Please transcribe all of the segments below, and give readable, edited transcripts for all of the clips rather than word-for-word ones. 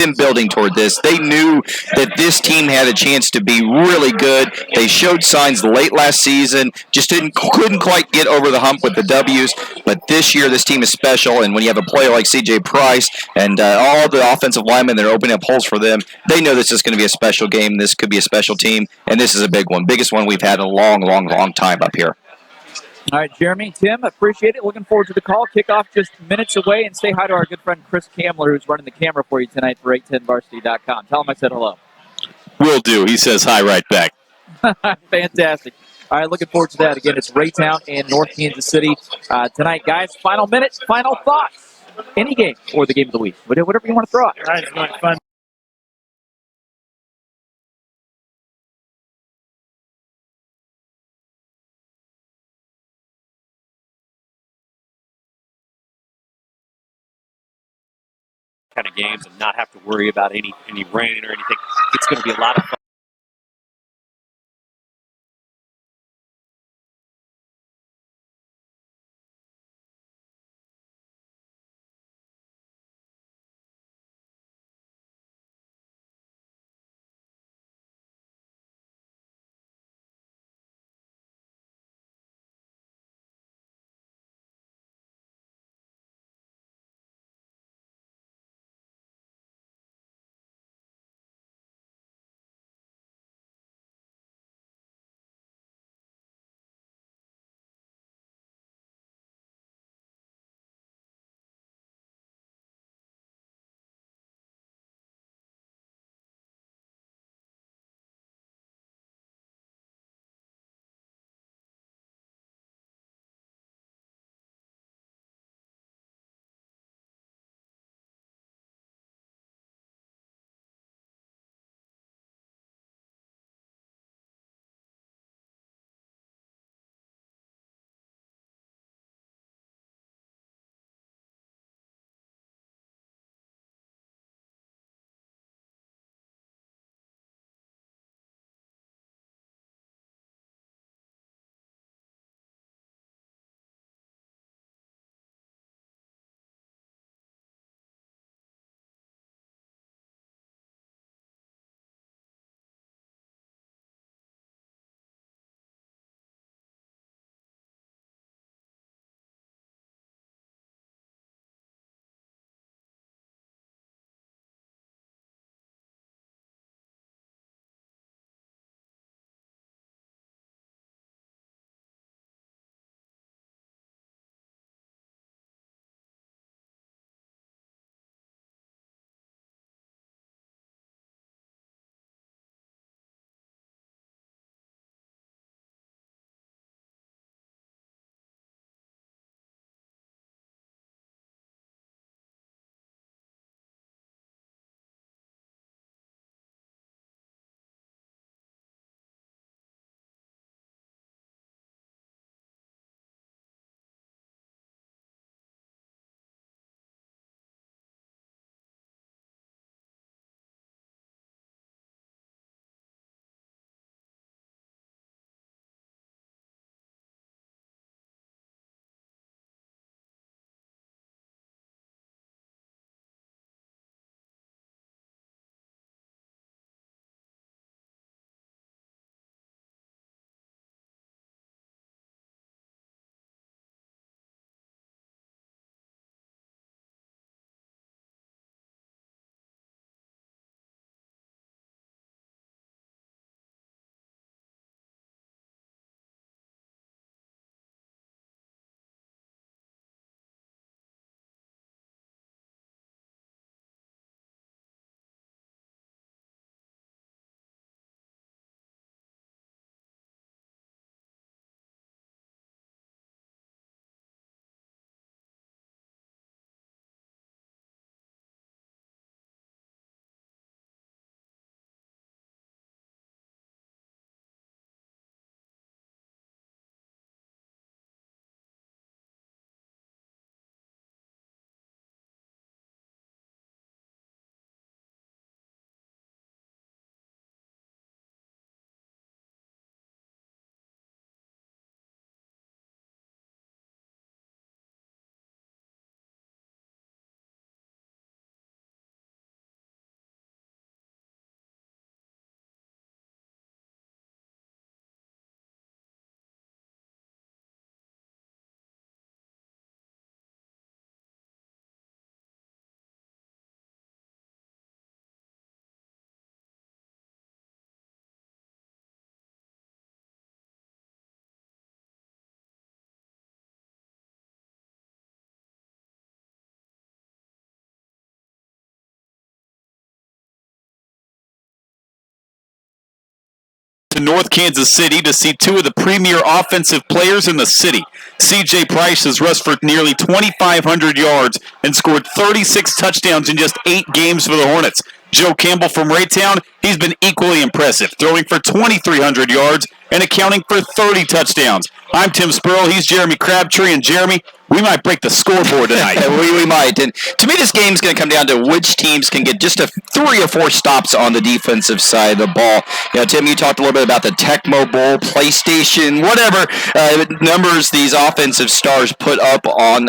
Them building toward this. They knew that this team had a chance to be really good. They showed signs late last season, just couldn't quite get over the hump with the W's. But this year, this team is special, and when you have a player like C.J. Price and all the offensive linemen that are opening up holes for them, they know this is going to be a special game. This could be a special team, and this is a big one, biggest one we've had in a long, long, long time up here. All right, Jeremy, Tim, appreciate it. Looking forward to the call. Kickoff just minutes away, and say hi to our good friend Chris Kamler, who's running the camera for you tonight for 810varsity.com. Tell him I said hello. Will do. He says hi right back. Fantastic. All right, looking forward to that. Again, it's Raytown and North Kansas City tonight, guys. Final minute, final thoughts. Any game or the game of the week, whatever you want to throw out. All right, it's going fun. Kind of games and not have to worry about any rain or anything. It's going to be a lot of fun. North Kansas City to see two of the premier offensive players in the city. C.J. Price has rushed for nearly 2,500 yards and scored 36 touchdowns in just 8 games for the Hornets. Joe Campbell from Raytown, he's been equally impressive, throwing for 2,300 yards and accounting for 30 touchdowns. I'm Tim Spurl, he's Jeremy Crabtree, and Jeremy, we might break the scoreboard tonight. we might. And to me, this game's going to come down to which teams can get just 3 or 4 stops on the defensive side of the ball. You know, Tim, you talked a little bit about the Tecmo Bowl, PlayStation, whatever numbers these offensive stars put up on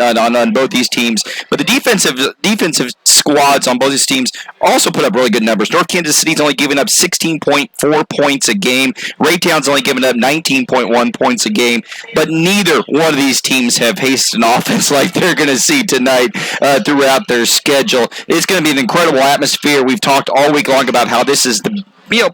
both these teams. But the defensive squads on both these teams also put up really good numbers. North Kansas City's only giving up 16.4 points a game. Raytown's only giving up 19.1 points a game. But neither one of these teams have faced an offense like they're going to see tonight throughout their schedule. It's going to be an incredible atmosphere. We've talked all week long about how this is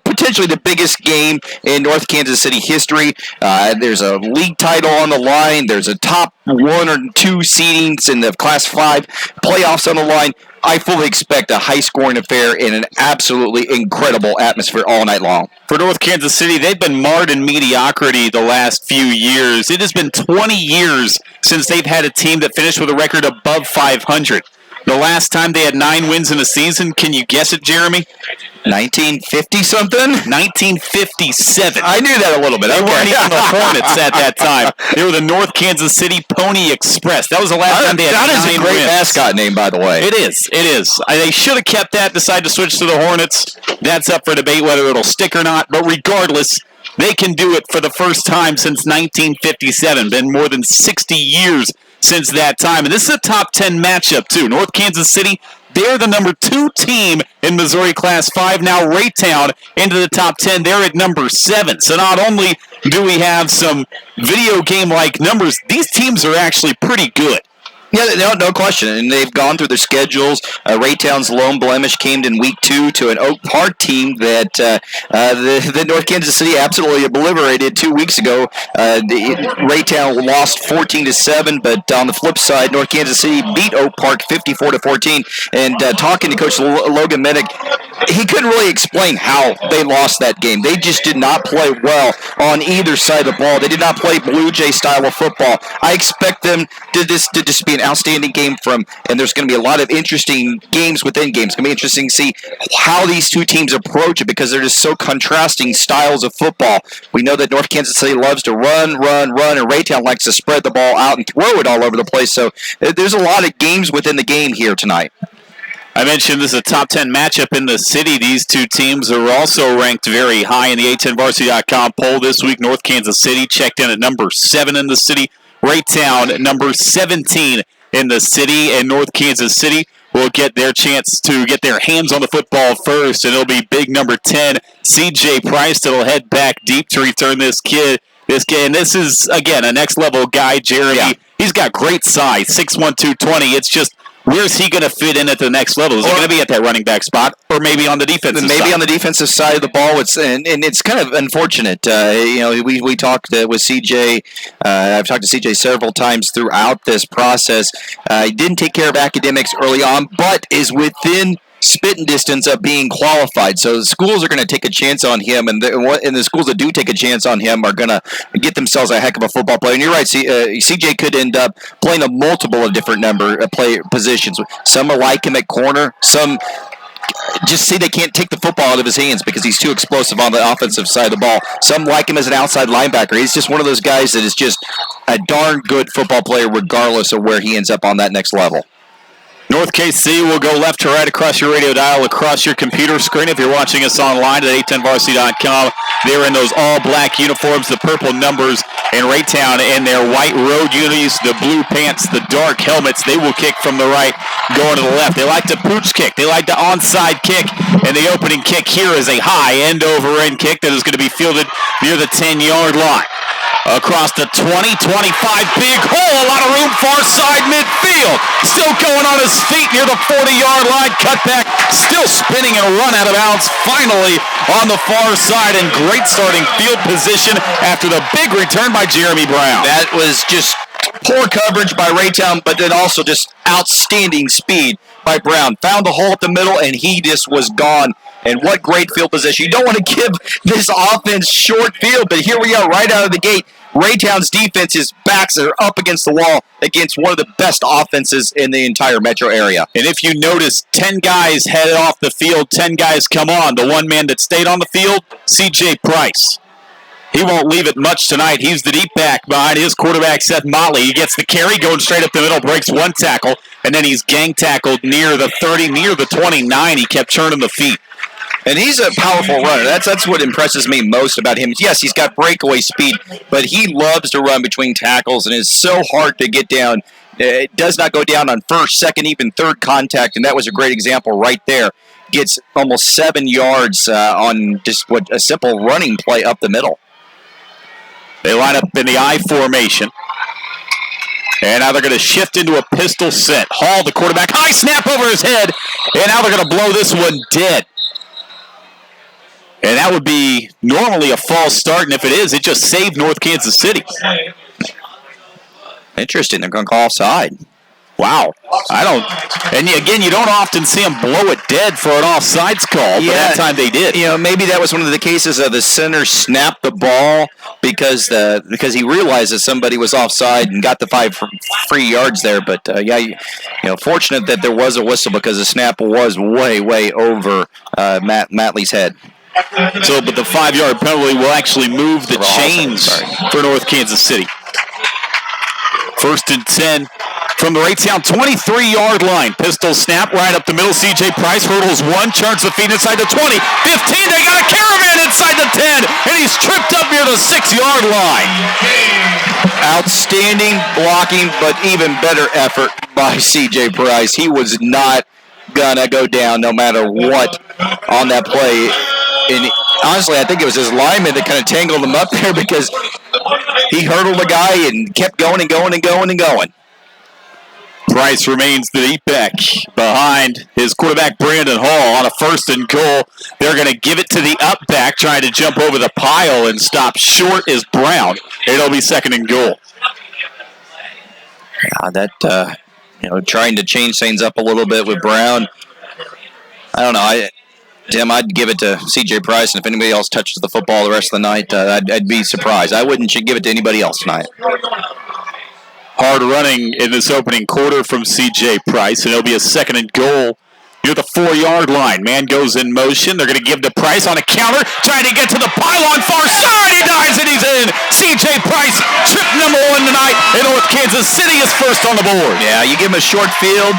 potentially the biggest game in North Kansas City history. There's a league title on the line. There's a top 1 or 2 seedings in the Class 5 playoffs on the line. I fully expect a high-scoring affair and an absolutely incredible atmosphere all night long. For North Kansas City, they've been marred in mediocrity the last few years. It has been 20 years since they've had a team that finished with a record above 500. The last time they had 9 wins in a season, can you guess it, Jeremy? 1950-something? 1957. I knew that a little bit. They weren't even the Hornets at that time. They were the North Kansas City Pony Express. That was the last time they had 9 wins. That is a great mascot name, by the way. It is. They should have kept that, decided to switch to the Hornets. That's up for debate whether it'll stick or not. But regardless, they can do it for the first time since 1957. Been more than 60 years since that time. And this is a top 10 matchup, too. North Kansas City, they're the number 2 team in Missouri Class 5. Now Raytown into the top 10. They're at number 7. So not only do we have some video game-like numbers, these teams are actually pretty good. Yeah, no question. And they've gone through their schedules. Raytown's lone blemish came in week 2 to an Oak Park team that the North Kansas City absolutely obliterated 2 weeks ago. Raytown lost 14-7, but on the flip side, North Kansas City beat Oak Park 54-14. And talking to Coach Logan Minich, he couldn't really explain how they lost that game. They just did not play well on either side of the ball. They did not play Blue Jay style of football. I expect them to just be an outstanding game and there's going to be a lot of interesting games within games. It's going to be interesting to see how these two teams approach it because they're just so contrasting styles of football. We know that North Kansas City loves to run, and Raytown likes to spread the ball out and throw it all over the place. So there's a lot of games within the game here tonight. I mentioned this is a top 10 matchup in the city. These two teams are also ranked very high in the A10Varsity.com poll this week. North Kansas City checked in at number 7 in the city. Raytown at number 17 in the city. And North Kansas City will get their chance to get their hands on the football first. And it'll be big number 10, C.J. Price, that'll head back deep to return this kid. And this is, again, a next-level guy, Jeremy. Yeah. He's got great size, 6'1", 220. It's just, where's he going to fit in at the next level? Is he going to be at that running back spot, or maybe on the defensive side? Maybe on the defensive side of the ball. And it's kind of unfortunate. We talked with CJ. I've talked to CJ several times throughout this process. He didn't take care of academics early on, but is within spitting distance of being qualified. So the schools are going to take a chance on him, and the schools that do take a chance on him are going to get themselves a heck of a football player. And you're right, CJ could end up playing a multiple of different player positions. Some like him at corner. Some just see they can't take the football out of his hands because he's too explosive on the offensive side of the ball. Some like him as an outside linebacker. He's just one of those guys that is just a darn good football player regardless of where he ends up on that next level. North KC will go left to right across your radio dial, across your computer screen. If you're watching us online at A10Varsity.com, they're in those all-black uniforms, the purple numbers, and Raytown in their white road unis, the blue pants, the dark helmets. They will kick from the right, going to the left. They like to pooch kick. They like to onside kick, and the opening kick here is a high end-over-end kick that is going to be fielded near the 10-yard line. Across the 20, 25, big hole, a lot of room, far side midfield. Still going on his feet near the 40-yard line, cut back, still spinning and run out of bounds, finally on the far side, and great starting field position after the big return by Jeremy Brown. That was just poor coverage by Raytown, but then also just outstanding speed by Brown. Found the hole at the middle, and he just was gone. And what great field position. You don't want to give this offense short field, but here we are right out of the gate. Raytown's defense's backs are up against the wall against one of the best offenses in the entire metro area. And if you notice, 10 guys headed off the field, 10 guys come on. The one man that stayed on the field, C.J. Price. He won't leave it much tonight. He's the deep back behind his quarterback, Seth Motley. He gets the carry, going straight up the middle, breaks one tackle, and then he's gang tackled near the 30, near the 29. He kept turning the feet. And he's a powerful runner. That's what impresses me most about him. Yes, he's got breakaway speed, but he loves to run between tackles and is so hard to get down. It does not go down on first, second, even third contact, and that was a great example right there. Gets almost 7 yards on just a simple running play up the middle. They line up in the I formation. And now they're going to shift into a pistol set. Hall, the quarterback, high snap over his head, and now they're going to blow this one dead. And that would be normally a false start, and if it is, it just saved North Kansas City. Interesting. They're going to call offside. Wow. And again, you don't often see them blow it dead for an offsides call, but that time they did. You know, maybe that was one of the cases of the center snapped the ball because he realized that somebody was offside and got the 5 free yards there. But fortunate that there was a whistle because the snap was way over Matley's head. So, but the 5-yard penalty will actually move the chains for North Kansas City. 1st and 10 from the Raytown 23-yard line. Pistol snap right up the middle. C.J. Price hurdles one, turns the feet inside the 20, 15. They got a caravan inside the 10, and he's tripped up near the 6-yard line. Outstanding blocking, but even better effort by C.J. Price. He was not gonna go down no matter what on that play. And honestly, I think it was his lineman that kind of tangled him up there because he hurdled the guy and kept going and going and going and going. Price remains the deep back behind his quarterback, Brandon Hall, on a 1st and goal. They're going to give it to the up back, trying to jump over the pile and stop short is Brown. It'll be 2nd and goal. Yeah, trying to change things up a little bit with Brown. I don't know. Tim, I'd give it to C.J. Price, and if anybody else touches the football the rest of the night, I'd be surprised. I wouldn't give it to anybody else tonight. Hard running in this opening quarter from C.J. Price, and it'll be a 2nd and goal near the 4-yard line. Man goes in motion. They're going to give to Price on a counter, trying to get to the pylon far side. He dives, and he's in. C.J. Price, trip number 1 tonight, and North Kansas City is first on the board. Yeah, you give him a short field,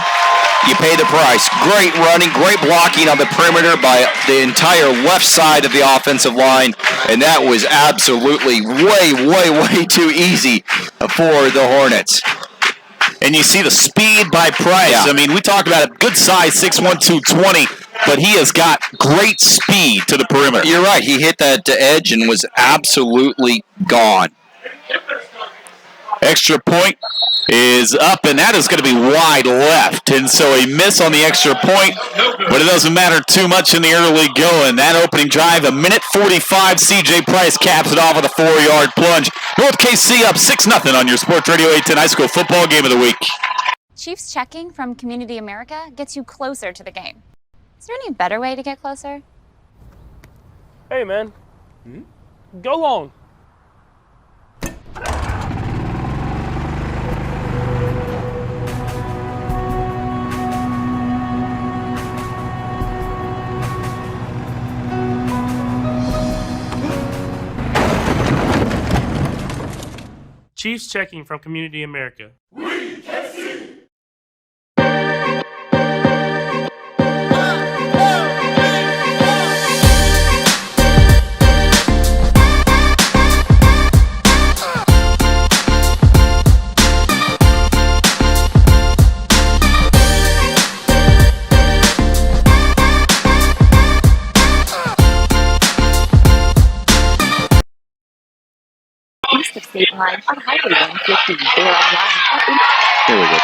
you pay the price. Great running, great blocking on the perimeter by the entire left side of the offensive line, and that was absolutely way too easy for the Hornets. And you see the speed by Price. Yeah. I mean, we talked about a good size, 6'1", 220, but he has got great speed to the perimeter. You're right. He hit that edge and was absolutely gone. Extra point is up, and that is going to be wide left. And so a miss on the extra point, but it doesn't matter too much in the early going. That opening drive, 1:45, C.J. Price caps it off with a 4-yard plunge. North KC up 6-0 on your Sports Radio 810 High School Football Game of the Week. Chiefs checking from Community America gets you closer to the game. Is there any better way to get closer? Hey, man. Go long. Chiefs checking from Community America. East of State Line on Highway 150. They're online at Here we go.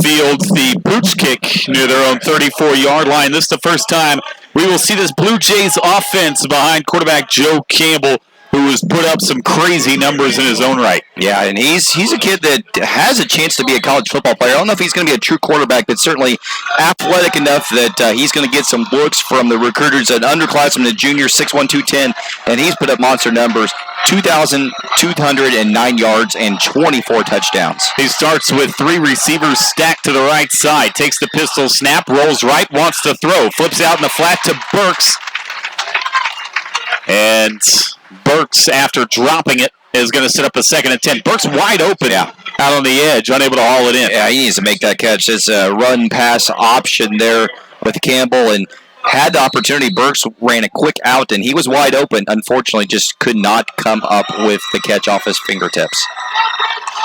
Fields the pooch kick near their own 34-yard line. This is the first time we will see this Blue Jays offense behind quarterback Joe Campbell, who has put up some crazy numbers in his own right. Yeah, and he's a kid that has a chance to be a college football player. I don't know if he's going to be a true quarterback, but certainly athletic enough that he's going to get some looks from the recruiters. An underclassman, a junior, 6'1", 210, and he's put up monster numbers, 2,209 yards and 24 touchdowns. He starts with 3 receivers stacked to the right side, takes the pistol snap, rolls right, wants to throw, flips out in the flat to Burks, and Burks, after dropping it, is going to set up a 2nd and 10. Burks wide open out on the edge, unable to haul it in. Yeah, he needs to make that catch. There's a run-pass option there with Campbell, and had the opportunity. Burks ran a quick out, and he was wide open. Unfortunately, just could not come up with the catch off his fingertips.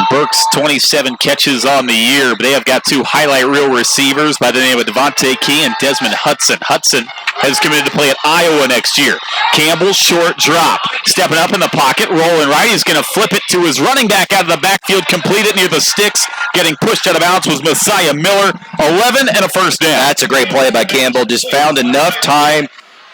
Burks, 27 catches on the year, but they have got 2 highlight reel receivers by the name of Devontae Key and Desmond Hudson. Hudson has committed to play at Iowa next year. Campbell, short drop. Stepping up in the pocket, rolling right. He's going to flip it to his running back out of the backfield, complete it near the sticks. Getting pushed out of bounds was Messiah Miller. 11 and a first down. That's a great play by Campbell. Just found enough time,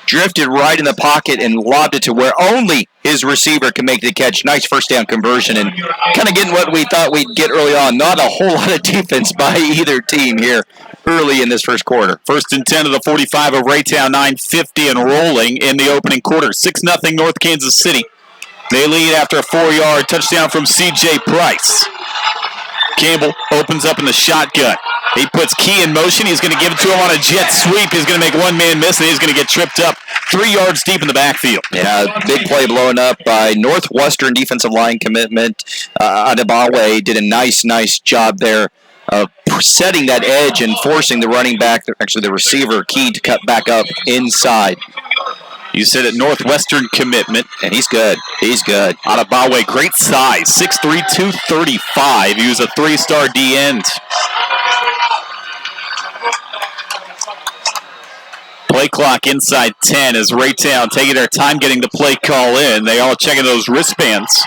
drifted right in the pocket, and lobbed it to where only his receiver can make the catch. Nice first down conversion, and kind of getting what we thought we'd get early on. Not a whole lot of defense by either team here early in this first quarter. 1st and 10 of the 45 of Raytown, 9:50 and rolling in the opening quarter. 6-0 North Kansas City. They lead after a 4-yard touchdown from C.J. Price. Campbell opens up in the shotgun. He puts Key in motion. He's going to give it to him on a jet sweep. He's going to make one man miss, and he's going to get tripped up 3 yards deep in the backfield. Yeah, big play blown up by Northwestern defensive line commitment. Adebawe did a nice job there of setting that edge and forcing the running back, actually the receiver, Key, to cut back up inside. You said it, Northwestern commitment, and he's good. He's good. Adebawe, great size, 6'3", 235. He was a 3-star D end. Play clock inside 10 as Raytown taking their time getting the play call in. They all checking those wristbands.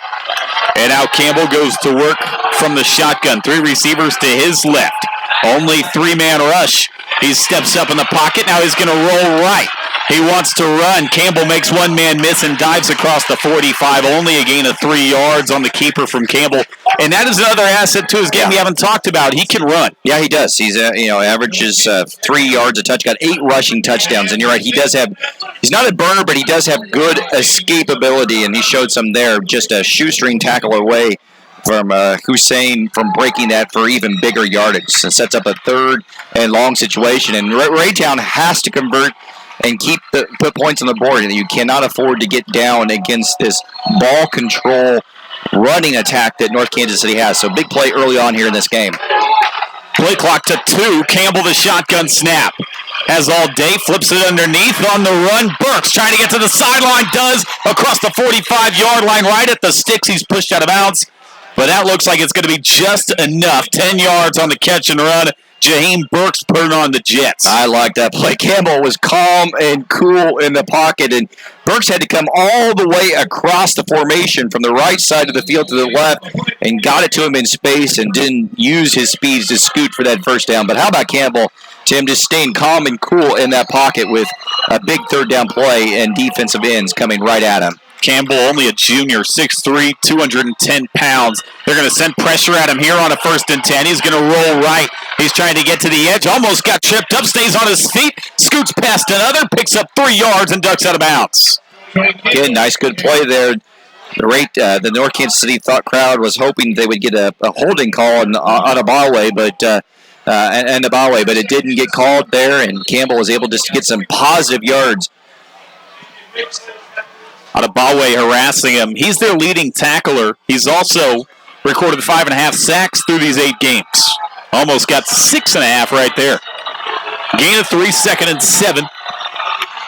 And now Campbell goes to work from the shotgun. 3 receivers to his left. Only 3-man rush. He steps up in the pocket. Now he's going to roll right. He wants to run. Campbell makes one man miss and dives across the 45. Only a gain of 3 yards on the keeper from Campbell. And that is another asset to his game we haven't talked about. He can run. Yeah, he does. He's averages 3 yards a touch. Got 8 rushing touchdowns. And you're right, he does have. He's not a burner, but he does have good escapability, and he showed some there. Just a shoestring tackle away from Hussein from breaking that for even bigger yardage. So sets up a 3rd and long situation. And Raytown has to convert and put points on the board. And you cannot afford to get down against this ball control running attack that North Kansas City has. So big play early on here in this game. Play clock to 2. Campbell the shotgun snap. Has all day, flips it underneath on the run. Burks trying to get to the sideline, does across the 45-yard line, right at the sticks. He's pushed out of bounds. But that looks like it's going to be just enough. 10 yards on the catch and run. Jaheim Burks putting on the Jets. I like that play. Campbell was calm and cool in the pocket, and Burks had to come all the way across the formation from the right side of the field to the left and got it to him in space and didn't use his speeds to scoot for that first down. But how about Campbell, Tim, just staying calm and cool in that pocket with a big 3rd down play and defensive ends coming right at him. Campbell, only a junior, 6'3", 210 pounds. They're going to send pressure at him here on a 1st and 10. He's going to roll right. He's trying to get to the edge. Almost got tripped up. Stays on his feet. Scoots past another. Picks up 3 yards and ducks out of bounds. Again, nice, good play there. The North Kansas City crowd was hoping they would get a holding call on Adebawe, but it didn't get called there, and Campbell was able just to get some positive yards. Adebawe harassing him. He's their leading tackler. He's also recorded 5.5 sacks through these 8 games. Almost got 6.5 right there. Gain of 3, 2nd and 7.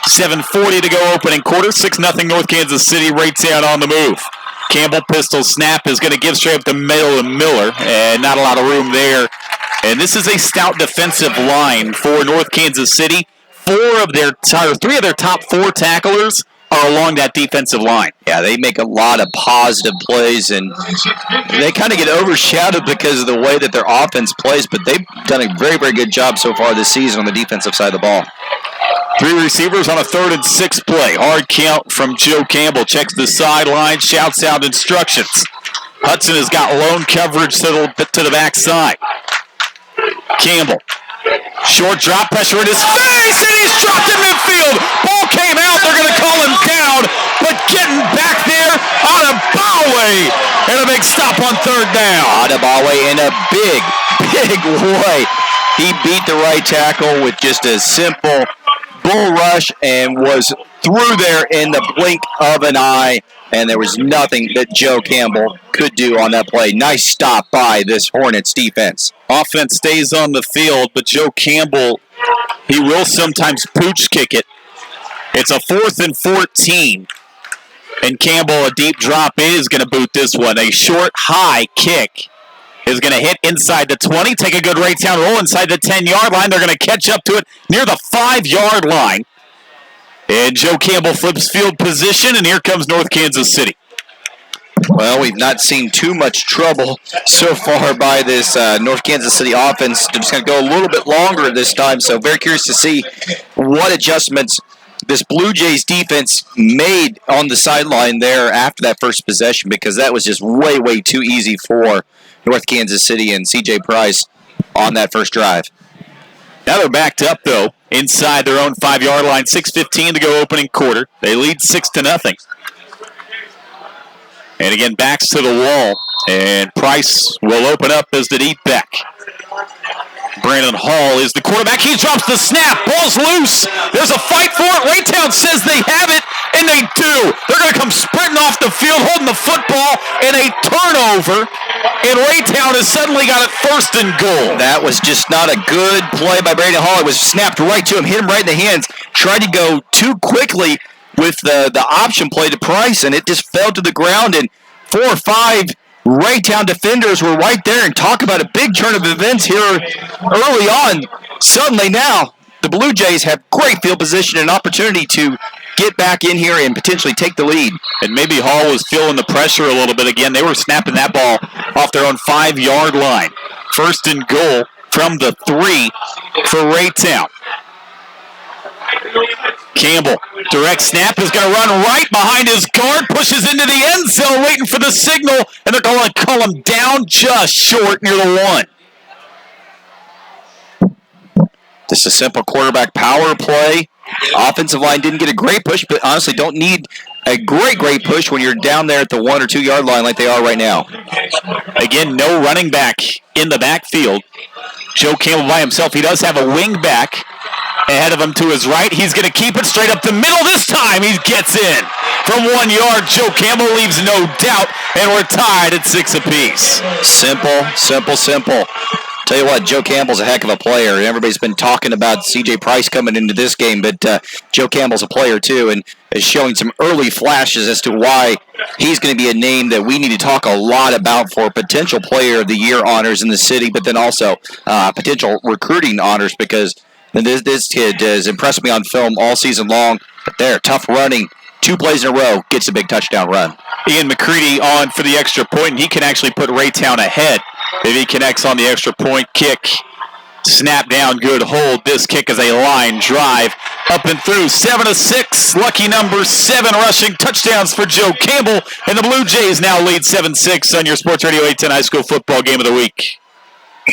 7:40 to go opening quarter. 6-0 North Kansas City. Raytown on the move. Campbell pistol snap is going to give straight up the middle of Miller, and not a lot of room there. And this is a stout defensive line for North Kansas City. 3 of their top 4 tacklers are along that defensive line. Yeah, they make a lot of positive plays, and they kind of get overshadowed because of the way that their offense plays, but they've done a very, very good job so far this season on the defensive side of the ball. Three receivers on a 3rd and 6 play. Hard count from Joe Campbell. Checks the sideline, shouts out instructions. Hudson has got lone coverage to the backside. Campbell. Short drop, pressure in his face, and he's dropped in midfield. Ball came out. They're going to call him down, but getting back there, Adebawe, and a big stop on 3rd down. Adebawe in a big way. He beat the right tackle with just a simple bull rush and was through there in the blink of an eye, and there was nothing that Joe Campbell could do on that play. Nice stop by this Hornets defense. Offense stays on the field, but Joe Campbell, he will sometimes pooch kick it. It's a 4th and 14, and Campbell, a deep drop is going to boot this one. A short, high kick is going to hit inside the 20, take a good Raytown roll inside the 10-yard line. They're going to catch up to it near the 5-yard line. And Joe Campbell flips field position, and here comes North Kansas City. Well, we've not seen too much trouble so far by this North Kansas City offense. They're just going to go a little bit longer this time, so very curious to see what adjustments this Blue Jays defense made on the sideline there after that first possession, because that was just way too easy for North Kansas City and C.J. Price on that first drive. Now they're backed up, though, inside their own 5-yard line. 6:15 to go opening quarter. They lead 6-0. And again, backs to the wall. And Price will open up as the deep back. Brandon Hall is the quarterback. He drops the snap. Ball's loose. There's a fight for it. Raytown says they have it, and they do. They're going to come sprinting off the field, holding the football, and a turnover. And Raytown has suddenly got it 1st and goal. That was just not a good play by Brandon Hall. It was snapped right to him, hit him right in the hands. Tried to go too quickly with the option play to Price, and it just fell to the ground, and 4 or 5 Raytown defenders were right there, and talk about a big turn of events here early on. Suddenly now, the Blue Jays have great field position and opportunity to get back in here and potentially take the lead. And maybe Hall was feeling the pressure a little bit again. They were snapping that ball off their own 5-yard line. 1st and goal from the 3 for Raytown. Campbell, direct snap, is going to run right behind his guard, pushes into the end zone, waiting for the signal, and they're going to call him down just short near the 1. Just a simple quarterback power play. Offensive line didn't get a great push, but honestly don't need a great push when you're down there at the 1 or 2 yard line like they are right now. Again, no running back in the backfield. Joe Campbell by himself. He does have a wing back ahead of him to his right. He's going to keep it straight up the middle. This time he gets in. From 1 yard, Joe Campbell leaves no doubt, and we're tied at 6 apiece. Simple. Tell you what, Joe Campbell's a heck of a player. Everybody's been talking about C.J. Price coming into this game, but Joe Campbell's a player too, and is showing some early flashes as to why he's going to be a name that we need to talk a lot about for potential Player of the Year honors in the city, but then also potential recruiting honors, because this kid has impressed me on film all season long. But they're tough running. 2 plays in a row, gets a big touchdown run. Ian McCready on for the extra point, and he can actually put Raytown ahead if he connects on the extra point kick. Snap down, good hold. This kick is a line drive up and through. 7-6, lucky number 7 rushing touchdowns for Joe Campbell, and the Blue Jays now lead 7-6 on your Sports Radio 810 High School Football Game of the Week.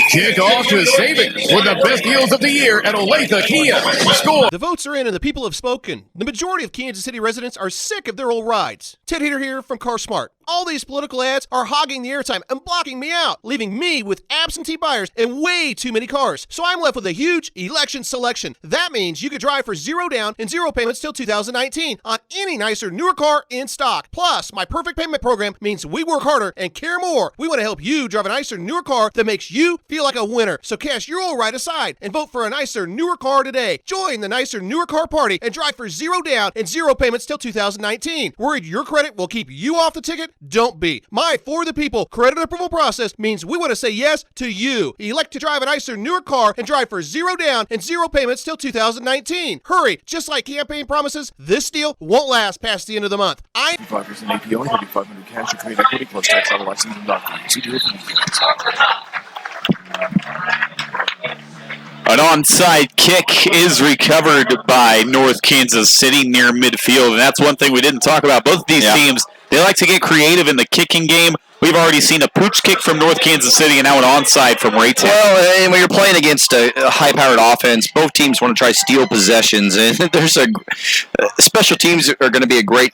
Kick off to savings with the best deals of the year at Olathe Kia. Score. The votes are in and the people have spoken. The majority of Kansas City residents are sick of their old rides. Ted Hater here from Car Smart. All these political ads are hogging the airtime and blocking me out, leaving me with absentee buyers and way too many cars. So I'm left with a huge election selection. That means you could drive for 0 down and 0 payments till 2019 on any nicer, newer car in stock. Plus, my perfect payment program means we work harder and care more. We want to help you drive a nicer, newer car that makes you feel like a winner. So cast your old ride aside and vote for a nicer, newer car today. Join the nicer, newer car party and drive for 0 down and 0 payments till 2019. Worried your credit will keep you off the ticket? Don't be. My For the People credit approval process means we want to say yes to you. Elect to drive a nicer, newer car and drive for 0 down and 0 payments till 2019. Hurry. Just like campaign promises, this deal won't last past the end of the month. 5% APR, 3,500 cash, or create equity plus tax on a license and document. See deal for details. An onside kick is recovered by North Kansas City near midfield, and that's one thing we didn't talk about. Both of these teams, they like to get creative in the kicking game. We've already seen a pooch kick from North Kansas City and now an onside from Raytown. Well, and when you're playing against a high-powered offense, both teams want to try to steal possessions, and there's special teams are going to be a great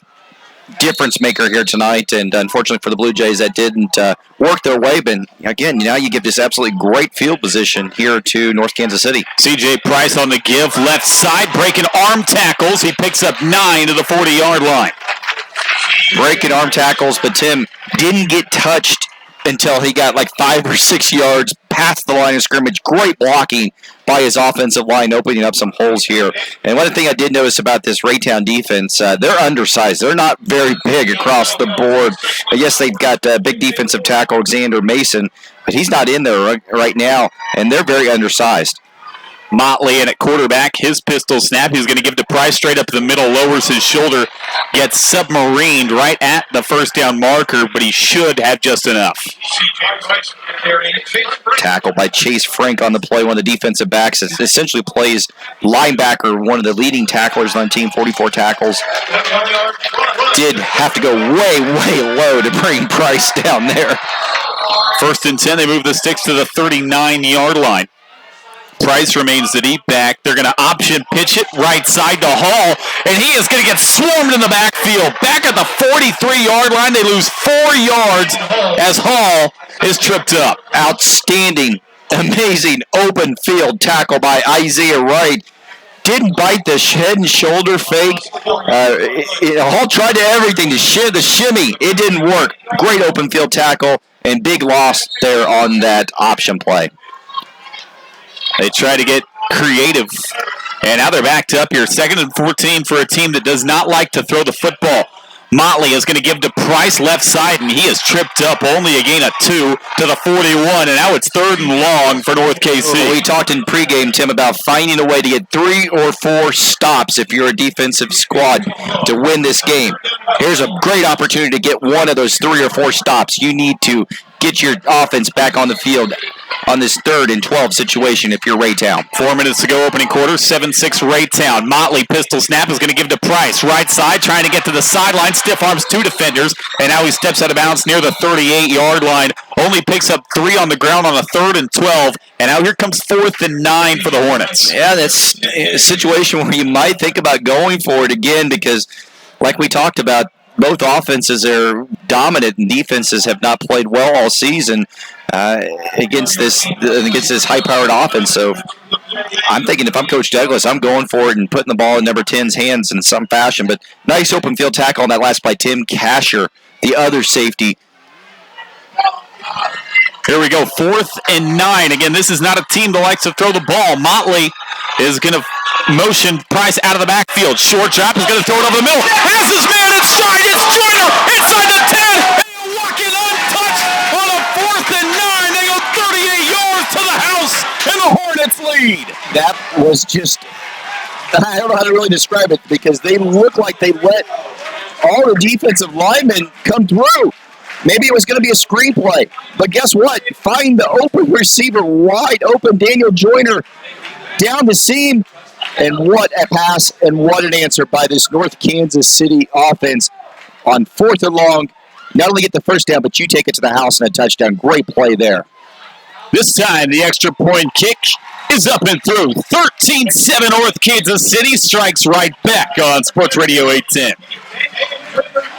difference maker here tonight, and unfortunately for the Blue Jays, that didn't work their way. But again, now you give this absolutely great field position here to North Kansas City. C.J. Price on the give, left side, breaking arm tackles. He picks up 9 to the 40-yard line. Breaking arm tackles, but Tim didn't get touched until he got like 5 or 6 yards past the line of scrimmage. Great blocking by his offensive line, opening up some holes here. And one thing I did notice about this Raytown defense, they're undersized. They're not very big across the board. Yes, they've got big defensive tackle Alexander Mason, but he's not in there right now, and they're very undersized. Motley in at quarterback, his pistol snap. He's going to give to Price straight up the middle, lowers his shoulder, gets submarined right at the first down marker, but he should have just enough. Tackle by Chase Frank on the play, one of the defensive backs. It essentially plays linebacker, one of the leading tacklers on the team, 44 tackles. Did have to go way, way low to bring Price down there. 1st and 10, they move the sticks to the 39-yard line. Price remains the deep back. They're going to option pitch it right side to Hall, and he is going to get swarmed in the backfield. Back at the 43-yard line, they lose 4 yards as Hall is tripped up. Outstanding, amazing open field tackle by Isaiah Wright. Didn't bite the head and shoulder fake. Hall tried to everything, the shimmy. It didn't work. Great open field tackle and big loss there on that option play. They try to get creative, and now they're backed up here. 2nd and 14 for a team that does not like to throw the football. Motley is going to give to Price left side, and he is tripped up, only a gain of 2 to the 41, and now it's 3rd and long for North KC. We talked in pregame, Tim, about finding a way to get 3 or 4 stops if you're a defensive squad to win this game. Here's a great opportunity to get one of those 3 or 4 stops. You need to get your offense back on the field on this 3rd and 12 situation if you're Raytown. 4 minutes to go, opening quarter, 7-6 Raytown. Motley pistol snap is going to give to Price. Right side, trying to get to the sideline. Stiff arms 2 defenders, and now he steps out of bounds near the 38-yard line. Only picks up 3 on the ground on a 3rd and 12, and now here comes 4th and 9 for the Hornets. Yeah, that's a situation where you might think about going for it again because, like we talked about, both offenses are dominant and defenses have not played well all season against this high-powered offense. So I'm thinking if I'm Coach Douglas, I'm going for it and putting the ball in number 10's hands in some fashion. But nice open field tackle on that last play. Tim Casher, the other safety. Here we go, 4th and 9. Again, this is not a team that likes to throw the ball. Motley is going to motion Price out of the backfield. Short drop is going to throw it over the middle. Has his man in stride. It's Joyner inside the 10. And he'll walk it untouched on a 4th and 9. They go 38 yards to the house, and the Hornets lead. That was just, I don't know how to really describe it because they look like they let all the defensive linemen come through. Maybe it was going to be a screenplay, but guess what? Find the open receiver wide open, Daniel Joyner, down the seam, and what a pass and what an answer by this North Kansas City offense on 4th and long. Not only get the first down, but you take it to the house and a touchdown. Great play there. This time, the extra point kick is up and through. 13-7 North Kansas City strikes right back on Sports Radio 810.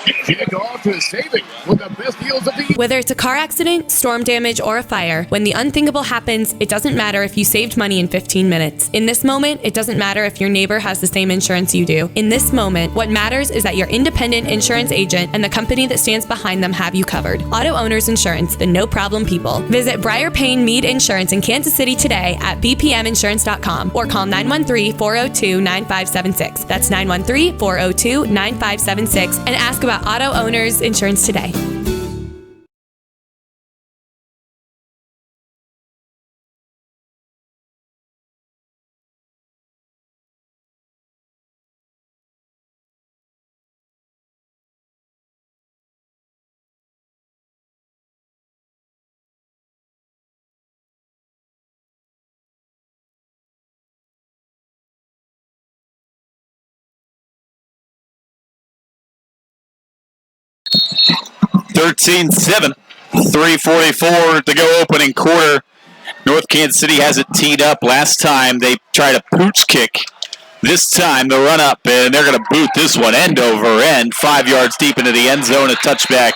Kickoff to savings with the best deals of the year. Whether it's a car accident, storm damage, or a fire, when the unthinkable happens, it doesn't matter if you saved money in 15 minutes. In this moment, it doesn't matter if your neighbor has the same insurance you do. In this moment, what matters is that your independent insurance agent and the company that stands behind them have you covered. Auto Owners Insurance, the no-problem people. Visit Briar Payne Mead Insurance in Kansas City today at bpminsurance.com or call 913-402-9576. That's 913-402-9576 and ask about Auto Owners Insurance today. 13-7. 3:44 to go opening quarter. North Kansas City has it teed up. Last time they tried a pooch kick. This time the run up, and they're going to boot this one end over end, 5 yards deep into the end zone, a touchback.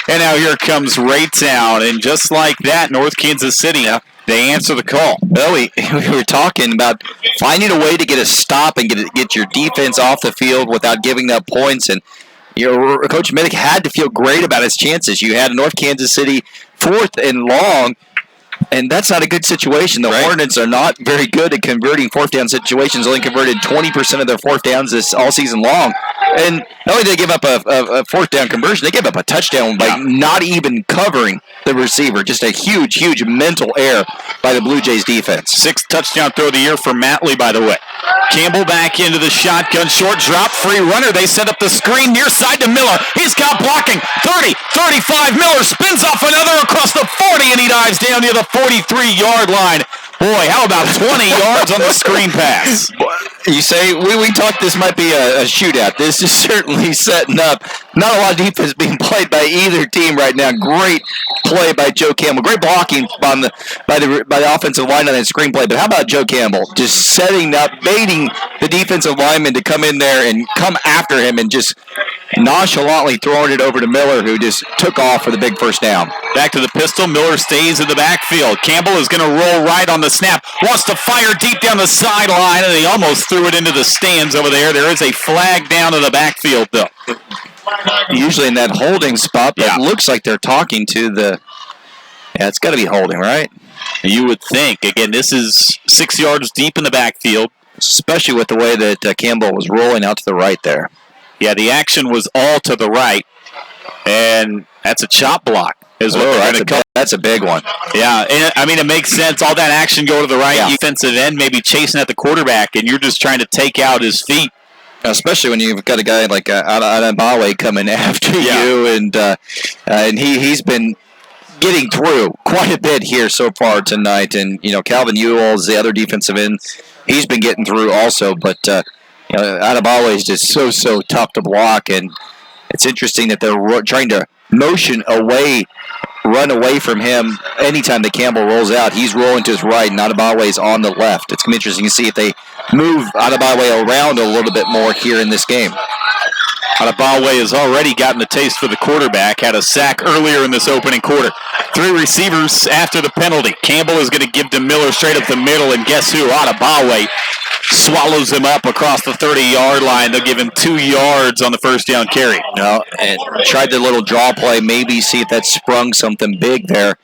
And now here comes Raytown, and just like that, North Kansas City, they answer the call. Well, we were talking about finding a way to get a stop and get your defense off the field without giving up points, and Coach Minich had to feel great about his chances. You had North Kansas City 4th and long, and that's not a good situation. The Hornets are not very good at converting 4th down situations. Only converted 20% of their 4th downs all season long. And not only did they give up a 4th down conversion, they gave up a touchdown by not even covering the receiver. Just a huge, huge mental error by the Blue Jays defense. 6th touchdown throw of the year for Matley, by the way. Campbell back into the shotgun, short drop, free runner. They set up the screen near side to Miller. He's got blocking. 30, 35. Miller spins off another across the 40, and he dives down near the 43-yard line. Boy, how about 20 yards on the screen pass? You say, we talked this might be a shootout. This is certainly setting up. Not a lot of defense being played by either team right now. Great play by Joe Campbell. Great blocking by the offensive line on that screenplay. But how about Joe Campbell just setting up, baiting the defensive lineman to come in there and come after him and just nonchalantly throwing it over to Miller, who just took off for the big first down. Back to the pistol. Miller stays in the backfield. Campbell is going to roll right on the snap. Wants to fire deep down the sideline, and he almost threw it into the stands over there. There is a flag down in the backfield, though. Usually in that holding spot, but it looks like they're talking to the... Yeah, it's got to be holding, right? You would think. Again, this is 6 yards deep in the backfield. Especially with the way that Campbell was rolling out to the right there. Yeah, the action was all to the right, and that's a chop block. That's a big one. Yeah, and I mean, it makes sense. All that action go to the right, defensive end maybe chasing at the quarterback, and you're just trying to take out his feet. Especially when you've got a guy like Adabawe coming after you, and he's been getting through quite a bit here so far tonight. And Calvin Ewell is the other defensive end. He's been getting through also, but Adabawe is just so tough to block, and it's interesting that they're trying to motion away, run away from him anytime that Campbell rolls out. He's rolling to his right, and Adabawe's on the left. It's going to be interesting to see if they move Adabawe around a little bit more here in this game. Adabawe has already gotten a taste for the quarterback, had a sack earlier in this opening quarter. 3 receivers after the penalty. Campbell is going to give to Miller straight up the middle, and guess who? Adabawe swallows him up across the 30-yard line. They'll give him 2 yards on the first down carry. And tried the little draw play, maybe see if that sprung something big there.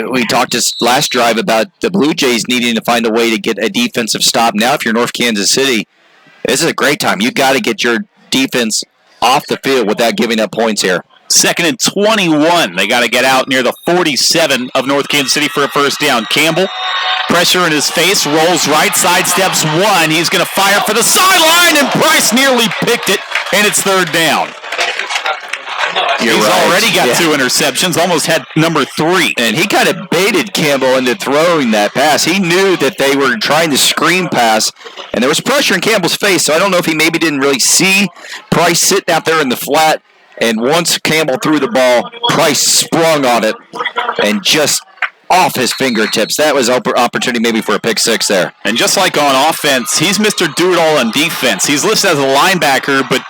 We talked this last drive about the Blue Jays needing to find a way to get a defensive stop. Now, if you're North Kansas City, this is a great time. You've got to get your defense off the field without giving up points here. 2nd and 21. They got to get out near the 47 of North Kansas City for a first down. Campbell, pressure in his face, rolls right, sidesteps one. He's going to fire for the sideline, and Price nearly picked it, and it's 3rd down. He's already got 2 interceptions, almost had number 3. And he kind of baited Campbell into throwing that pass. He knew that they were trying to screen pass, and there was pressure in Campbell's face, so I don't know if he maybe didn't really see Price sitting out there in the flat. And once Campbell threw the ball, Price sprung on it and just off his fingertips. That was opportunity maybe for a pick six there. And just like on offense, he's Mr. Do-It-All on defense. He's listed as a linebacker, but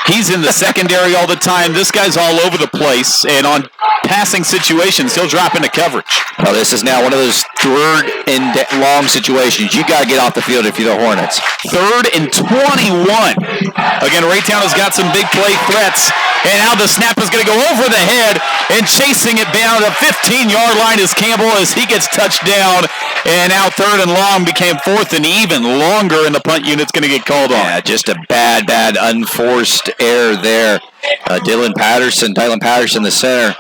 he's in the secondary all the time. This guy's all over the place, and on passing situations, he'll drop into coverage. Well, this is now one of those 3rd and long situations. You got to get off the field if you're the Hornets. 3rd and 21. Again, Raytown has got some big play threats, and now the snap is going to go over the head, and chasing it down the 15-yard line is Campbell as he gets touched down, and now 3rd and long became 4th and even longer, and the punt unit's going to get called on. Yeah, just a bad unforced error there. Dylan Patterson, the center,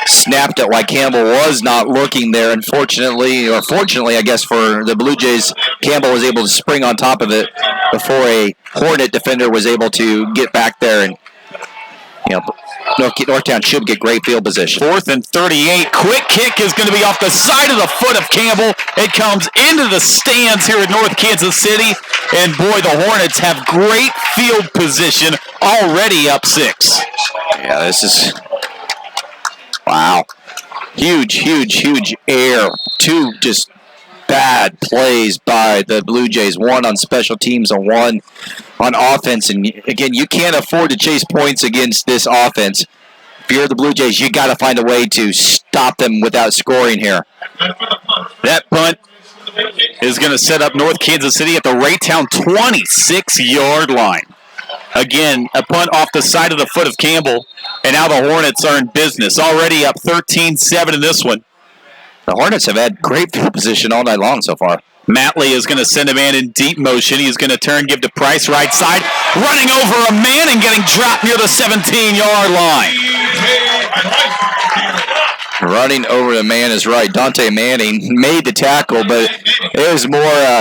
snapped it like Campbell was not looking there. Unfortunately, or fortunately, I guess, for the Blue Jays, Campbell was able to spring on top of it before a Hornet defender was able to get back there. And Northtown should get great field position. 4th and 38. Quick kick is going to be off the side of the foot of Campbell. It comes into the stands here at North Kansas City. And boy, the Hornets have great field position, already up 6. Yeah, this is Wow. Huge error. Two just bad plays by the Blue Jays. One on special teams and one on offense. And again, you can't afford to chase points against this offense. If you're the Blue Jays, you got to find a way to stop them without scoring here. That punt is going to set up North Kansas City at the Raytown 26-yard line. Again, a punt off the side of the foot of Campbell, and now the Hornets are in business. Already up 13-7 in this one. The Hornets have had great field position all night long so far. Matley is going to send a man in deep motion. He's going to turn, give to Price, right side, running over a man and getting dropped near the 17-yard line. Running over the man is right. Dante Manning made the tackle, but it was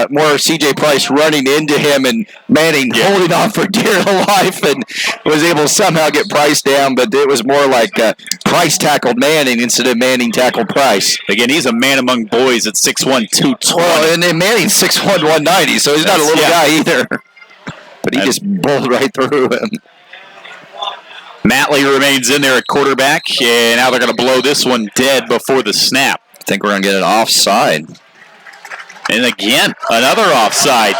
more C.J. Price running into him and Manning holding on for dear life and was able to somehow get Price down, but it was more like Price tackled Manning instead of Manning tackled Price. Again, he's a man among boys at 6'1", 220. Well, and then Manning's 6'1", 190, so he's not a little guy either. But he just bowled right through him. Matley remains in there at quarterback, and now they're going to blow this one dead before the snap. I think we're going to get an offside. And again, another offside.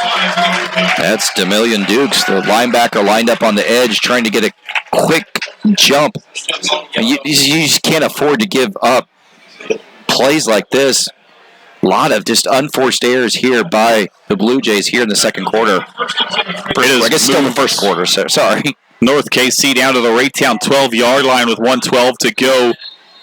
That's Demillion Dukes, the linebacker lined up on the edge trying to get a quick jump. You just can't afford to give up plays like this. A lot of just unforced errors here by the Blue Jays here in the second quarter. I guess still in the first quarter, so sorry. North KC down to the Raytown 12-yard line with 1:12 to go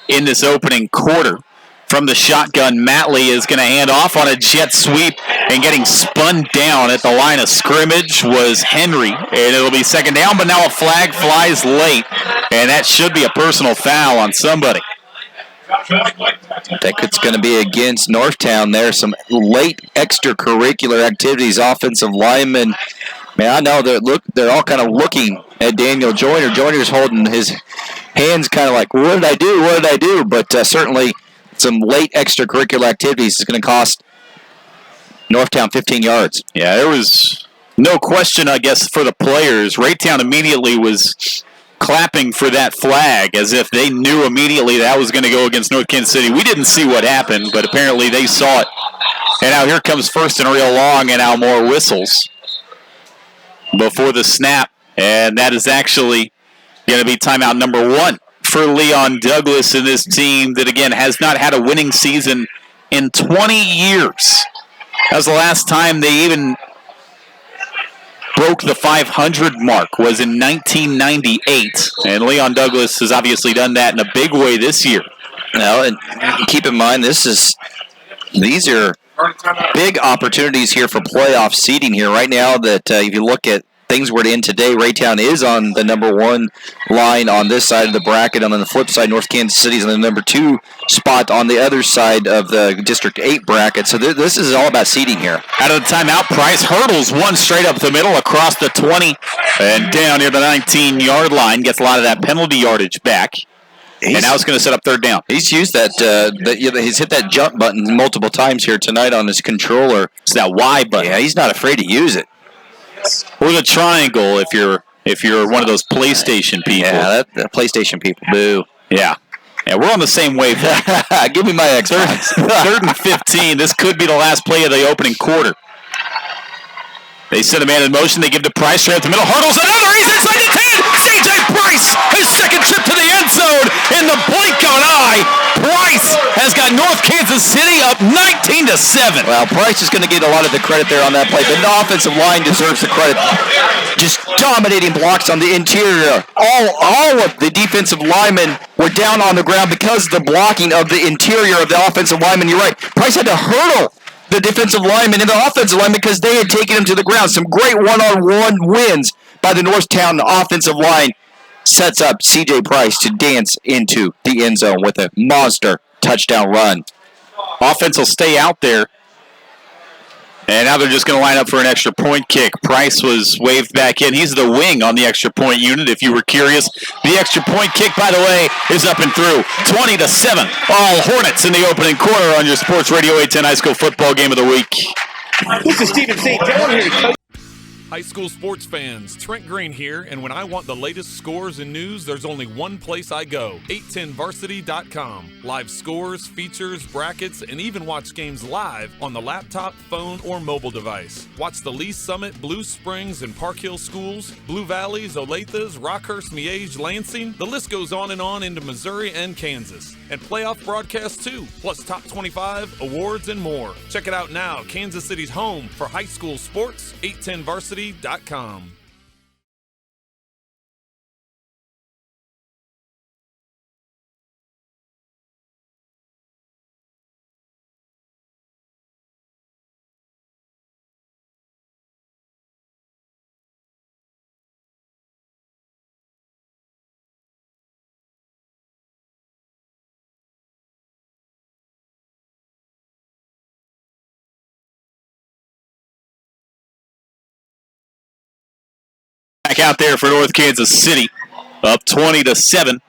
in this opening quarter. From the shotgun, Matley is going to hand off on a jet sweep, and getting spun down at the line of scrimmage was Henry. And it'll be second down, but now a flag flies late, and that should be a personal foul on somebody. I think it's going to be against Northtown there. Some late extracurricular activities, offensive linemen. Man, I know they're all kind of looking at Daniel Joyner. Joyner's holding his hands kind of like, what did I do? What did I do? But certainly some late extracurricular activities is going to cost Northtown 15 yards. Yeah, there was no question, I guess, for the players. Raytown immediately was clapping for that flag as if they knew immediately that was going to go against North Kansas City. We didn't see what happened, but apparently they saw it. And now here comes first and real long, and now more whistles before the snap, and that is actually going to be timeout number 1 for Leon Douglas and this team that, again, has not had a winning season in 20 years. That was the last time they even broke the 500 mark, was in 1998, and Leon Douglas has obviously done that in a big way this year. Now, and keep in mind, these are big opportunities here for playoff seeding here. Right now, that if you look at things we're in today, Raytown is on the number 1 line on this side of the bracket. And on the flip side, North Kansas City is on the number 2 spot on the other side of the District 8 bracket. So this is all about seeding here. Out of the timeout, Price hurdles one straight up the middle across the 20 and down near the 19-yard line. Gets a lot of that penalty yardage back. And now it's going to set up third down. He's used that. He's hit that jump button multiple times here tonight on his controller. It's that Y button. Yeah, he's not afraid to use it. Or the triangle if you're one of those PlayStation people. Yeah, that PlayStation people. Boo. Yeah. Yeah, we're on the same wavelength. Give me my Xbox. Third and 15. This could be the last play of the opening quarter. They send a man in motion. They give to Price straight up the middle. Hurdles another. He's inside the 10. C.J. Price, his second trip to the end zone in the blink of an eye. Price has got North Kansas City up 19-7. Well, Price is going to get a lot of the credit there on that play, but the offensive line deserves the credit. Just dominating blocks on the interior. All of the defensive linemen were down on the ground because of the blocking of the interior of the offensive linemen. You're right. Price had to hurdle the defensive lineman and the offensive lineman because they had taken him to the ground. Some great one-on-one wins by the Northtown offensive line sets up C.J. Price to dance into the end zone with a monster touchdown run. Offense will stay out there. And now they're just going to line up for an extra point kick. Price was waved back in. He's the wing on the extra point unit, if you were curious. The extra point kick, by the way, is up and through. 20-7. All Hornets in the opening quarter on your Sports Radio 810 High School Football Game of the Week. This is Stephen St. John here. High school sports fans, Trent Green here, and when I want the latest scores and news, there's only one place I go, 810varsity.com. Live scores, features, brackets, and even watch games live on the laptop, phone, or mobile device. Watch the Lee Summit, Blue Springs, and Park Hill schools, Blue Valleys, Olathes, Rockhurst, Miege, Lansing. The list goes on into Missouri and Kansas. And playoff broadcasts too, plus top 25, awards, and more. Check it out now, Kansas City's home for high school sports, 810varsity.com. Back out there for North Kansas City, up 20-7.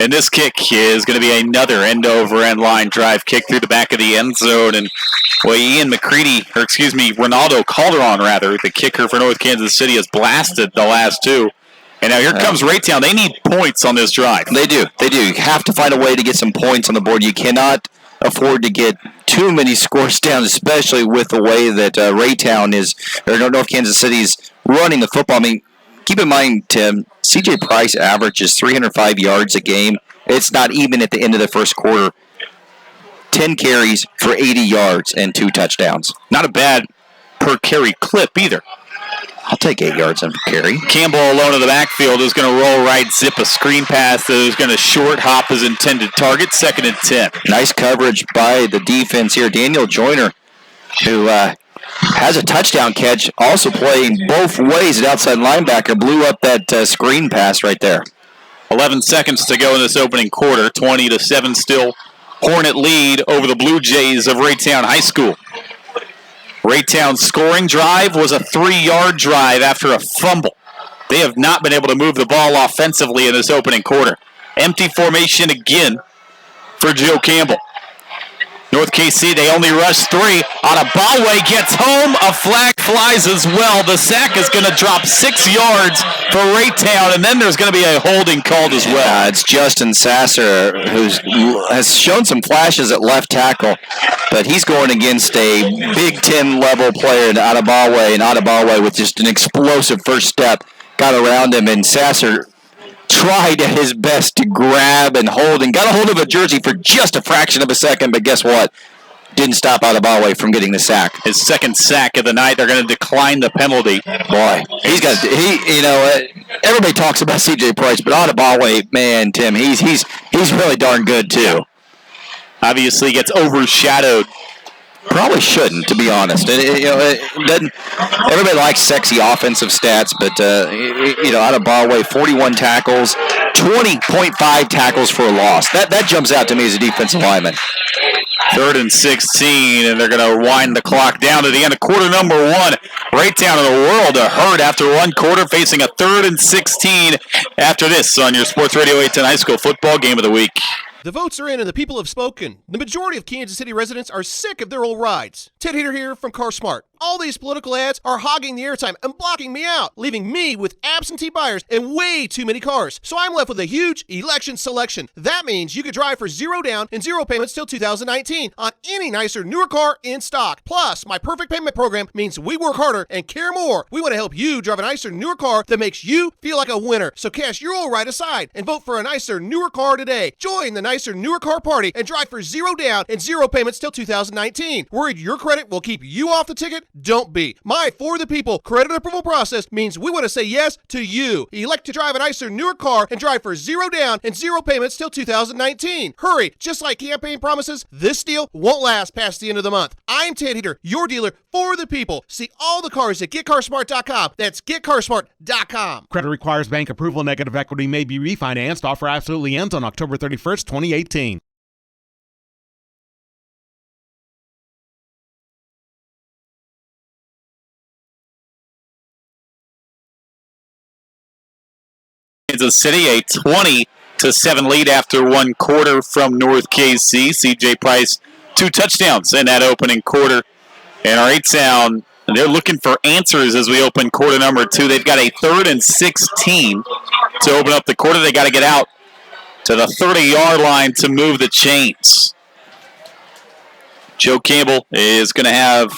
And this kick is going to be another end-over-end line drive kick through the back of the end zone. And, well, Ronaldo Calderon, the kicker for North Kansas City, has blasted the last two. And now here comes Raytown. They need points on this drive. They do. You have to find a way to get some points on the board. You cannot afford to get too many scores down, especially with the way that North Kansas City is running the football. I mean, keep in mind, Tim, C.J. Price averages 305 yards a game. It's not even at the end of the first quarter. 10 carries for 80 yards and 2 touchdowns. Not a bad per-carry clip either. I'll take 8 yards on carry. Campbell alone in the backfield is going to roll right, zip a screen pass that is going to short hop his intended target, 2nd and 10. Nice coverage by the defense here. Daniel Joyner, who has a touchdown catch, also playing both ways at outside linebacker, blew up that screen pass right there. 11 seconds to go in this opening quarter, 20-7 still. Hornet lead over the Blue Jays of Raytown High School. Raytown's scoring drive was a 3-yard drive after a fumble. They have not been able to move the ball offensively in this opening quarter. Empty formation again for Joe Campbell. North KC, they only rush 3. Adabawe gets home. A flag flies as well. The sack is going to drop 6 yards for Raytown, and then there's going to be a holding called as well. It's Justin Sasser, who has shown some flashes at left tackle, but he's going against a Big Ten level player in Adabawe, and Adabawe with just an explosive first step got around him, and Sasser tried his best to grab and hold, and got a hold of a jersey for just a fraction of a second, but guess what? Didn't stop Adabawe from getting the sack. His second sack of the night. They're going to decline the penalty. Boy, everybody talks about C.J. Price, but Adabawe, man, Tim, he's really darn good too. Obviously gets overshadowed. Probably shouldn't, to be honest. Everybody likes sexy offensive stats, but Adabawe, 41 tackles, 20.5 tackles for a loss. That jumps out to me as a defensive lineman. 3rd and 16, and they're going to wind the clock down to the end of quarter number 1. Raytown in the world of hurt after one quarter, facing a 3rd and 16 after this on your Sports Radio 810 High School Football Game of the Week. The votes are in and the people have spoken. The majority of Kansas City residents are sick of their old rides. Ted Hater here from CarSmart. All these political ads are hogging the airtime and blocking me out, leaving me with absentee buyers and way too many cars. So I'm left with a huge election selection. That means you could drive for 0 down and 0 payments till 2019 on any nicer, newer car in stock. Plus, my perfect payment program means we work harder and care more. We want to help you drive a nicer, newer car that makes you feel like a winner. So cash your old ride aside and vote for a nicer, newer car today. Join the nicer, newer car party and drive for 0 down and 0 payments till 2019. Worried your credit will keep you off the ticket? Don't be. My For the People credit approval process means we want to say yes to you. Elect to drive a nicer, newer car and drive for 0 down and 0 payments till 2019. Hurry. Just like campaign promises, this deal won't last past the end of the month. I'm Ted Heater, your dealer for the people. See all the cars at GetCarsmart.com. That's GetCarsmart.com. Credit requires bank approval. Negative equity may be refinanced. Offer absolutely ends on October 31st, 2018. Kansas City, a 20-7 lead after one quarter from North KC. C.J. Price, 2 touchdowns in that opening quarter. And our Raytown And they're looking for answers as we open quarter number 2. They've got a 3rd and 16 to open up the quarter. They got to get out to the 30-yard line to move the chains. Joe Campbell is going to have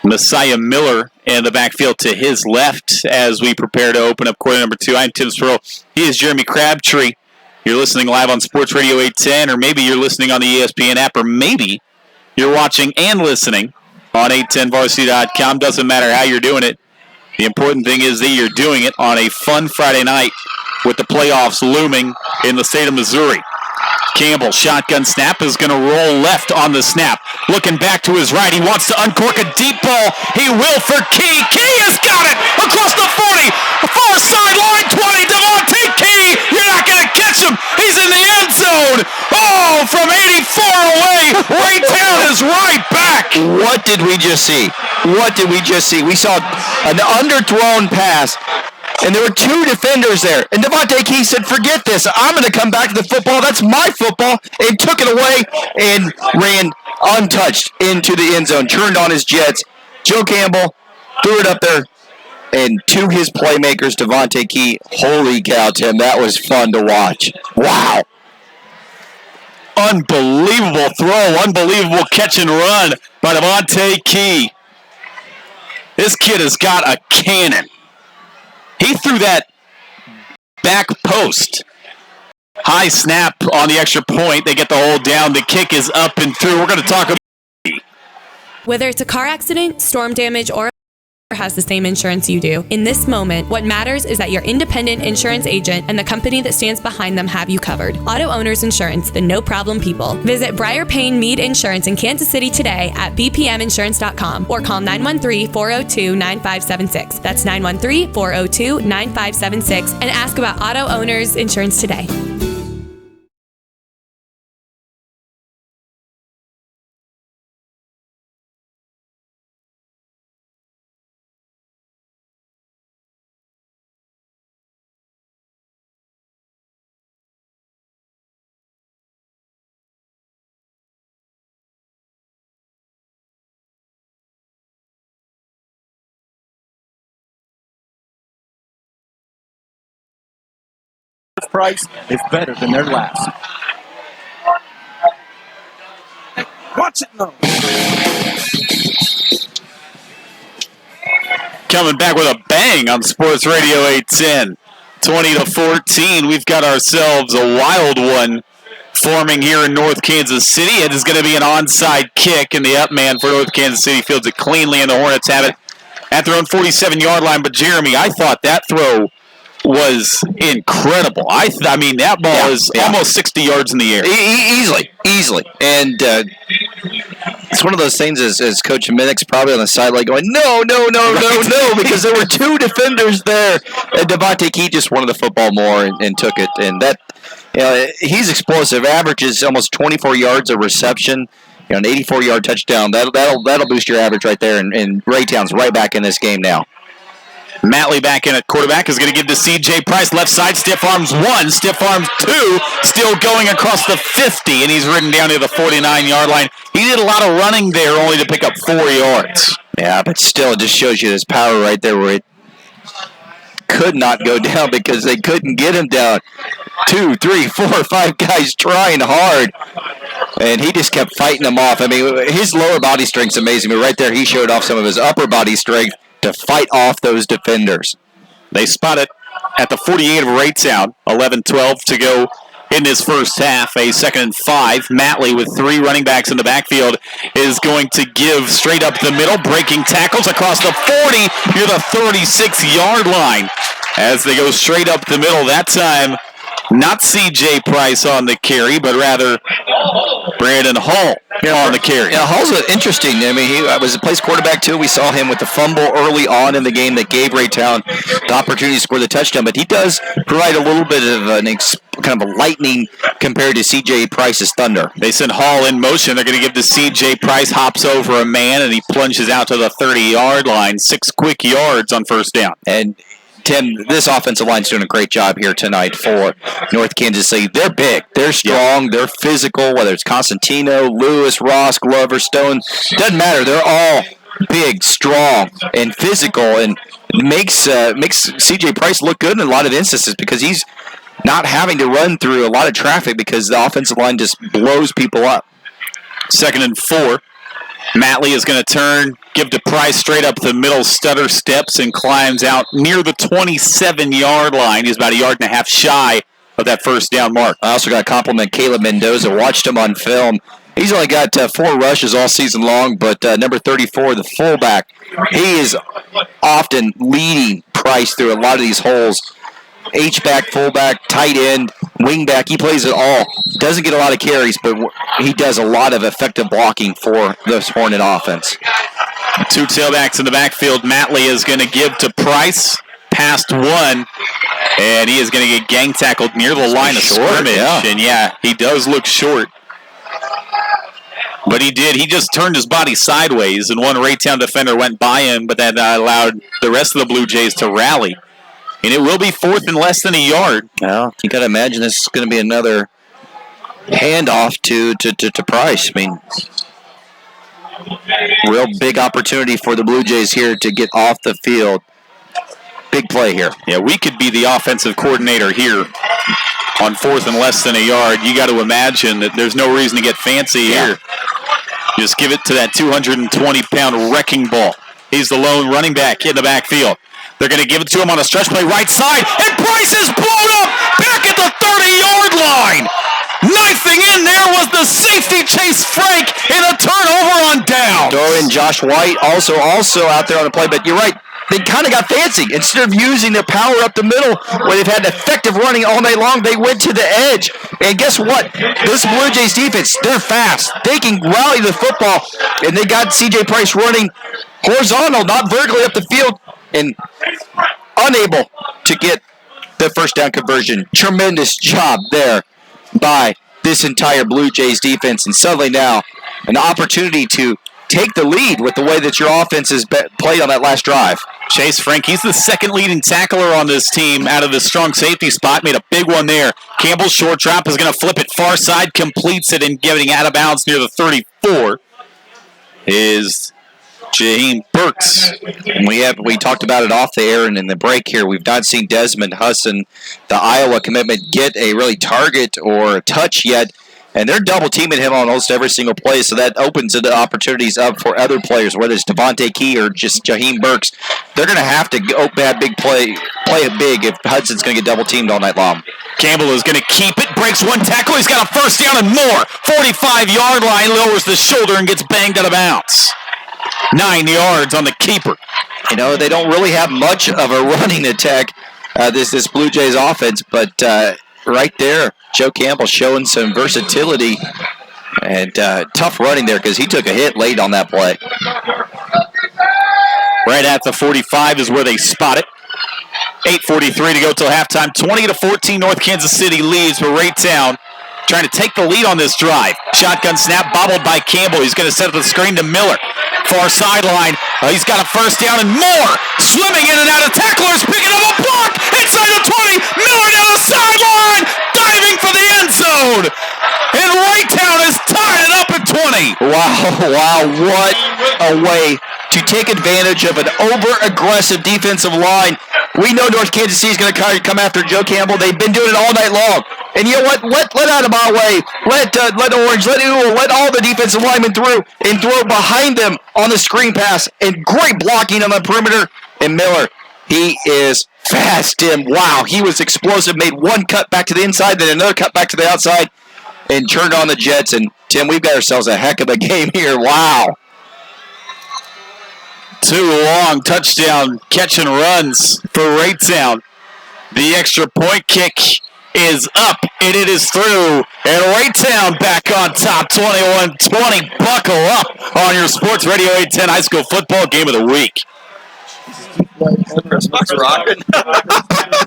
Messiah Miller in the backfield to his left as we prepare to open up quarter number 2. I'm Tim Sproul. He is Jeremy Crabtree. You're listening live on Sports Radio 810, or maybe you're listening on the ESPN app, or maybe you're watching and listening on 810varsity.com. Doesn't matter how you're doing it. The important thing is that you're doing it on a fun Friday night with the playoffs looming in the state of Missouri. Campbell, shotgun snap, is going to roll left on the snap. Looking back to his right, he wants to uncork a deep ball. He will for Key. Key has got it across the 40, far sideline 20. Devontae Key, you're not going to catch him. He's in the end zone. Oh, from 84 away, Raytown is right back. What did we just see? What did we just see? We saw an underthrown pass. And there were 2 defenders there. And Devontae Key said, forget this. I'm going to come back to the football. That's my football. And took it away and ran untouched into the end zone. Turned on his jets. Joe Campbell threw it up there. And to his playmakers, Devontae Key. Holy cow, Tim. That was fun to watch. Wow. Unbelievable throw. Unbelievable catch and run by Devontae Key. This kid has got a cannon. He threw that back post. High snap on the extra point. They get the hold down. The kick is up and through. We're going to talk about Whether it's a car accident, storm damage, or has the same insurance you do. In this moment, what matters is that your independent insurance agent and the company that stands behind them have you covered. Auto Owners Insurance, the no-problem people. Visit Briar Payne Mead Insurance in Kansas City today at bpminsurance.com or call 913-402-9576. That's 913-402-9576 and ask about Auto Owners Insurance today. Price is better than their last. Watch it now. coming back with a bang on Sports Radio 810. 20-14. We've got ourselves a wild one forming here in North Kansas City. It is going to be an onside kick, and the up man for North Kansas City fields it cleanly, and the Hornets have it at their own 47-yard line. But, Jeremy, I thought that throw was incredible. I mean, that ball is almost 60 yards in the air. Easily. And it's one of those things as Coach Minich's probably on the sideline going, no, because there were two defenders there. And Devontae Key just wanted the football more and took it. And that, he's explosive. Averages almost 24 yards of reception. An 84-yard touchdown. That'll boost your average right there. And Raytown's right back in this game now. Matley back in at quarterback is going to give to C.J. Price. Left side, stiff arms 1, stiff arms 2, still going across the 50, and he's ridden down to the 49-yard line. He did a lot of running there only to pick up 4 yards. Yeah, but still, it just shows you his power right there where it could not go down because they couldn't get him down. 2, 3, 4, 5 guys trying hard, and he just kept fighting them off. I mean, his lower body strength's amazing, but right there he showed off some of his upper body strength to fight off those defenders. They spot it at the 48 of Raytown. 11-12 to go in this first half. A 2nd and 5. Matley with 3 running backs in the backfield is going to give straight up the middle. Breaking tackles across the 40 near the 36-yard line as they go straight up the middle. That time, not C.J. Price on the carry, but rather Brandon Hall on the carry. Yeah, Hall's interesting. I mean, he plays quarterback too. We saw him with the fumble early on in the game that gave Raytown the opportunity to score the touchdown, but he does provide a little bit of kind of a lightning compared to C.J. Price's thunder. They send Hall in motion. They're going to give to C.J. Price, hops over a man, and he plunges out to the 30-yard line. 6 quick yards on first down. And Tim, this offensive line's doing a great job here tonight for North Kansas City. They're big, they're strong, they're physical, whether it's Constantino, Lewis, Ross, Glover, Stone, doesn't matter. They're all big, strong, and physical, and makes C.J. Price look good in a lot of instances because he's not having to run through a lot of traffic because the offensive line just blows people up. 2nd and 4. Matley is going to turn, give to Price straight up the middle, stutter steps, and climbs out near the 27-yard line. He's about a yard and a half shy of that first down mark. I also got to compliment Caleb Mendoza. Watched him on film. He's only got 4 rushes all season long, but number 34, the fullback, he is often leading Price through a lot of these holes. H-back, fullback, tight end, wing-back, he plays it all. Doesn't get a lot of carries, but he does a lot of effective blocking for this Hornet offense. 2 tailbacks in the backfield. Matley is going to give to Price. Past 1, and he is going to get gang tackled near the line of scrimmage. Yeah. And yeah, he does look short. But he did. He just turned his body sideways, and one Raytown defender went by him, but that allowed the rest of the Blue Jays to rally. And it will be 4th and less than a yard. Well, you got to imagine this is going to be another handoff to Price. I mean, real big opportunity for the Blue Jays here to get off the field. Big play here. Yeah, we could be the offensive coordinator here on 4th and less than a yard. You got to imagine that there's no reason to get fancy here. Just give it to that 220-pound wrecking ball. He's the lone running back in the backfield. They're going to give it to him on a stretch play right side, and Price is blown up back at the 30-yard line. Knifing in there was the safety Chase Frank in a turnover on down. Throw in Josh White also out there on the play, but you're right. They kind of got fancy. Instead of using their power up the middle, where they've had effective running all night long, they went to the edge. And guess what? This Blue Jays defense, they're fast. They can rally the football, and they got C.J. Price running horizontal, not vertically up the field, and unable to get the first down conversion. Tremendous job there by this entire Blue Jays defense. And suddenly now, an opportunity to take the lead with the way that your offense has played on that last drive. Chase Frank, he's the 2nd leading tackler on this team out of the strong safety spot. Made a big one there. Campbell's short drop is going to flip it far side, completes it, and getting out of bounds near the 34 is Jaheim Burks. We talked about it off the air and in the break here. We've not seen Desmond Hudson, the Iowa commitment, get a really target or a touch yet. And they're double-teaming him on almost every single play, so that opens the opportunities up for other players, whether it's Devontae Key or just Jaheim Burks. They're going to have to big play it big if Hudson's going to get double-teamed all night long. Campbell is going to keep it, breaks 1 tackle. He's got a first down and more. 45-yard line, lowers the shoulder and gets banged out of bounds. 9 yards on the keeper. You know, they don't really have much of a running attack, this Blue Jays offense, but right there, Joe Campbell showing some versatility and tough running there because he took a hit late on that play. Right at the 45 is where they spot it. 8:43 to go till halftime. 20-14, North Kansas City leads, but Raytown trying to take the lead on this drive. Shotgun snap, bobbled by Campbell. He's going to set up the screen to Miller. Far sideline. He's got a first down and more. Swimming in and out of tacklers, picking up a block inside the 20. Miller down the sideline, diving for the end zone. And Raytown has tied it up at 20. Wow, what a way to take advantage of an over-aggressive defensive line. We know North Kansas City is going to come after Joe Campbell. They've been doing it all night long. And you know what? Let out of my way. Let Orange, let Ewell, let all the defensive linemen through and throw behind them on the screen pass. And great blocking on the perimeter. And Miller, he is fast, Tim. Wow, he was explosive. Made one cut back to the inside, then another cut back to the outside, and turned on the Jets. And, Tim, we've got ourselves a heck of a game here. Wow. 2 long touchdown catch and runs for Raytown. The extra point kick is up, and it is through. And Raytown back on top, 21-20. Buckle up on your Sports Radio 810 High School Football Game of the Week. Christmas rocking.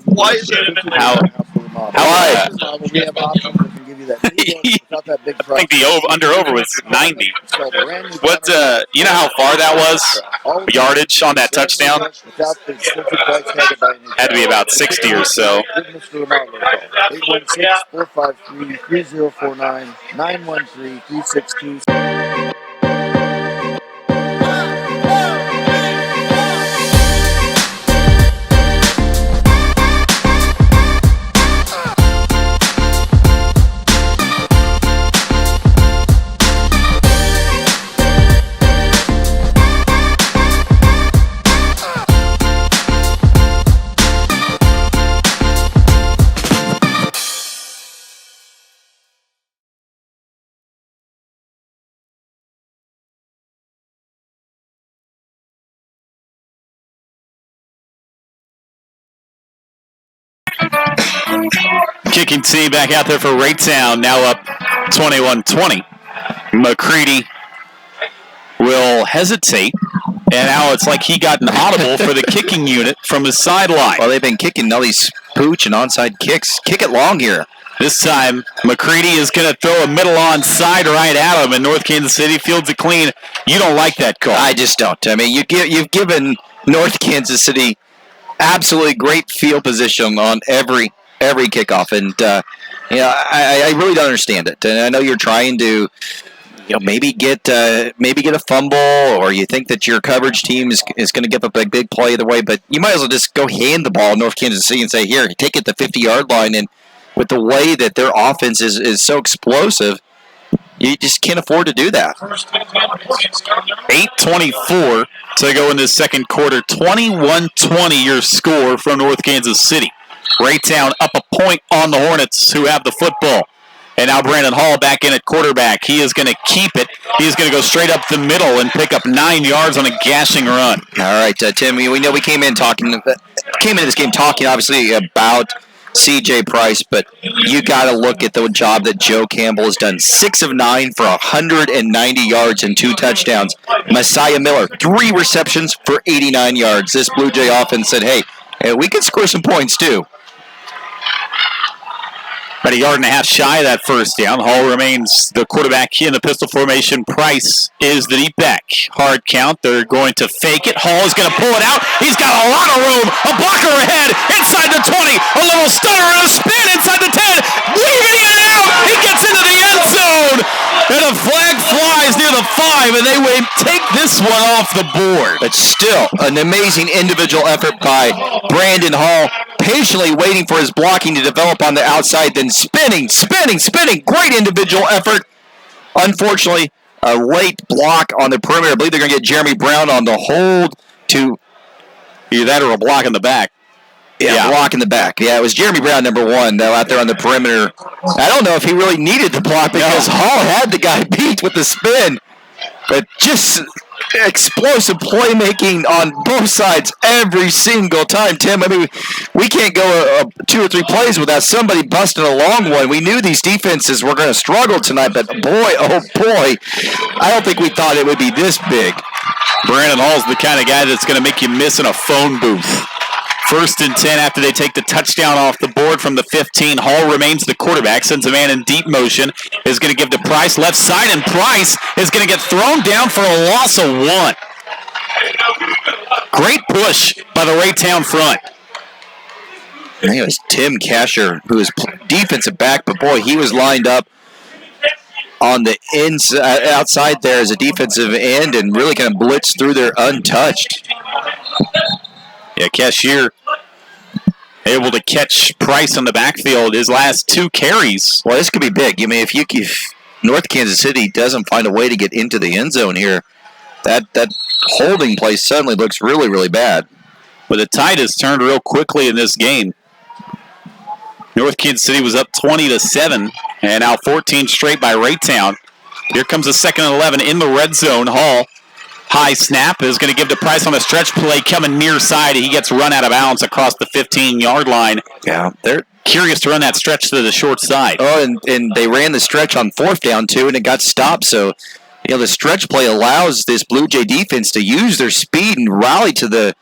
Why is it? We have options that can give you that. Not that big I think the under-over was 90. What, you know how far that was? Yardage on that touchdown? Had to be about 60 or so. 816-453-3049, 913-362. Kicking team back out there for Raytown, now up 21-20. McCready will hesitate, and now it's like he got an audible for the kicking unit from his sideline. Well, they've been kicking all these pooch and onside kicks. Kick it long here. This time, McCready is going to throw a middle onside right at him, and North Kansas City fields it clean. You don't like that call. I just don't. I mean, you've given North Kansas City absolutely great field position on every kickoff, and I really don't understand it. And I know you're trying to, maybe get a fumble, or you think that your coverage team is going to give up a big play either way. But you might as well just go hand the ball to North Kansas City and say, here, take it to the 50-yard line. And with the way that their offense is so explosive, you just can't afford to do that. 8:24 to go in this second quarter. 21-20 your score from North Kansas City. Raytown up a point on the Hornets, who have the football. And now Brandon Hall back in at quarterback. He is going to keep it. He is going to go straight up the middle and pick up 9 yards on a gashing run. All right, Tim, we know we came into this game talking, obviously, about C.J. Price, but you got to look at the job that Joe Campbell has done. 6 of 9 for 190 yards and 2 touchdowns. Messiah Miller, 3 receptions for 89 yards. This Blue Jay offense said, hey, we can score some points too. About 1.5 yards shy of that first down. Hall remains the quarterback in the pistol formation. Price is the deep back. Hard count. They're going to fake it. Hall is going to pull it out. He's got a lot of room. A blocker ahead. Inside the 20. A little stutter and a spin inside the 10. Weaving in and out. He gets into the end zone. And a flag flies near the 5, and they will take this one off the board. But still, an amazing individual effort by Brandon Hall, patiently waiting for his blocking to develop on the outside, then spinning. Great individual effort. Unfortunately, a late block on the perimeter. I believe they're going to get Jeremy Brown on the hold to either that or a block in the back. Yeah, block in the back. Yeah, it was Jeremy Brown, number 1, though, out there on the perimeter. I don't know if he really needed the block because Hall had the guy beat with the spin. But just explosive playmaking on both sides every single time, Tim. I mean, we can't go 2 or 3 plays without somebody busting a long one. We knew these defenses were going to struggle tonight, but boy, oh boy, I don't think we thought it would be this big. Brandon Hall's the kind of guy that's going to make you miss in a phone booth. 1st and 10 after they take the touchdown off the board from the 15. Hall remains the quarterback, sends a man in deep motion, is going to give to Price left side, and Price is going to get thrown down for a loss of 1. Great push by the Raytown front. I think it was Tim Casher, who was defensive back, but boy, he was lined up on the inside, outside there as a defensive end and really kind of blitzed through there untouched. Yeah, Cashier able to catch Price on the backfield his last 2 carries. Well, this could be big. I mean, if North Kansas City doesn't find a way to get into the end zone here, that holding play suddenly looks really, really bad. But the tide has turned real quickly in this game. North Kansas City was up 20-7, and now 14 straight by Raytown. Here comes the 2nd and 11 in the red zone. Hall. High snap is going to give to Price on a stretch play coming near side. He gets run out of bounds across the 15-yard line. Yeah, they're curious to run that stretch to the short side. Oh, and they ran the stretch on 4th down, too, and it got stopped. So, the stretch play allows this Blue Jay defense to use their speed and rally to the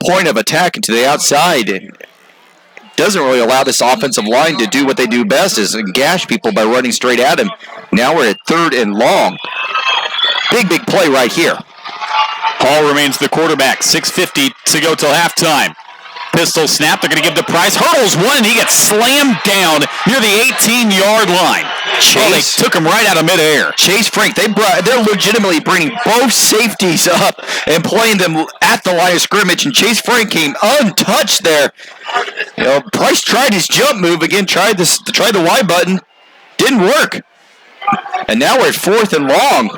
point of attack and to the outside. And doesn't really allow this offensive line to do what they do best, is gash people by running straight at him. Now we're at 3rd and long. Big play right here. Hall remains the quarterback. 6:50 to go till halftime. Pistol snap. They're going to give to Price. Hurdles 1, and he gets slammed down near the 18-yard line. They took him right out of midair. Chase Frank, they're legitimately bringing both safeties up and playing them at the line of scrimmage, and Chase Frank came untouched there. Price tried his jump move again, tried the Y button. Didn't work. And now we're at 4th and long.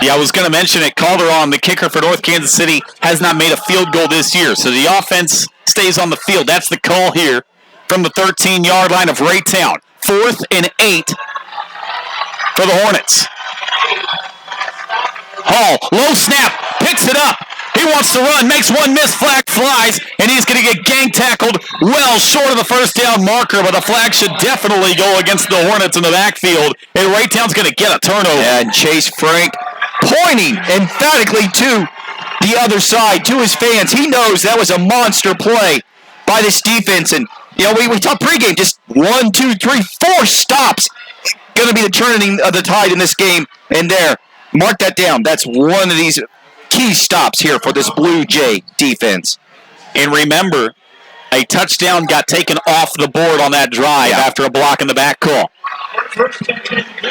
Yeah, I was going to mention it. Calderon, the kicker for North Kansas City, has not made a field goal this year. So the offense stays on the field. That's the call here from the 13-yard line of Raytown. 4th and 8 for the Hornets. Hall, low snap, picks it up. He He wants to run, makes one miss, flag flies, and he's going to get gang tackled well short of the first down marker, but the flag should definitely go against the Hornets in the backfield, and Raytown's going to get a turnover. And Chase Frank pointing emphatically to the other side, to his fans. He knows that was a monster play by this defense, and we talked pregame, just 1, 2, 3, 4 stops. Going to be the turning of the tide in this game, and there. Mark that down. That's one of these key stops here for this Blue Jay defense. And remember, a touchdown got taken off the board on that drive after a block in the back call.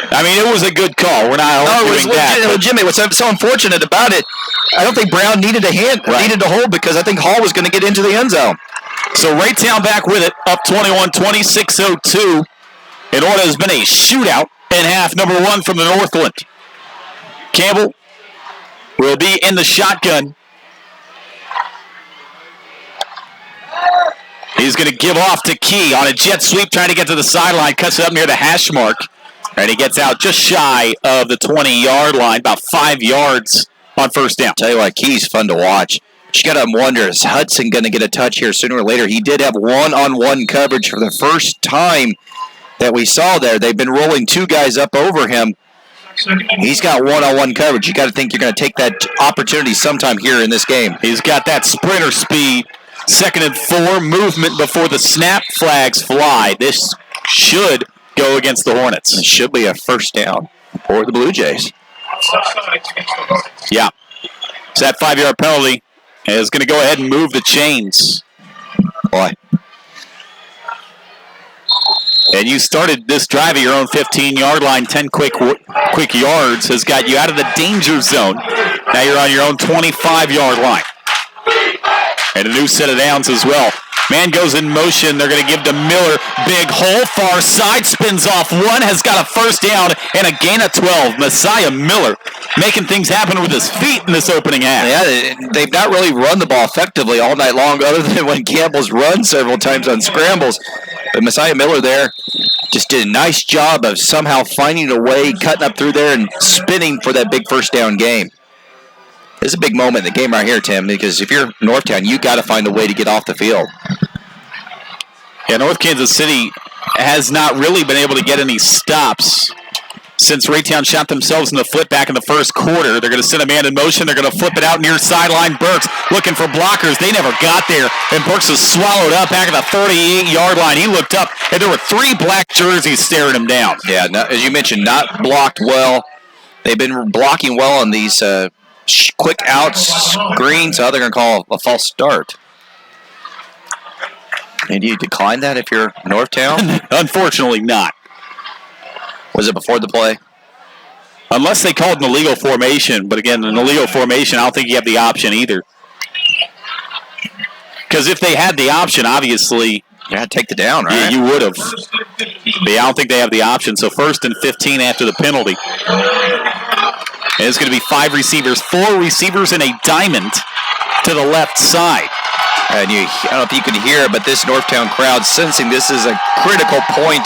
I mean, it was a good call. We're not arguing that. Legitimate. What's so unfortunate about it, I don't think Brown needed a hand, needed to hold, because I think Hall was going to get into the end zone. So Raytown back with it, up 21-20, 6:02. In what has been a shootout in half number 1 from the Northland. Campbell will be in the shotgun. He's going to give off to Key on a jet sweep, trying to get to the sideline, cuts it up near the hash mark, and he gets out just shy of the 20-yard line, about 5 yards on first down. Tell you what, Key's fun to watch. You got to wonder, is Hudson going to get a touch here sooner or later? He did have one-on-one coverage for the first time that we saw there. They've been rolling 2 guys up over him. He's got one-on-one coverage. You got to think you're going to take that opportunity sometime here in this game. He's got that sprinter speed. 2nd and 4, movement before the snap, flags fly. This should go against the Hornets. It should be a first down for the Blue Jays. Yeah. So that 5-yard penalty is going to go ahead and move the chains. Boy. And you started this drive at your own 15-yard line. 10 quick yards has got you out of the danger zone. Now you're on your own 25-yard line. And a new set of downs as well. Man goes in motion. They're going to give to Miller. Big hole, far side, spins off one, has got a first down and a gain of 12. Messiah Miller making things happen with his feet in this opening half. Yeah, they've not really run the ball effectively all night long, other than when Campbell's run several times on scrambles. But Messiah Miller there just did a nice job of somehow finding a way, cutting up through there and spinning for that big first down game. This is a big moment in the game right here, Tim, because if you're Northtown, you got to find a way to get off the field. Yeah, North Kansas City has not really been able to get any stops since Raytown shot themselves in the foot back in the first quarter. They're going to send a man in motion. They're going to flip it out near sideline. Burks looking for blockers. They never got there, and Burks was swallowed up back at the 38-yard line. He looked up, and there were 3 black jerseys staring him down. Yeah, as you mentioned, not blocked well. They've been blocking well on these quick out screens. So they're going to call a false start. And you decline that if you're Northtown? Unfortunately not. Was it before the play? Unless they called an illegal formation. But again, an illegal formation, I don't think you have the option either. Because if they had the option, obviously... You had to take the down, right? Yeah, you would have. But I don't think they have the option. So 1st and 15 after the penalty. And it's going to be 5 receivers. 4 receivers in a diamond to the left side. And I don't know if you can hear it, but this Northtown crowd sensing this is a critical point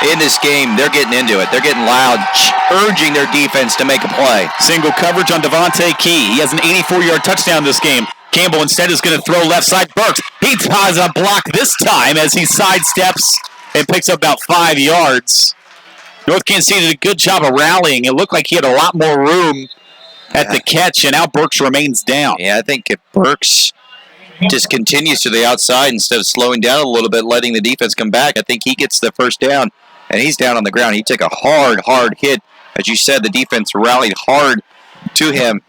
in this game. They're getting into it. They're getting loud, urging their defense to make a play. Single coverage on Devontae Key. He has an 84-yard touchdown this game. Campbell instead is going to throw left side. Burks, he ties a block this time as he sidesteps and picks up about 5 yards. North Kansas City did a good job of rallying. It looked like he had a lot more room at the catch, and now Burks remains down. Yeah, I think if Burks just continues to the outside instead of slowing down a little bit, letting the defense come back, I think he gets the first down, and he's down on the ground. He took a hard hit. As you said, the defense rallied hard to him.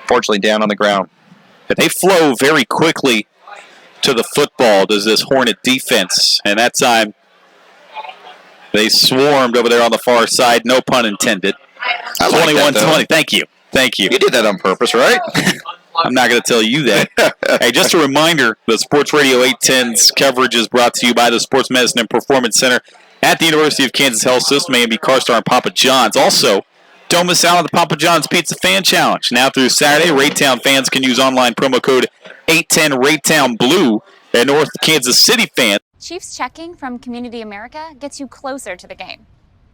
Fortunately, down on the ground. But they flow very quickly to the football, does this Hornet defense, and that time they swarmed over there on the far side, no pun intended. 21-20. Thank you. You did that on purpose, right? I'm not going to tell you that. Hey, just a reminder, the Sports Radio 810's coverage is brought to you by the Sports Medicine and Performance Center at the University of Kansas Health System, A&B CarStar, and Papa John's. Also, don't miss out on the Papa John's Pizza Fan Challenge. Now through Saturday, Raytown fans can use online promo code 810 Raytown Blue, and North Kansas City fans. Chiefs checking from Community America gets you closer to the game.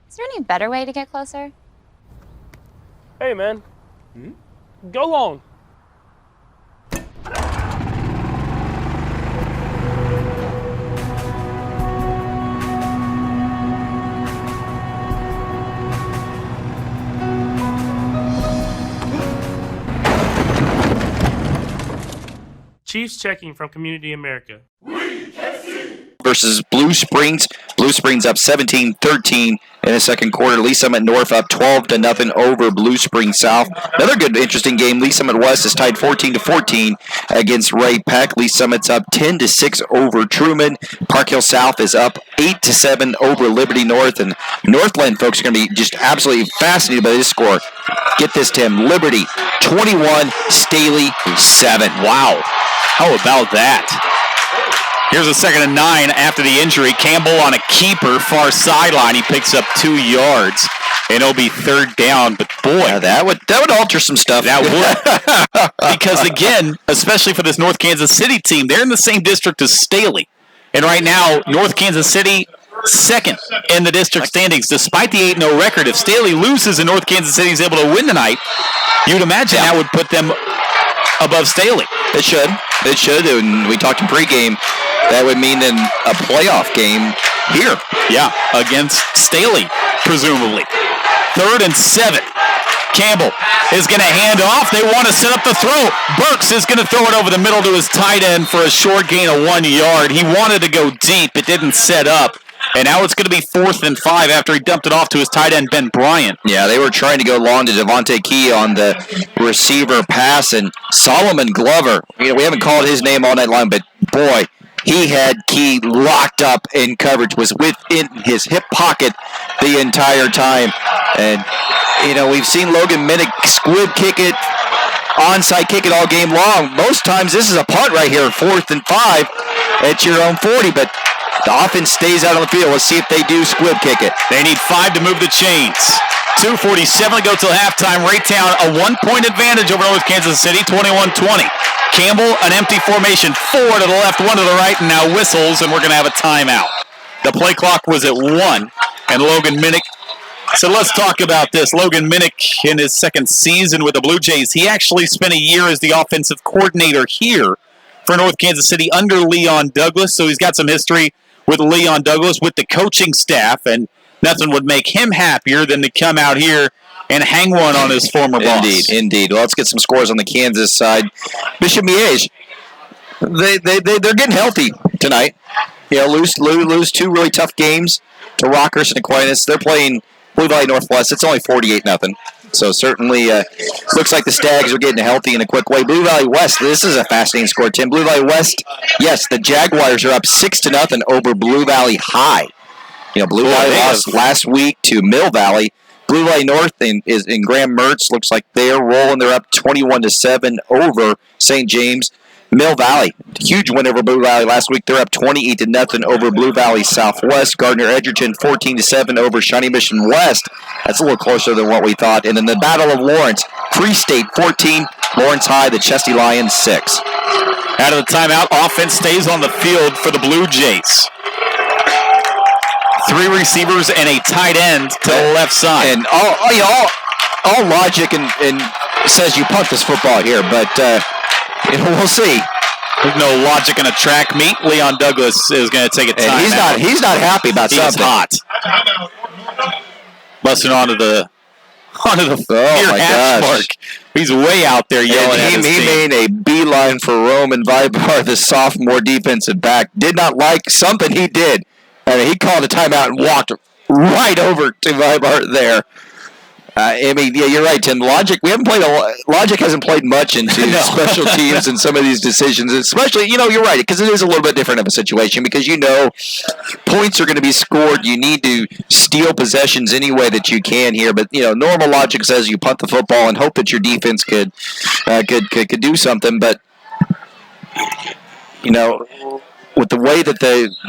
Is there any better way to get closer? Hey, man. Go long. Chiefs checking from Community America. Versus Blue Springs. Blue Springs up 17-13 in the second quarter. Lee Summit North up 12-0 over Blue Springs South. Another good, interesting game. Lee Summit West is tied 14-14 against Ray Peck. Lee Summit's up 10-6 over Truman. Park Hill South is up 8-7 over Liberty North. And Northland folks are going to be just absolutely fascinated by this score. Get this, Tim. Liberty 21, Staley 7. Wow. How about that? Here's a 2nd and 9 after the injury. Campbell on a keeper, far sideline. He picks up 2 yards, and it'll be 3rd down. But boy, yeah, that would alter some stuff. That would, because again, especially for this North Kansas City team, they're in the same district as Staley, and right now North Kansas City 2nd in the district standings, despite the 8-0 record. If Staley loses and North Kansas City is able to win tonight, you'd imagine that would put them above Staley. It should. It should. And we talked in pregame. That would mean in a playoff game here. Yeah, against Staley, presumably. 3rd and 7. Campbell is going to hand off. They want to set up the throw. Burks is going to throw it over the middle to his tight end for a short gain of 1 yard. He wanted to go deep. It didn't set up. And now it's going to be 4th and 5 after he dumped it off to his tight end, Ben Bryant. Yeah, they were trying to go long to Devontae Key on the receiver pass. And Solomon Glover, we haven't called his name all night long, but boy, he had Key locked up in coverage, was within his hip pocket the entire time. And, we've seen Logan Minich squib kick it, onside kick it all game long. Most times this is a punt right here, 4th and 5 at your own 40, but the offense stays out on the field. Let's see if they do squib kick it. They need 5 to move the chains. 2:47 to go till halftime. Raytown a 1-point advantage over North Kansas City, 21-20. Campbell, an empty formation, 4 to the left, 1 to the right, and now whistles, and we're going to have a timeout. The play clock was at 1, and Logan Minich. So let's talk about this. Logan Minich, in his 2nd season with the Blue Jays, he actually spent a year as the offensive coordinator here for North Kansas City under Leon Douglas, so he's got some history with Leon Douglas, with the coaching staff, and nothing would make him happier than to come out here and hang one on his former boss. Indeed. Well, let's get some scores on the Kansas side. Bishop Miege, they're getting healthy tonight. Lose 2 really tough games to Rockers and Aquinas. They're playing Blue Valley Northwest. It's only 48-0. So certainly looks like the Stags are getting healthy in a quick way. Blue Valley West, this is a fascinating score, Tim. Blue Valley West, yes, the Jaguars are up 6-0 over Blue Valley High. Blue Valley lost last week to Mill Valley. Blue Valley North in Graham Mertz looks like they're rolling. They're up 21-7 over St. James. Mill Valley, huge win over Blue Valley last week. They're up 28-0 over Blue Valley Southwest. Gardner Edgerton 14-7 over Shawnee Mission West. That's a little closer than what we thought. And then the Battle of Lawrence, Free State 14, Lawrence High, the Chesty Lions 6. Out of the timeout, offense stays on the field for the Blue Jays. 3 receivers and a tight end to the left side. And all logic and says you punt this football here, but we'll see. There's no logic in a track meet. Leon Douglas is going to take a timeout. He's not happy about something. He's hot. Busting onto the hash mark. He's way out there yelling at his team. He made a beeline for Roman Vibar, the sophomore defensive back. Did not like something he did. He called a timeout and walked right over to Vibar there. You're right, Tim. Logic hasn't played much into special teams and some of these decisions, especially, you're right, because it is a little bit different of a situation because points are going to be scored. You need to steal possessions any way that you can here, but, normal logic says you punt the football and hope that your defense could do something, but, with the way that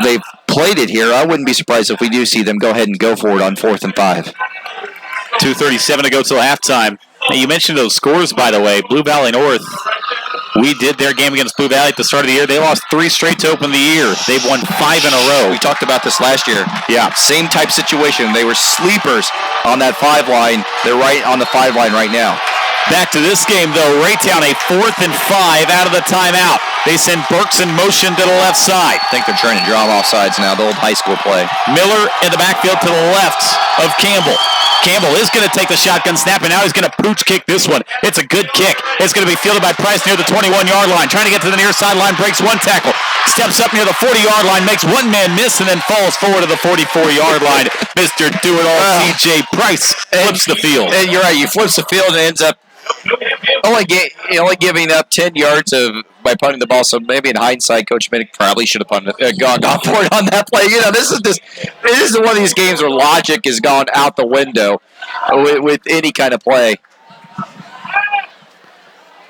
they've played it here, I wouldn't be surprised if we do see them go ahead and go for it on 4th and 5. 2:37 to go till halftime. Now, you mentioned those scores, by the way. Blue Valley North, we did their game against Blue Valley at the start of the year. They lost 3 straight to open the year. They've won 5 in a row. We talked about this last year. Yeah. Same type situation. They were sleepers on that 5 line. They're right on the 5 line right now. Back to this game, though. Raytown, a 4th and 5 out of the timeout. They send Burks in motion to the left side. I think they're trying to draw off sides now, the old high school play. Miller in the backfield to the left of Campbell. Campbell is going to take the shotgun snap, and now he's going to pooch kick this one. It's a good kick. It's going to be fielded by Price near the 21-yard line. Trying to get to the near sideline, breaks one tackle. Steps up near the 40-yard line, makes one man miss, and then falls forward to the 44-yard line. Mr. Do-It-All, C.J. Price flips the field. And you're right. You flips the field and ends up only giving up 10 yards by punting the ball. So maybe in hindsight, Coach Minich probably should have gone for it on that play. This is one of these games where logic has gone out the window with any kind of play.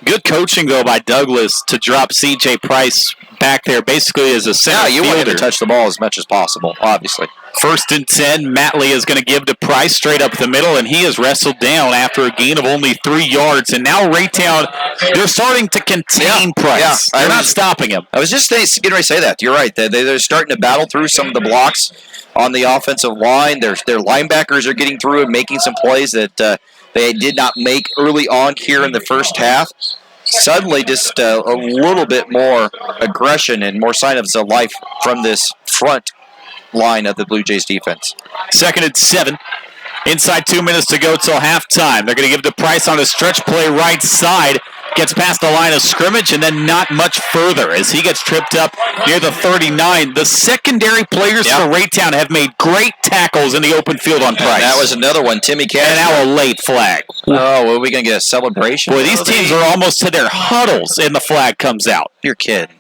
Good coaching, though, by Douglas to drop C.J. Price back there basically as a center you fielder. want him to touch the ball as much as possible, obviously. 1st and 10, Matley is going to give to Price straight up the middle, and he is wrestled down after a gain of only 3 yards. And now Raytown, they're starting to contain Price. They're not stopping him. I was just getting ready to say that. You're right. They're starting to battle through some of the blocks on the offensive line. Their linebackers are getting through and making some plays that they did not make early on here in the first half. Suddenly, just a little bit more aggression and more signs of life from this front line of the Blue Jays defense. 2nd and 7. Inside 2 minutes to go till halftime. They're going to give to Price on a stretch play right side. Gets past the line of scrimmage and then not much further as he gets tripped up near the 39. The secondary players for Raytown have made great tackles in the open field on Price. And that was another one, Timmy Cash. And now a late flag. Oh, are we going to get a celebration? Boy, these teams are almost to their huddles and the flag comes out. You're kidding.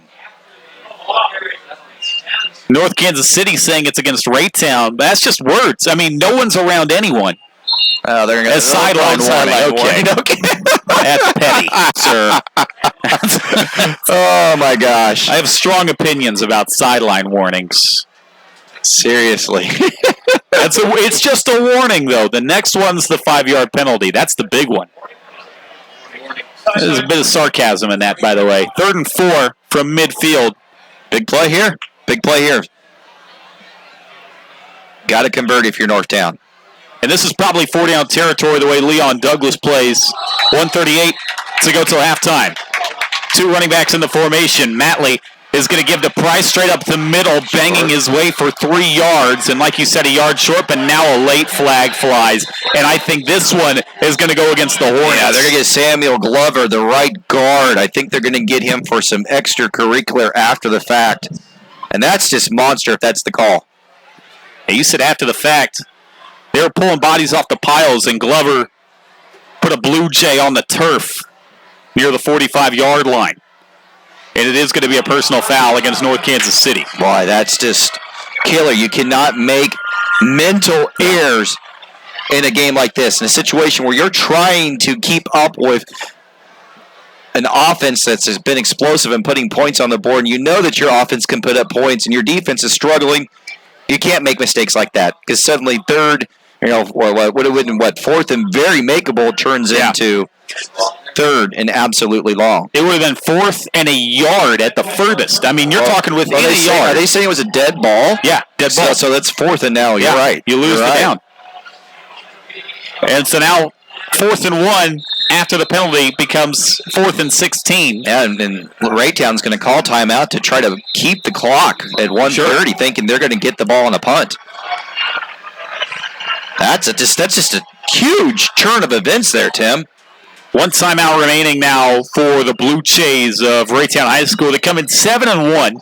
North Kansas City saying it's against Raytown, but that's just words. I mean, no one's around anyone. Oh, they're going to sideline warning. Okay. That's petty, sir. Oh, my gosh. I have strong opinions about sideline warnings. Seriously. It's just a warning, though. The next one's the 5-yard penalty. That's the big one. There's a bit of sarcasm in that, by the way. 3rd and 4 from midfield. Big play here. Big play here. Got to convert if you're Northtown. And this is probably 4-down territory the way Leon Douglas plays. 1:38 to go till halftime. 2 running backs in the formation. Matley is going to give to Price straight up the middle, banging his way for 3 yards. And like you said, a yard short, but now a late flag flies. And I think this one is going to go against the Hornets. Yeah, they're going to get Samuel Glover, the right guard. I think they're going to get him for some extracurricular after the fact. And that's just monster if that's the call. Hey, you said after the fact. They were pulling bodies off the piles, and Glover put a Blue Jay on the turf near the 45-yard line. And it is going to be a personal foul against North Kansas City. Boy, that's just killer. You cannot make mental errors in a game like this, in a situation where you're trying to keep up with an offense that's been explosive and putting points on the board, and you know that your offense can put up points, and your defense is struggling. You can't make mistakes like that, because suddenly 3rd, 4th and very makeable turns into 3rd and absolutely long. It would have been 4th and a yard at the furthest. I mean, you're talking within a yard. Are they saying it was a dead ball? Yeah, dead ball. So that's 4th and now. You're right. You lose the down. And so now 4th and 1 after the penalty becomes 4th and 16. Yeah, and Raytown's going to call timeout to try to keep the clock at 1:30, thinking they're going to get the ball on a punt. That's just a huge turn of events there, Tim. 1 timeout remaining now for the Blue Jays of Raytown High School. They come in 7-1,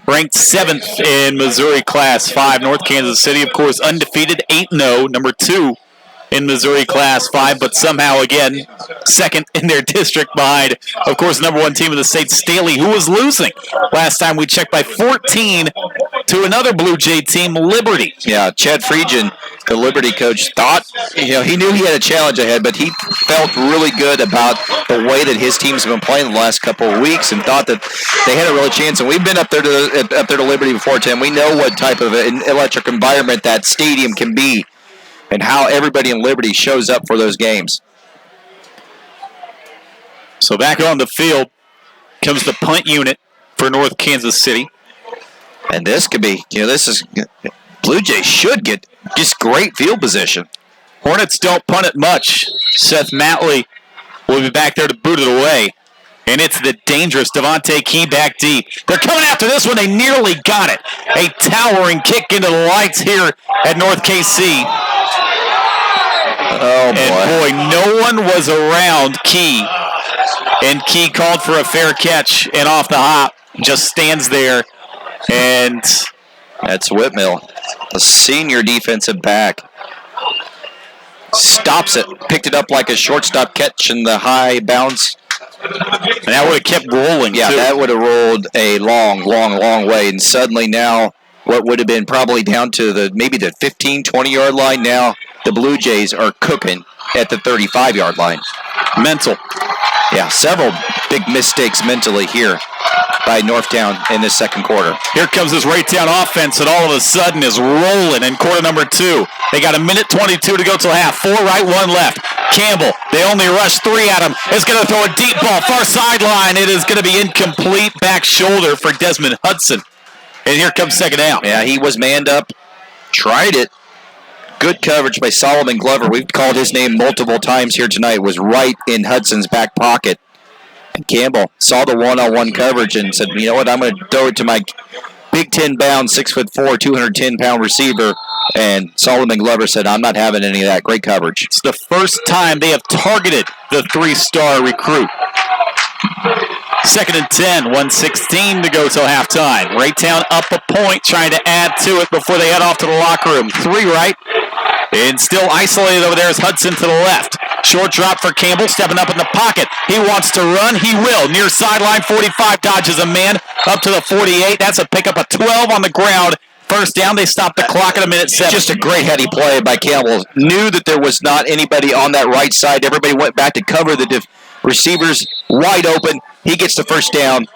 ranked 7th in Missouri Class 5. North Kansas City, of course, undefeated, 8-0, number 2 in Missouri Class 5, but somehow, again, 2nd in their district behind, of course, number 1 team in the state, Staley, who was losing last time we checked by 14 to another Blue Jay team, Liberty. Yeah, Chad Friedgen, the Liberty coach, thought, he knew he had a challenge ahead, but he felt really good about the way that his team's been playing the last couple of weeks and thought that they had a real chance. And we've been up there to Liberty before, Tim. We know what type of an electric environment that stadium can be, and how everybody in Liberty shows up for those games. So back on the field comes the punt unit for North Kansas City. And this could be, Blue Jays should get just great field position. Hornets don't punt it much. Seth Matley will be back there to boot it away. And it's the dangerous Devontae Key back deep. They're coming after this one. They nearly got it. A towering kick into the lights here at North KC. Oh, boy. And, boy, no one was around Key. And Key called for a fair catch, and off the hop, just stands there. And that's Whitmill, a senior defensive back. Stops it, picked it up like a shortstop catch in the high bounce. And that would have kept rolling, yeah, too. That would have rolled a long, long, long way. And suddenly now, what would have been probably down to maybe the 15, 20-yard line, now the Blue Jays are cooking at the 35-yard line. Mental. Yeah, several big mistakes mentally here by Northtown in the second quarter. Here comes this Raytown offense that all of a sudden is rolling in quarter number 2. They got 1:22 to go till half. 4 right, 1 left. Campbell, they only rush 3 at him. Is going to throw a deep ball, far sideline. It is going to be incomplete, back shoulder for Desmond Hudson. And here comes second down. Yeah, he was manned up, tried it. Good coverage by Solomon Glover. We've called his name multiple times here tonight. Was right in Hudson's back pocket. And Campbell saw the one-on-one coverage and said, you know what, I'm going to throw it to my Big 10 bound, 6'4", 210-pound receiver. And Solomon Glover said, I'm not having any of that. Great coverage. It's the first time they have targeted the 3-star recruit. Second and 10, 1:16 to go till halftime. Raytown up a point, trying to add to it before they head off to the locker room. 3 right, and still isolated over there is Hudson to the left. Short drop for Campbell, stepping up in the pocket. He wants to run, he will. Near sideline, 45, dodges a man up to the 48. That's a pickup of 12 on the ground. First down, they stopped the clock at 1:07. Just a great heady play by Campbell. Knew that there was not anybody on that right side. Everybody went back to cover the receivers wide open. He gets the first down.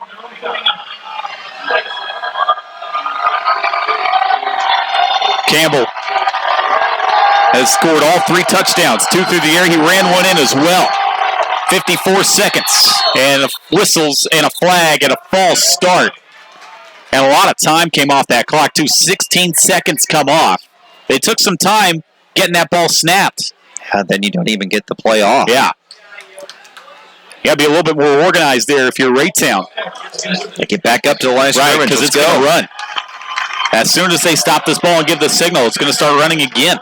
Campbell has scored all 3 touchdowns. 2 through the air. He ran 1 in as well. 54 seconds. And whistles and a flag and a false start. And a lot of time came off that clock, too. 16 seconds come off. They took some time getting that ball snapped. And then you don't even get the play off. Yeah. You got to be a little bit more organized there if you're Raytown. They get back up to the line of scrimmage. Right, because it's going to run. As soon as they stop this ball and give the signal, it's going to start running again.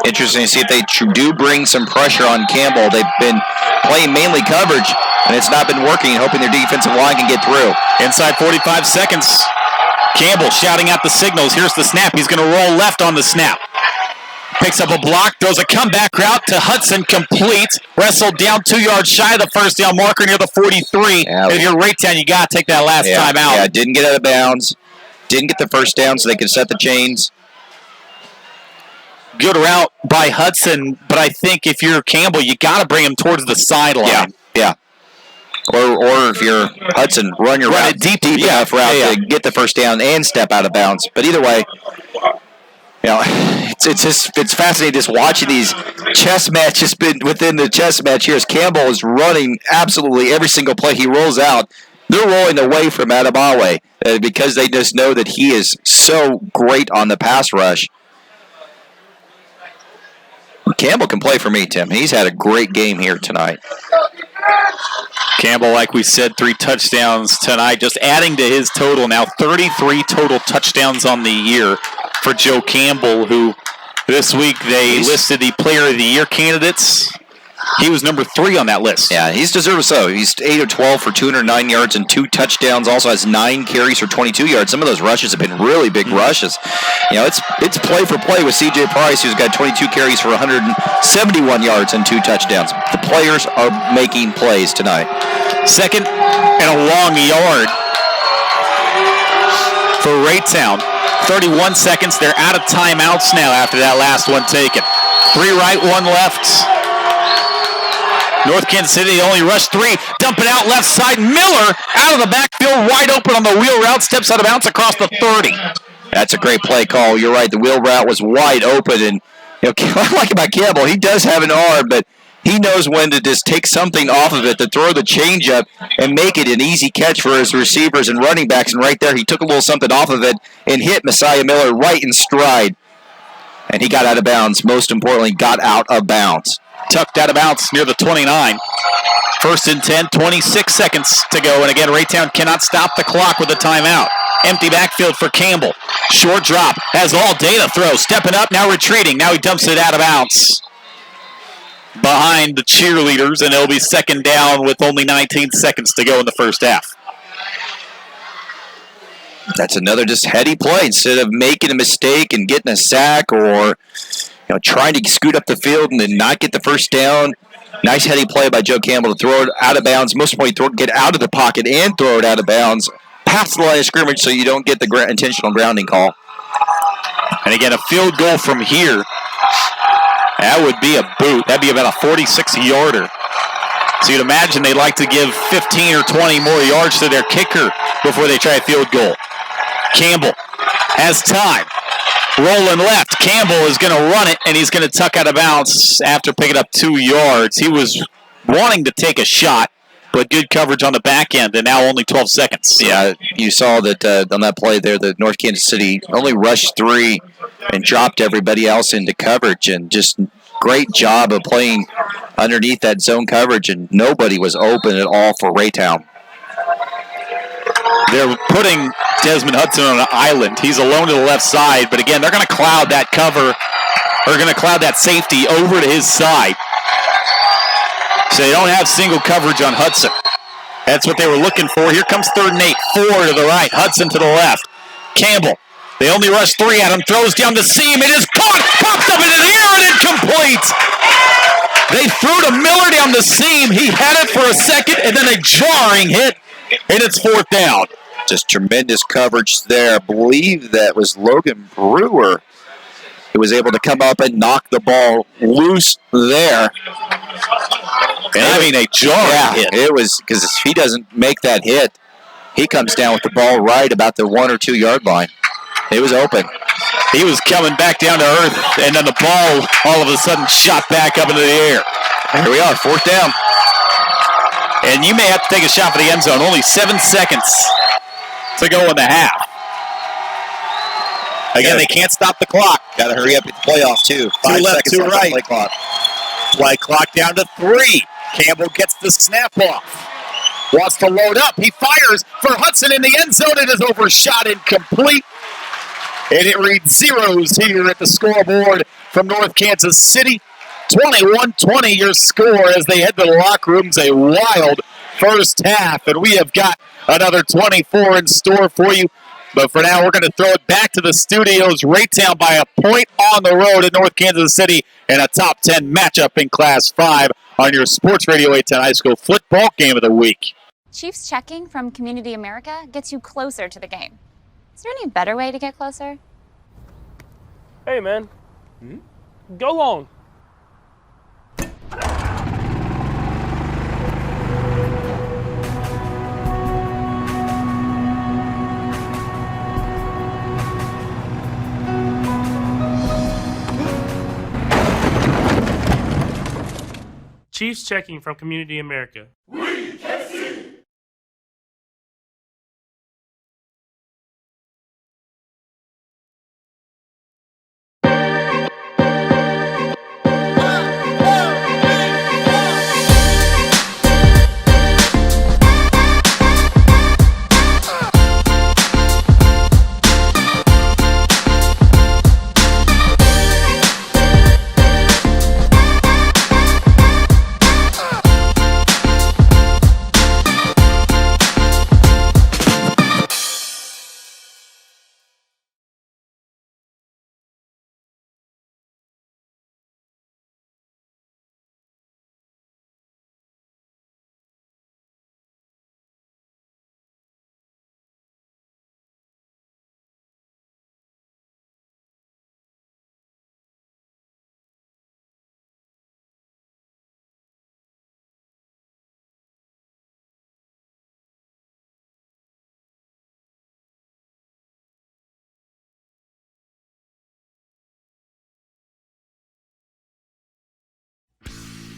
Interesting to see if they do bring some pressure on Campbell. They've been playing mainly coverage, and it's not been working, hoping their defensive line can get through. Inside 45 seconds. Campbell shouting out the signals. Here's the snap. He's going to roll left on the snap. Picks up a block, throws a comeback route to Hudson, complete. Wrestled down 2 yards shy of the first down marker near the 43. Yeah. If you're Raytown, you got to take that last time out. Yeah, didn't get out of bounds. Didn't get the first down so they could set the chains. Good route by Hudson, but I think if you're Campbell, you got to bring him towards the sideline. Yeah. Or if you're Hudson, run route, deep enough route to get the first down and step out of bounds. But either way, you know, it's fascinating just watching these chess matches within the chess match here as Campbell is running absolutely every single play he rolls out. They're rolling away from Adamawe because they just know that he is so great on the pass rush. Campbell can play for me, Tim. He's had a great game here tonight. Campbell, like we said, 3 touchdowns tonight, just adding to his total now. 33 total touchdowns on the year for Joe Campbell, who this week they listed the Player of the Year candidates. He was number 3 on that list. Yeah, he's deserved so. He's 8 of 12 for 209 yards and 2 touchdowns. Also has 9 carries for 22 yards. Some of those rushes have been really big rushes. You know, it's play for play with C.J. Price, who's got 22 carries for 171 yards and 2 touchdowns. The players are making plays tonight. Second and a long yard for Raytown. 31 seconds. They're out of timeouts now after that last one taken. 3 right, 1 left. North Kansas City only rushed 3. Dump it out left side. Miller out of the backfield, wide open on the wheel route. Steps out of bounds across the 30. That's a great play call. You're right. The wheel route was wide open. And you know, what I like about Campbell, he does have an arm, but he knows when to just take something off of it, to throw the changeup and make it an easy catch for his receivers and running backs. And right there, he took a little something off of it and hit Messiah Miller right in stride. And he got out of bounds. Most importantly, got out of bounds. tucked out of bounds near the 29. First and 10, 26 seconds to go. And again, Raytown cannot stop the clock with a timeout. Empty backfield for Campbell. Short drop. Has all day to throw. Stepping up, now retreating. Now he dumps it out of bounds behind the cheerleaders, and it'll be second down with only 19 seconds to go in the first half. That's another just heady play. Instead of making a mistake and getting a sack or trying to scoot up the field and then not get the first down, nice heady play by Joe Campbell to throw it out of bounds. Most importantly, get out of the pocket and throw it out of bounds past the line of scrimmage so you don't get the intentional grounding call. And again, a field goal from here, that would be a boot. That'd be about a 46-yarder. So you'd imagine they'd like to give 15 or 20 more yards to their kicker before they try a field goal. Campbell has time. Rolling left. Campbell is going to run it, and he's going to tuck out of bounds after picking up 2 yards. He was wanting to take a shot, but good coverage on the back end, and now only 12 seconds. Yeah, you saw that on that play there, the North Kansas City only rushed 3 and dropped everybody else into coverage, and just great job of playing underneath that zone coverage, and nobody was open at all for Raytown. They're putting Desmond Hudson on an island. He's alone to the left side, but again, they're going to cloud that cover, or going to cloud that safety over to his side. So they don't have single coverage on Hudson. That's what they were looking for. Here comes 3rd and 8. 4 to the right, Hudson to the left. Campbell, they only rush 3 at him, throws down the seam. It is caught, popped up into the air, and incomplete. They threw to Miller down the seam. He had it for a second, and then a jarring hit, and it's 4th down. Just tremendous coverage there. I believe that was Logan Brewer who was able to come up and knock the ball loose there. And I mean a jarring hit. It was, because if he doesn't make that hit, he comes down with the ball right about the 1 or 2 yard line. It was open. He was coming back down to earth, and then the ball all of a sudden shot back up into the air. Here we are, 4th down. And you may have to take a shot for the end zone. Only 7 seconds to go in the half. Again, they can't stop the clock. Got to hurry up at the playoff, too. 5 left, 2 right. Play clock. Play clock down to 3. Campbell gets the snap off. Wants to load up. He fires for Hudson in the end zone. It is overshot, incomplete. And it reads zeros here at the scoreboard from North Kansas City. 21-20 your score as they head to the locker rooms. A wild first half, and we have got another 24 in store for you. But for now, we're going to throw it back to the studios. Raytown by a point on the road at North Kansas City in a top 10 matchup in Class 5 on your Sports Radio 810 High School football game of the week. Chiefs checking from Community America gets you closer to the game. Is there any better way to get closer? Hey, man. Go long. Chiefs checking from Community America.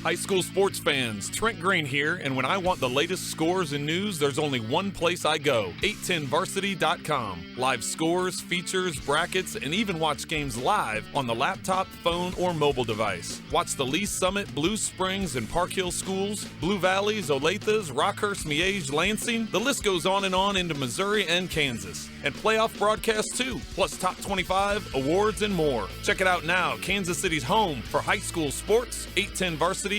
High school sports fans, Trent Green here, and when I want the latest scores and news, there's only one place I go, 810varsity.com. Live scores, features, brackets, and even watch games live on the laptop, phone, or mobile device. Watch the Lee Summit, Blue Springs, and Park Hill schools, Blue Valleys, Olathes, Rockhurst, Miege, Lansing. The list goes on into Missouri and Kansas. And playoff broadcasts too, plus top 25, awards, and more. Check it out now, Kansas City's home for high school sports, 810varsity.com.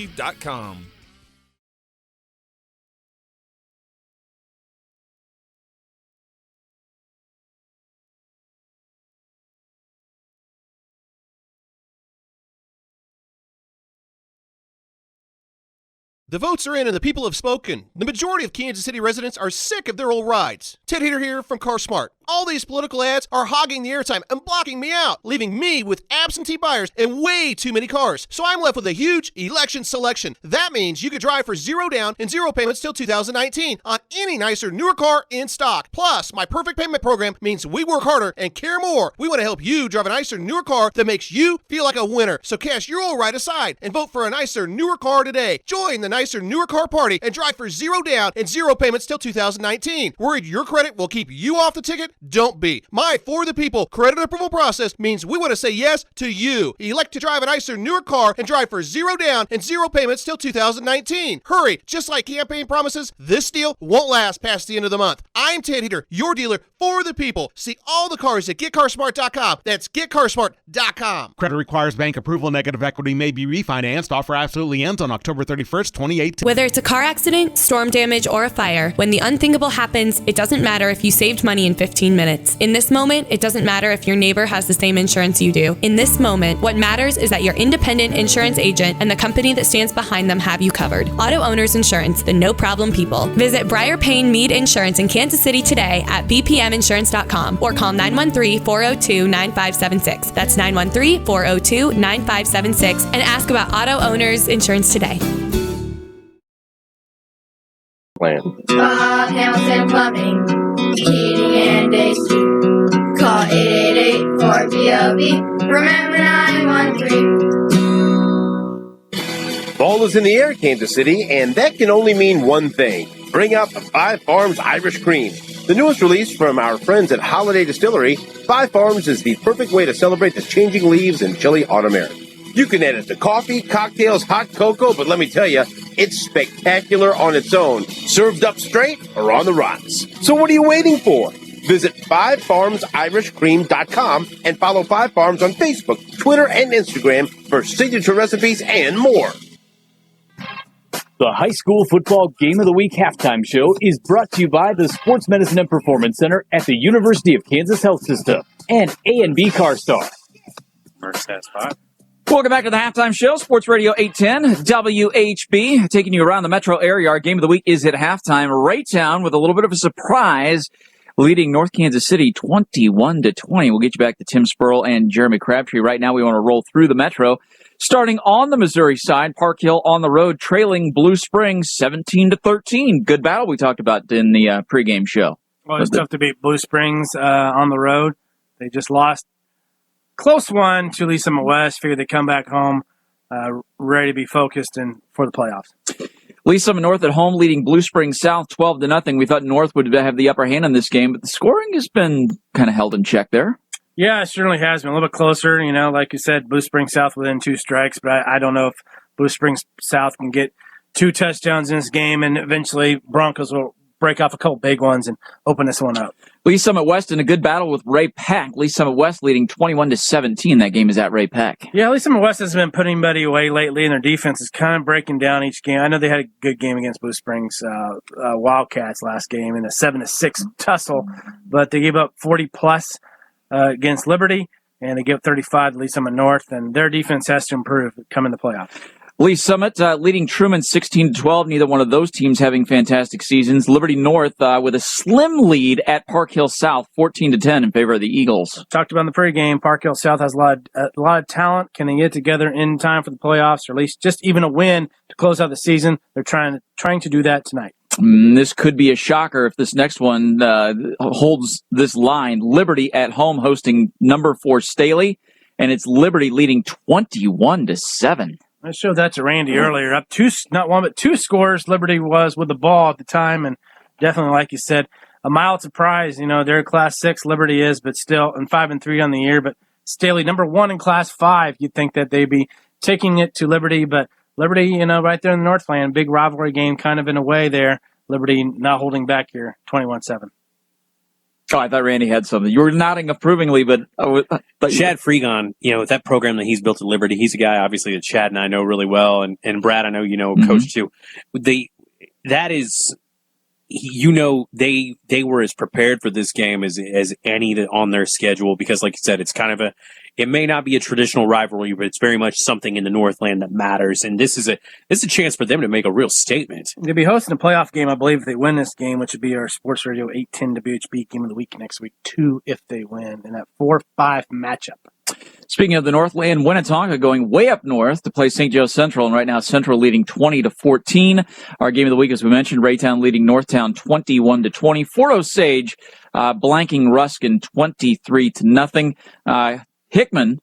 The votes are in and the people have spoken. The majority of Kansas City residents are sick of their old rides. Ted Hater here from CarSmart. All these political ads are hogging the airtime and blocking me out, leaving me with absentee buyers and way too many cars. So I'm left with a huge election selection. That means you could drive for $0 down and 0 payments till 2019 on any nicer, newer car in stock. Plus, my perfect payment program means we work harder and care more. We want to help you drive a nicer, newer car that makes you feel like a winner. So cash your old ride aside and vote for a nicer, newer car today. Join the nicer, newer car party and drive for $0 down and 0 payments till 2019. Worried your credit will keep you off the ticket? Don't be. My For the People credit approval process means we want to say yes to you. Elect to drive a nicer, newer car and drive for $0 down and 0 payments till 2019. Hurry. Just like campaign promises, this deal won't last past the end of the month. I'm Ted Heater, your dealer for the people. See all the cars at GetCarsmart.com. That's GetCarsmart.com. Credit requires bank approval. Negative equity may be refinanced. Offer absolutely ends on October 31st, 2018. Whether it's a car accident, storm damage, or a fire, when the unthinkable happens, it doesn't matter if you saved money in 15 minutes. In this moment, it doesn't matter if your neighbor has the same insurance you do. In this moment, what matters is that your independent insurance agent and the company that stands behind them have you covered. Auto Owners Insurance, the no-problem people. Visit Briar Payne Mead Insurance in Kansas City today at bpminsurance.com or call 913-402-9576. That's 913-402-9576 and ask about Auto Owners Insurance today. Bob Hamilton Plumbing, Heating and AC. Call 888-4BOB. Remember 913. Fall is in the air, Kansas City, and that can only mean one thing. Bring out the Five Farms Irish Cream. The newest release from our friends at Holiday Distillery, Five Farms is the perfect way to celebrate the changing leaves in chilly autumn air. You can add it to coffee, cocktails, hot cocoa, but let me tell you, it's spectacular on its own, served up straight or on the rocks. So what are you waiting for? Visit 5farmsirishcream.com and follow Five Farms on Facebook, Twitter, and Instagram for signature recipes and more. The High School Football Game of the Week halftime show is brought to you by the Sports Medicine and Performance Center at the University of Kansas Health System and A&B CarStar. First has 5. Welcome back to the halftime show. Sports Radio 810 WHB, taking you around the metro area. Our game of the week is at halftime. Raytown with a little bit of a surprise, leading North Kansas City 21-20. We'll get you back to Tim Spurl and Jeremy Crabtree. Right now, we want to roll through the metro. Starting on the Missouri side, Park Hill on the road, trailing Blue Springs 17-13. Good battle we talked about in the pregame show. Well, it's tough to beat Blue Springs on the road. They just lost. Close one to Lee Summit West. Figured they'd come back home ready to be focused and for the playoffs. Lee Summit North at home leading Blue Springs South 12-0. We thought North would have the upper hand in this game, but the scoring has been kind of held in check there. Yeah, it certainly has been a little bit closer. You know, like you said, Blue Springs South within 2 strikes, but I don't know if Blue Springs South can get 2 touchdowns in this game, and eventually Broncos will break off a couple big ones and open this one up. Lee Summit West in a good battle with Ray Peck. Lee Summit West leading 21-17. That game is at Ray Peck. Yeah, Lee Summit West has been putting anybody away lately, and their defense is kind of breaking down each game. I know they had a good game against Blue Springs Wildcats last game in a 7-6 tussle, but they gave up 40-plus against Liberty, and they gave up 35 to Lee Summit North, and their defense has to improve coming the playoffs. Lee Summit leading Truman 16-12. Neither one of those teams having fantastic seasons. Liberty North with a slim lead at Park Hill South, 14-10 in favor of the Eagles. Talked about in the pregame, Park Hill South has a lot of talent. Can they get together in time for the playoffs, or at least just even a win to close out the season? They're trying to do that tonight. This could be a shocker if this next one holds this line. Liberty at home hosting number 4 Staley, and it's Liberty leading 21-7. I showed that to Randy earlier. Up two, not one, but two scores. Liberty was with the ball at the time, and definitely, like you said, a mild surprise. You know, they're Class 6, Liberty is, but still, and 5-3 on the year. But Staley, number 1 in Class 5, you'd think that they'd be taking it to Liberty, but Liberty, you know, right there in the Northland, big rivalry game, kind of in a way there. Liberty not holding back here, 21-7. Oh, I thought Randy had something. You were nodding approvingly, but Chad Freegon, you know, that program that he's built at Liberty, he's a guy obviously that Chad and I know really well, and Brad, I know you know, coach too. That is, you know, they were as prepared for this game as any on their schedule, because like you said, it's kind of it may not be a traditional rivalry, but it's very much something in the Northland that matters. And this is a chance for them to make a real statement. They'll be hosting a playoff game, I believe, if they win this game, which would be our Sports Radio 810 WHB Game of the Week next week, 2 if they win, in that 4-5 matchup. Speaking of the Northland, Winnetonka going way up north to play St. Joe Central, and right now Central leading 20-14. Our game of the week, as we mentioned, Raytown leading Northtown 21-20. Fort Osage blanking Ruskin 23-0. Hickman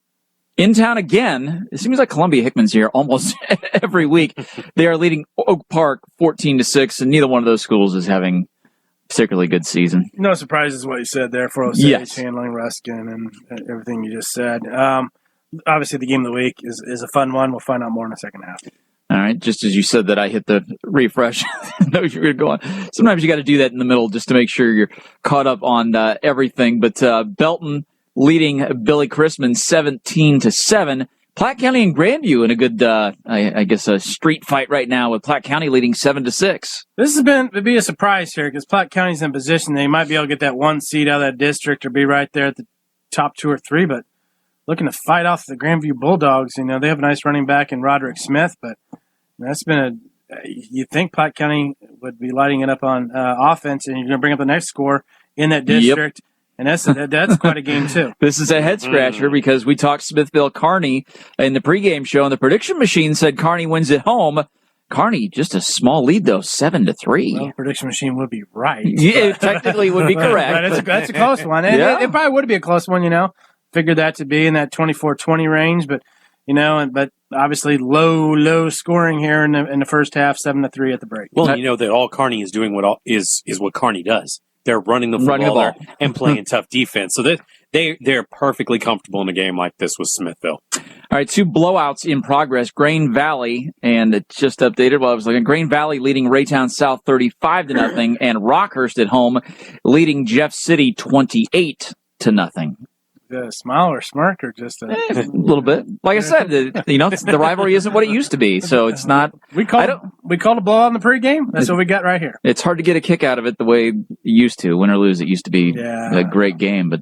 in town again. It seems like Columbia Hickman's here almost every week. They are leading Oak Park 14-6, and neither one of those schools is having a particularly good season. No surprises what you said there for Osage, handling Ruskin and everything you just said. Obviously, the game of the week is a fun one. We'll find out more in the second half. All right, just as you said that, I hit the refresh. No, you're going to go on. Sometimes you got to do that in the middle just to make sure you're caught up on everything. But Belton leading Billy Chrisman 17-7. Platte County and Grandview in a good, I guess, a street fight right now with Platte County leading 7-6. This would be a surprise here because Platte County's in position. They might be able to get that one seed out of that district or be right there at the top 2 or 3, but looking to fight off the Grandview Bulldogs. You know, they have a nice running back in Roderick Smith, but that's been you think Platte County would be lighting it up on offense, and you're going to bring up the next score in that district. Yep. And that's quite a game, too. This is a head-scratcher because we talked Smithville-Kearney in the pregame show, and the prediction machine said Kearney wins at home. Kearney, just a small lead, though, 7-3. Well, prediction machine would be right. Yeah, technically would be correct. That's a close one. And it probably would be a close one, you know. Figured that to be in that 24-20 range, but, you know, but obviously low scoring here in the first half, 7-3 at the break. Well, you know that all Kearney is doing is what Kearney does. They're running the football there and playing tough defense. So they're perfectly comfortable in a game like this with Smithville. All right, 2 blowouts in progress. Grain Valley, and it just updated while I was looking. Grain Valley leading Raytown South 35-0, and Rockhurst at home leading Jeff City 28-0. A smile or smirk or just a little bit? Like I said, the rivalry isn't what it used to be, so it's not. We called a blowout in the pregame. That's what we got right here. It's hard to get a kick out of it the way it used to. Win or lose, it used to be a great game, but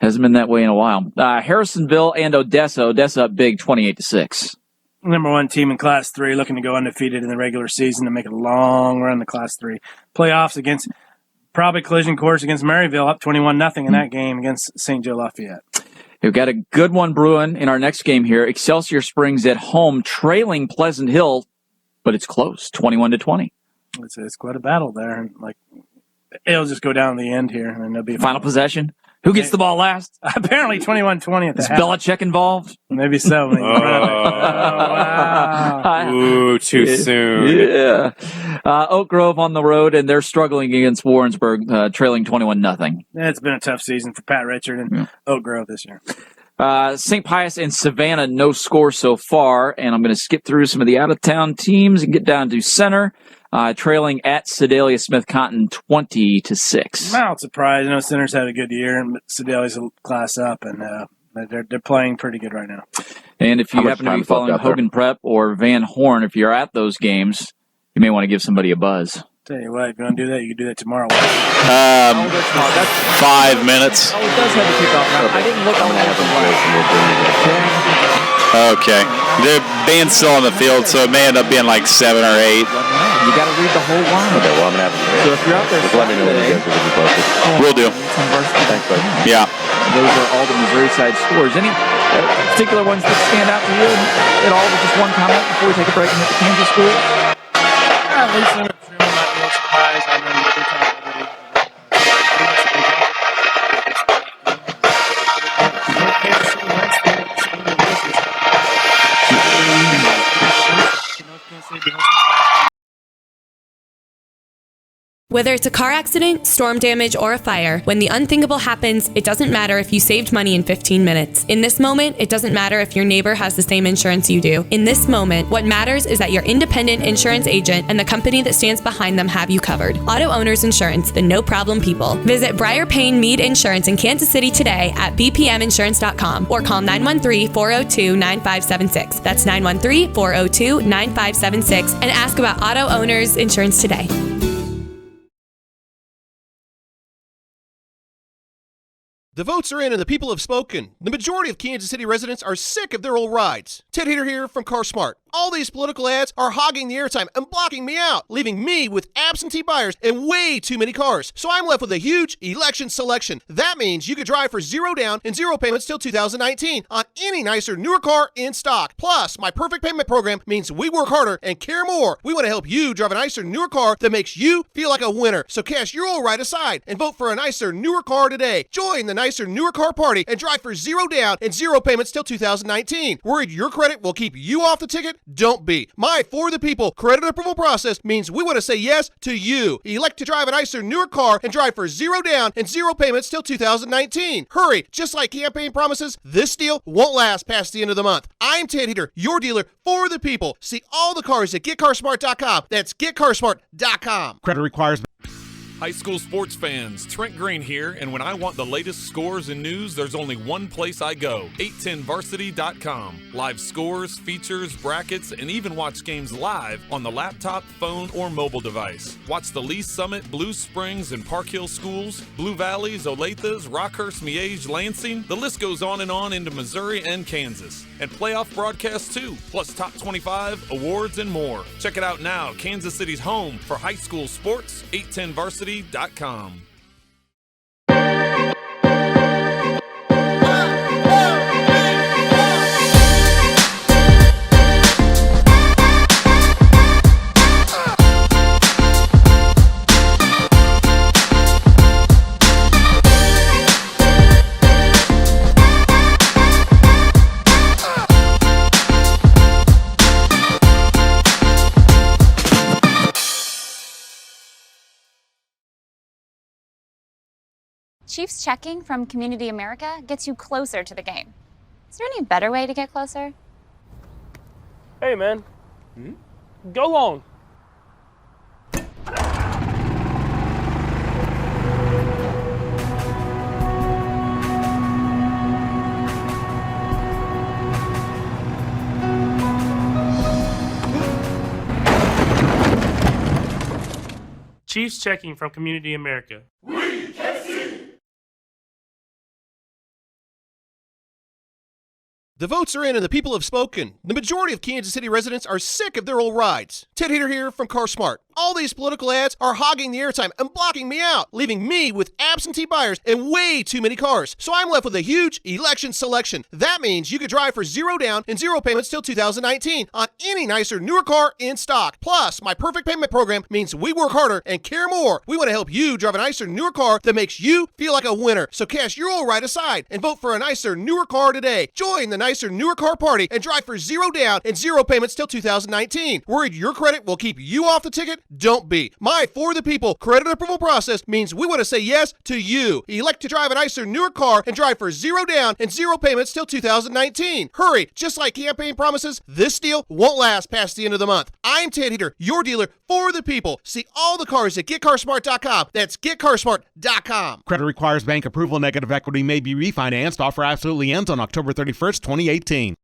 hasn't been that way in a while. Harrisonville and Odessa. Odessa up big, 28-6. Number 1 team in Class 3, looking to go undefeated in the regular season and make a long run to Class 3 playoffs against. Probably collision course against Maryville, up 21-0 in that game against St. Joe Lafayette. We've got a good one brewing in our next game here. Excelsior Springs at home, trailing Pleasant Hill, but it's close, 21-20. It's quite a battle there, and it'll just go down to the end here, and then there'll be final possession. Who gets the ball last? Apparently 21-20 at the half. Is Belichick involved? Maybe so. Wow. Ooh, too soon. Yeah. Oak Grove on the road, and they're struggling against Warrensburg, trailing 21-0. It's been a tough season for Pat Richard and Oak Grove this year. St. Pius and Savannah, no score so far, and I'm going to skip through some of the out-of-town teams and get down to center. Trailing at Sedalia Smith Cotton 20-6. I'm not surprised. I know Center's had a good year, and Sedalia's a class up, and they're playing pretty good right now. And if you happen to be following Hogan Prep or Van Horn, if you're at those games, you may want to give somebody a buzz. Tell you what, if you want to do that, you can do that tomorrow. 5 minutes. Oh, it does have a kickoff. I didn't look on that. Okay. The band's still on the field, so it may end up being like 7 or 8. You got to read the whole line. Okay, well, I'm going to have to. So if you're out there, just let me know when you guys are going to be posted. Will do. Thanks, buddy. Yeah. Those are all the Missouri side scores. Any particular ones that stand out to you at all with just one comment before we take a break and hit the Kansas school? At least I'm not real surprised. I know you're talking about City be hosting. Whether it's a car accident, storm damage, or a fire, when the unthinkable happens, it doesn't matter if you saved money in 15 minutes. In this moment, it doesn't matter if your neighbor has the same insurance you do. In this moment, what matters is that your independent insurance agent and the company that stands behind them have you covered. Auto Owners Insurance, the no-problem people. Visit Briar Payne Mead Insurance in Kansas City today at bpminsurance.com or call 913-402-9576. That's 913-402-9576 and ask about Auto Owners Insurance today. The votes are in and the people have spoken. The majority of Kansas City residents are sick of their old rides. Ted Hater here from CarSmart. All these political ads are hogging the airtime and blocking me out, leaving me with absentee buyers and way too many cars. So I'm left with a huge election selection. That means you could drive for zero down and zero payments till 2019 on any nicer, newer car in stock. Plus, my perfect payment program means we work harder and care more. We want to help you drive a nicer, newer car that makes you feel like a winner. So cast your old ride aside and vote for a nicer, newer car today. Join the nicer, newer car party and drive for zero down and zero payments till 2019. Worried your credit will keep you off the ticket? Don't be. My For the People credit approval process means we want to say yes to you. Elect to drive a nicer, newer car and drive for zero down and zero payments till 2019. Hurry. Just like campaign promises, this deal won't last past the end of the month. I'm Ted Heater, your dealer for the people. See all the cars at GetCarsmart.com. That's GetCarsmart.com. Credit requires. High school sports fans, Trent Green here, and when I want the latest scores and news, there's only one place I go, 810varsity.com. Live scores, features, brackets, and even watch games live on the laptop, phone, or mobile device. Watch the Lee Summit, Blue Springs, and Park Hill schools, Blue Valleys, Olathes, Rockhurst, Miege, Lansing. The list goes on and on into Missouri and Kansas. And playoff broadcasts too, plus top 25, awards, and more. Check it out now, Kansas City's home for high school sports, 810varsity.com. Chiefs checking from Community America gets you closer to the game. Is there any better way to get closer? Hey, man. Go long. Chiefs checking from Community America. The votes are in and the people have spoken. The majority of Kansas City residents are sick of their old rides. Ted Hater here from CarSmart. All these political ads are hogging the airtime and blocking me out, leaving me with absentee buyers and way too many cars. So I'm left with a huge election selection. That means you could drive for zero down and zero payments till 2019 on any nicer, newer car in stock. Plus, my perfect payment program means we work harder and care more. We want to help you drive a nicer, newer car that makes you feel like a winner. So cast your old ride aside and vote for a nicer, newer car today. Join the nicer, newer car party and drive for zero down and zero payments till 2019. Worried your credit will keep you off the ticket? Don't be. My For the People credit approval process means we want to say yes to you. Elect to drive a nicer, newer car and drive for zero down and zero payments till 2019. Hurry. Just like campaign promises, this deal won't last past the end of the month. I'm Ted Heater, your dealer for the people. See all the cars at GetCarsmart.com. That's GetCarsmart.com. Credit requires bank approval. Negative equity may be refinanced. Offer absolutely ends on October 31st, 2018.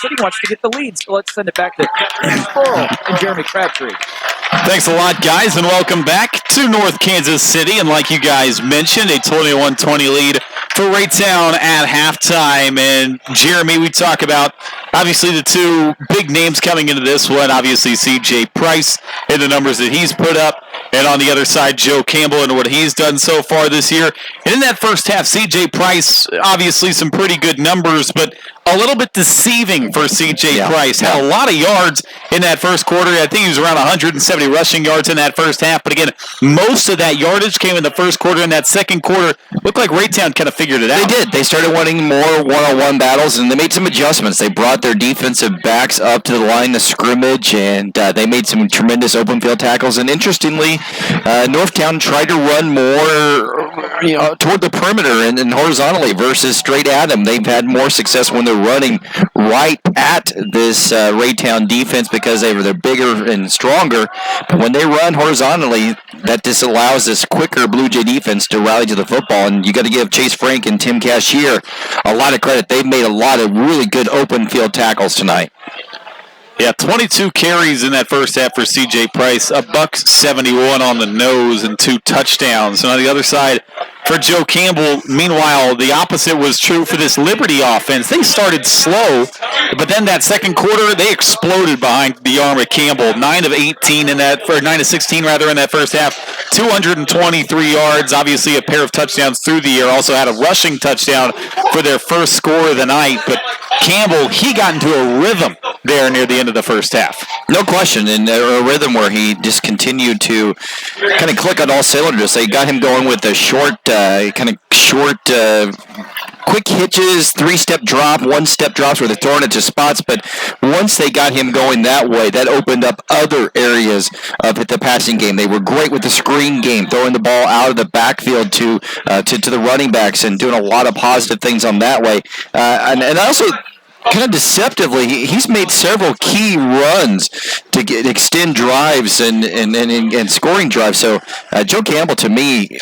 City wants to get the lead, so let's send it back to Squirrel and Jeremy Crabtree. Thanks a lot, guys, and welcome back to North Kansas City. And like you guys mentioned, a 21-20 lead for Raytown at halftime. And Jeremy, we talk about obviously the two big names coming into this one. Obviously, C.J. Price and the numbers that he's put up. And on the other side, Joe Campbell and what he's done so far this year. And in that first half, C.J. Price, obviously some pretty good numbers, but a little bit deceiving for C.J. Price. Had a lot of yards in that first quarter. I think he was around 170 rushing yards in that first half. But again, most of that yardage came in the first quarter. In that second quarter, looked like Raytown kind of figured it out. They did. They started winning more one-on-one battles, and they made some adjustments. They brought their defensive backs up to the line of scrimmage, and they made some tremendous open field tackles. And interestingly, Northtown tried to run more toward the perimeter and horizontally versus straight at them. They've had more success when they're running right at this Raytown defense because they're bigger and stronger. But when they run horizontally, that disallows this quicker Blue Jay defense to rally to the football. And you got to give Chase Frank and Tim Cashier a lot of credit. They've made a lot of really good open field tackles tonight. Yeah, 22 carries in that first half for C.J. Price, $171 on the nose and 2 touchdowns. And on the other side, for Joe Campbell, meanwhile, the opposite was true for this Liberty offense. They started slow, but then that second quarter, they exploded behind the arm of Campbell. 9 of 16 in that first half. 223 yards, obviously a pair of touchdowns through the air. Also had a rushing touchdown for their first score of the night. But Campbell, he got into a rhythm there near the end of the first half. No question, and a rhythm where he just continued to kind of click on all cylinders. They got him going with the quick hitches, 3-step drop, 1-step drops where they're throwing it to spots. But once they got him going that way, that opened up other areas of the passing game. They were great with the screen game, throwing the ball out of the backfield to the running backs and doing a lot of positive things on that way. And also, kind of deceptively, he's made several key runs to extend drives and scoring drives. So Joe Campbell, to me,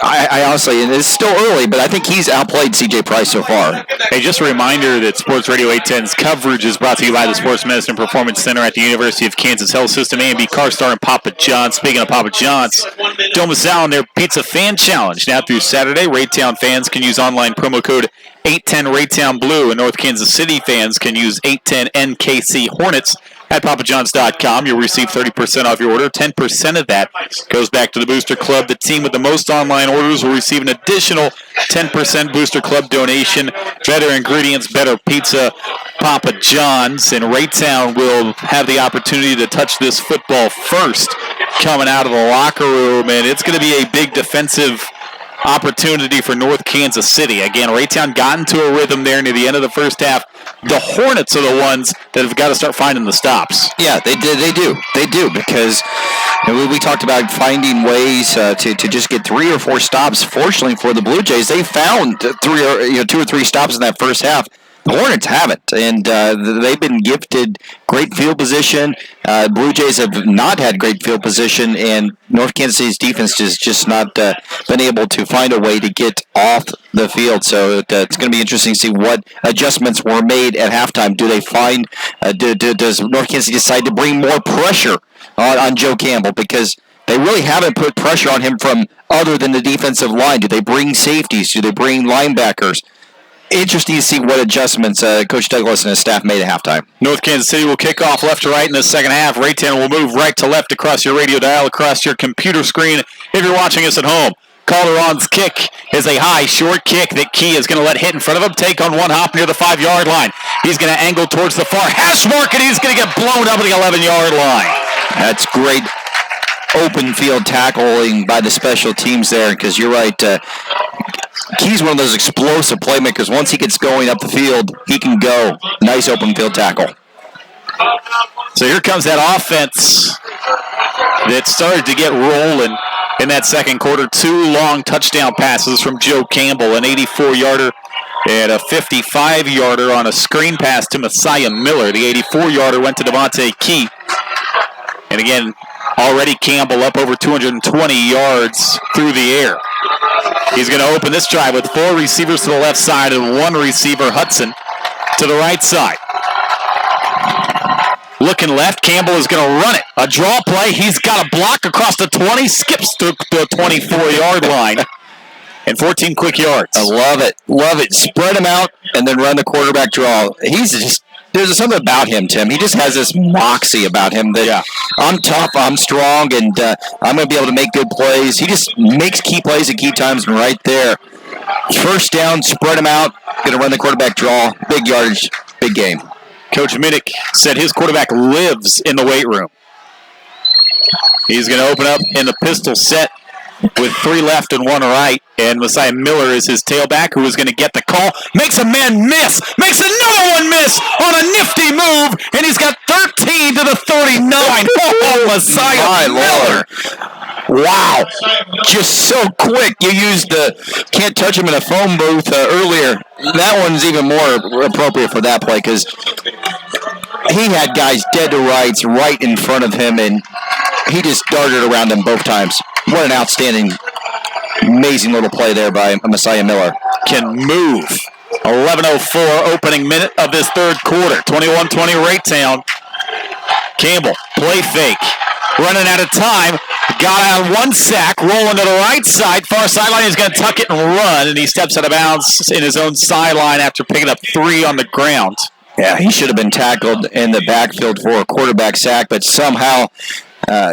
I honestly, and it's still early, but I think he's outplayed C.J. Price so far. Hey, just a reminder that Sports Radio 810's coverage is brought to you by the Sports Medicine and Performance Center at the University of Kansas Health System, A&B CarStar, and Papa John's. Speaking of Papa John's, don't miss out on their Pizza Fan Challenge. Now through Saturday, Raytown fans can use online promo code 810 Raytown Blue, and North Kansas City fans can use 810 NKC Hornets. At papajohns.com, you'll receive 30% off your order. 10% of that goes back to the Booster Club. The team with the most online orders will receive an additional 10% Booster Club donation. Better ingredients, better pizza. Papa John's. And Raytown will have the opportunity to touch this football first coming out of the locker room. And it's going to be a big defensive opportunity for North Kansas City. Again, Raytown got into a rhythm there near the end of the first half. The Hornets are the ones that have got to start finding the stops. Yeah, they do because we talked about finding ways to just get 3 or 4 stops. Fortunately for the Blue Jays, they found 2 or 3 stops in that first half. The Hornets haven't, and they've been gifted great field position. Blue Jays have not had great field position, and North Kansas City's defense has just not been able to find a way to get off the field. So it's going to be interesting to see what adjustments were made at halftime. Do they find? Does North Kansas City decide to bring more pressure on Joe Campbell? Because they really haven't put pressure on him from other than the defensive line. Do they bring safeties? Do they bring linebackers? Interesting to see what adjustments Coach Douglas and his staff made at halftime. North Kansas City will kick off left to right in the second half. Raytown will move right to left across your radio dial, across your computer screen. If you're watching us at home, Calderon's kick is a high, short kick that Key is going to let hit in front of him, take on one hop near the 5-yard line. He's going to angle towards the far hash mark, and he's going to get blown up at the 11-yard line. That's great open field tackling by the special teams there, because you're right. Key's one of those explosive playmakers. Once he gets going up the field, he can go. Nice open field tackle. So here comes that offense that started to get rolling in that second quarter. 2 long touchdown passes from Joe Campbell, an 84-yarder and a 55-yarder on a screen pass to Messiah Miller. The 84-yarder went to Devontae Key. And again, already Campbell up over 220 yards through the air. He's going to open this drive with 4 receivers to the left side and 1 receiver, Hudson, to the right side. Looking left, Campbell is going to run it. A draw play. He's got a block across the 20, skips to the 24-yard line. and 14 quick yards. I love it. Love it. Spread him out and then run the quarterback draw. There's something about him, Tim. He just has this moxie about him that I'm tough, I'm strong, and I'm going to be able to make good plays. He just makes key plays at key times, and right there, first down, spread him out, going to run the quarterback draw, big yardage, big game. Coach Minich said his quarterback lives in the weight room. He's going to open up in the pistol set with 3 left and 1 right, and Messiah Miller is his tailback, who is going to get the call. Makes a man miss. Makes another one miss on a nifty move, and he's got 13 to the 39. Oh, Messiah Miller. Wow. Just so quick. You used the can't touch him in a phone booth earlier. That one's even more appropriate for that play because he had guys dead to rights right in front of him, and he just darted around them both times. What an outstanding, amazing little play there by Messiah Miller. Can move. 11:04 opening minute of this third quarter. 21-20 Raytown. Campbell, play fake. Running out of time. Got out 1 sack. Rolling to the right side. Far sideline. He's going to tuck it and run. And he steps out of bounds in his own sideline after picking up 3 on the ground. Yeah, he should have been tackled in the backfield for a quarterback sack, but somehow,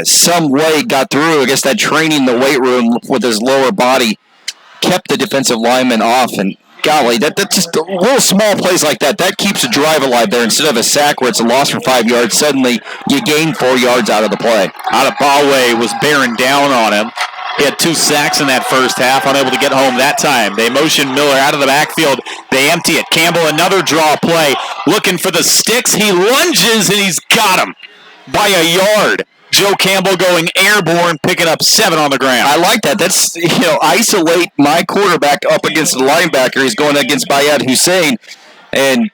some way got through. I guess that training in the weight room with his lower body kept the defensive lineman off. And golly, that's just a little small plays like that. That keeps a drive alive there. Instead of a sack where it's a loss for 5 yards, suddenly you gain 4 yards out of the play. Adebawale was bearing down on him. He had 2 sacks in that first half, unable to get home that time. They motion Miller out of the backfield. They empty it. Campbell, another draw play, looking for the sticks. He lunges, and he's got him by a yard. Joe Campbell going airborne, picking up 7 on the ground. I like that. That's, isolate my quarterback up against the linebacker. He's going against Bayad Hussein, and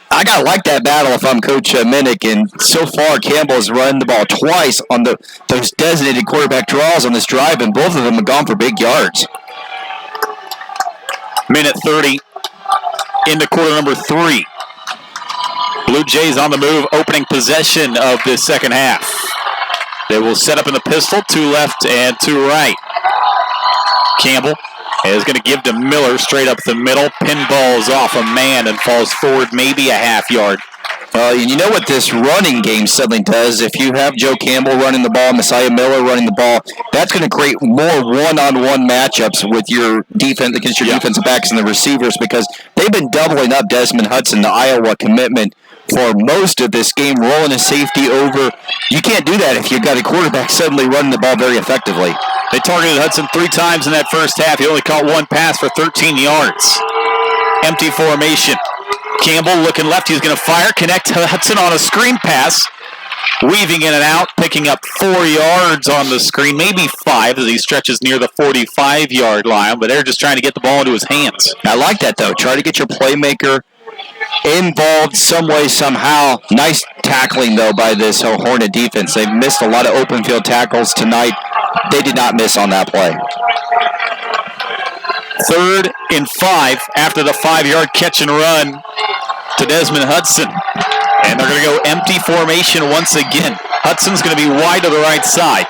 I got to like that battle if I'm Coach Minich, and so far Campbell has run the ball twice on those designated quarterback draws on this drive, and both of them have gone for big yards. Minute 30 into quarter number 3. Blue Jays on the move, opening possession of this second half. They will set up in the pistol, 2 left and 2 right. Campbell is going to give to Miller straight up the middle. Pinballs off a man and falls forward maybe a half yard. You know what this running game suddenly does? If you have Joe Campbell running the ball, Messiah Miller running the ball, that's going to create more one-on-one matchups with your defense against your defensive backs and the receivers, because they've been doubling up Desmond Hudson, the Iowa commitment, for most of this game, rolling a safety over. You can't do that if you've got a quarterback suddenly running the ball very effectively. They targeted Hudson 3 times in that first half. He only caught 1 pass for 13 yards. Empty formation. Campbell looking left. He's going to fire. Connect to Hudson on a screen pass. Weaving in and out, picking up 4 yards on the screen, maybe 5 as he stretches near the 45-yard line, but they're just trying to get the ball into his hands. I like that, though. Try to get your playmaker involved some way, somehow. Nice tackling, though, by this Hornet defense. They've missed a lot of open field tackles tonight. They did not miss on that play. 3rd and 5 after the 5-yard catch and run to Desmond Hudson. And they're going to go empty formation once again. Hudson's going to be wide to the right side.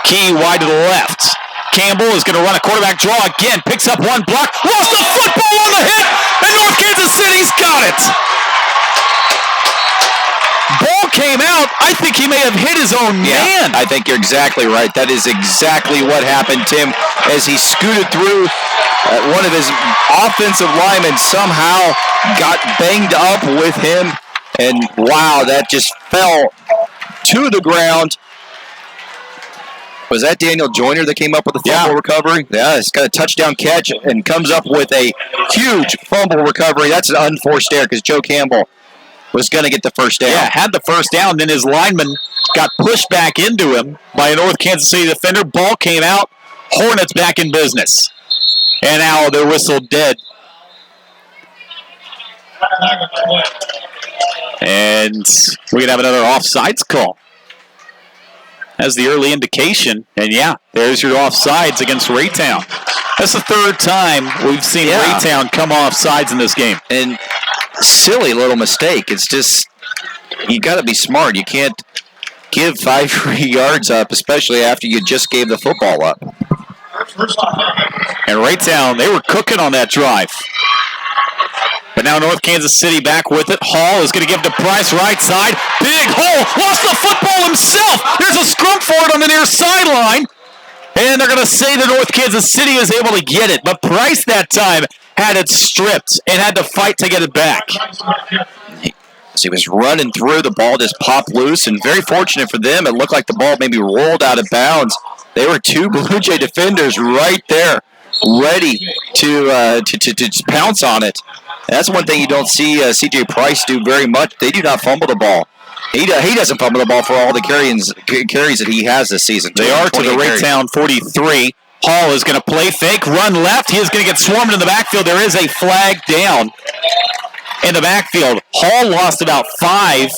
Key wide to the left. Campbell is going to run a quarterback draw again. Picks up 1 block. Lost the football on the hit. And North Kansas City's got it. Ball came out. I think he may have hit his own man. I think you're exactly right. That is exactly what happened, Tim. As he scooted through, one of his offensive linemen somehow got banged up with him. And wow, that just fell to the ground. Was that Daniel Joyner that came up with the fumble recovery? Yeah, it's got a touchdown catch and comes up with a huge fumble recovery. That's an unforced error because Joe Campbell was going to get the first down. Yeah, had the first down, then his lineman got pushed back into him by a North Kansas City defender. Ball came out. Hornets back in business. And now they're whistled dead. And we're going to have another offsides call. As the early indication. And yeah, there's your offsides against Raytown. That's the 3rd time we've seen Raytown come off sides in this game. And silly little mistake. It's just, you got to be smart. You can't give 5 free yards up, especially after you just gave the football up. And Raytown, they were cooking on that drive. But now North Kansas City back with it. Hall is going to give to Price, right side. Big hole. Lost the football himself. There's a scrum for it on the near sideline. And they're going to say that North Kansas City is able to get it. But Price that time had it stripped and had to fight to get it back. As he was running through, the ball just popped loose. And very fortunate for them, it looked like the ball maybe rolled out of bounds. They were two Blue Jay defenders right there, ready to pounce on it. And that's one thing you don't see C.J. Price do very much. They do not fumble the ball. He doesn't fumble the ball for all the carries that he has this season. They are to the Raytown 43. Hall is going to play fake, run left. He is going to get swarmed in the backfield. There is a flag down in the backfield. Hall lost about 5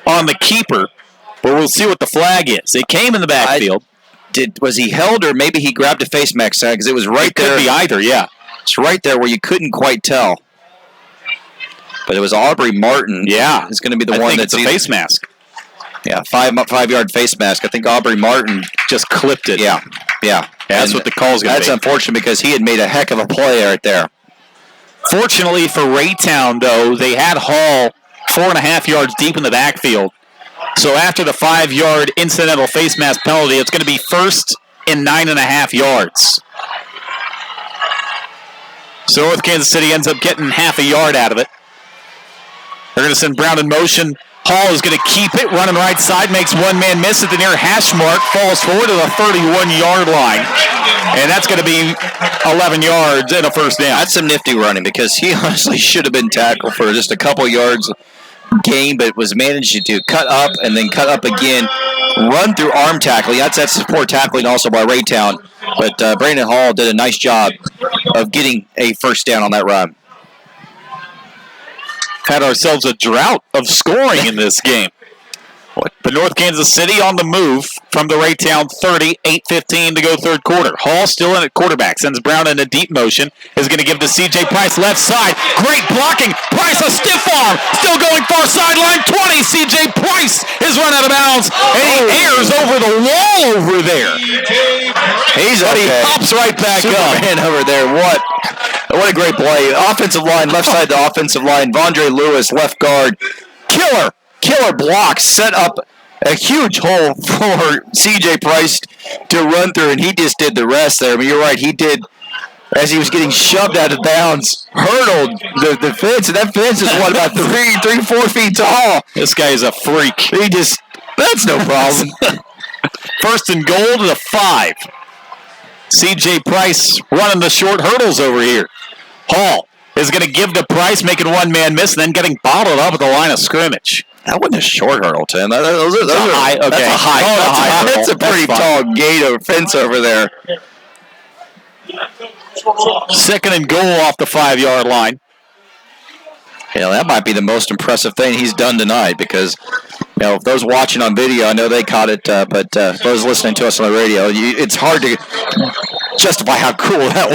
on the keeper, but we'll see what the flag is. It came in the backfield. Was he held, or maybe he grabbed a face mask? Because it was right there. Could be either, yeah. It's right there where you couldn't quite tell. But it was Aubrey Martin. Yeah. It's going to be the one that's a face mask. Yeah, 5-yard face mask. I think Aubrey Martin just clipped it. Yeah. That's what the call's going to be. That's unfortunate because he had made a heck of a play right there. Fortunately for Raytown, though, they had Hall 4.5 yards deep in the backfield. So after the 5-yard incidental face mask penalty, it's going to be 1st and 9.5 yards. So North Kansas City ends up getting half a yard out of it. They're going to send Brown in motion. Hall is going to keep it, running right side, makes one man miss at the near hash mark, falls forward to the 31-yard line. And that's going to be 11 yards and a first down. That's some nifty running because he honestly should have been tackled for just a couple yards gain, but was managed to cut up and then cut up again, run through arm tackling. That's support tackling also by Raytown. But Brandon Hall did a nice job of getting a first down on that run. Had ourselves a drought of scoring in this game. But North Kansas City on the move from the Raytown 30, 8:15 to go third quarter. Hall still in at quarterback, sends Brown in a deep motion, is going to give to C.J. Price left side. Great blocking. Price a stiff arm, still going far sideline 20. C.J. Price is run out of bounds, and he airs over the wall over there. He hops right back Superman up. Over there. What a great play. Offensive line, left side of the offensive line. Vondre Lewis, left guard. Killer block, set up a huge hole for C.J. Price to run through, and he just did the rest there. I mean, you're right, he did, as he was getting shoved out of bounds, hurdled the fence, and that fence is, about 3-4 feet tall. This guy is a freak. That's no problem. 1st and goal to the 5. C.J. Price running the short hurdles over here. Hall is going to give to Price, making one man miss, and then getting bottled up at the line of scrimmage. That wasn't a short hurdle, Tim. That's a high. That's a pretty tall gate or fence over there. 2nd and goal off the 5-yard line. Yeah, that might be the most impressive thing he's done tonight because, those watching on video, I know they caught it, but those listening to us on the radio, it's hard to justify how cool that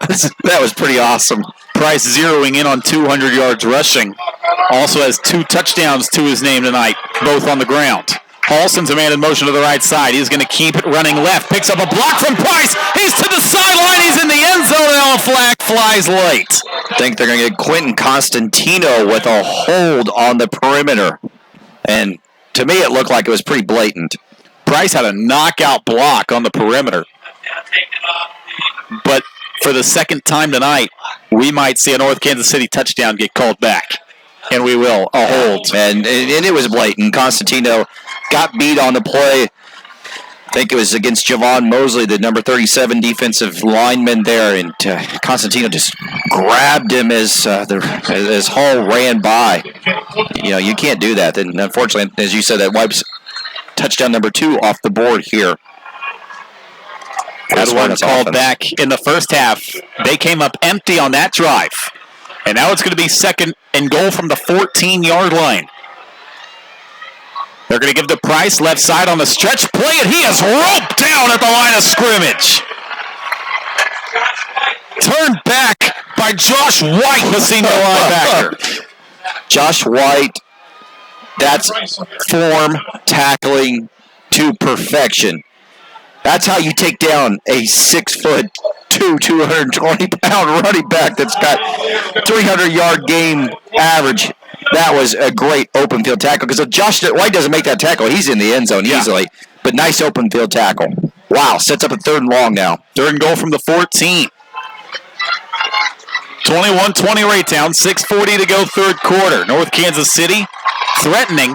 was. That was pretty awesome. Price zeroing in on 200 yards rushing. Also has 2 touchdowns to his name tonight, both on the ground. Hall sends a man in motion to the right side. He's going to keep it running left. Picks up a block from Price. He's to the sideline. He's in the end zone. Now a flag flies late. I think they're going to get Quentin Constantino with a hold on the perimeter. And to me, it looked like it was pretty blatant. Price had a knockout block on the perimeter. But for the second time tonight, we might see a North Kansas City touchdown get called back. And we will. A hold. And it was blatant. Constantino got beat on the play. I think it was against Javon Mosley, the number 37 defensive lineman there. And Constantino just grabbed him as Hall ran by. You can't do that. And unfortunately, as you said, that wipes touchdown number 2 off the board here. That one called back in the first half. They came up empty on that drive. And now it's going to be 2nd and goal from the 14-yard line. They're going to give to Price, left side on the stretch play, and he is roped down at the line of scrimmage. Turned back by Josh White, the senior linebacker. Josh White, that's form tackling to perfection. That's how you take down a 6'2", 220-pound running back that's got 300-yard game average. That was a great open field tackle because if Josh White doesn't make that tackle, he's in the end zone easily. But nice open field tackle. Wow, sets up a 3rd and long now. 3rd and goal from the 14. 21-20 Raytown, 6:40 to go, 3rd quarter. North Kansas City threatening.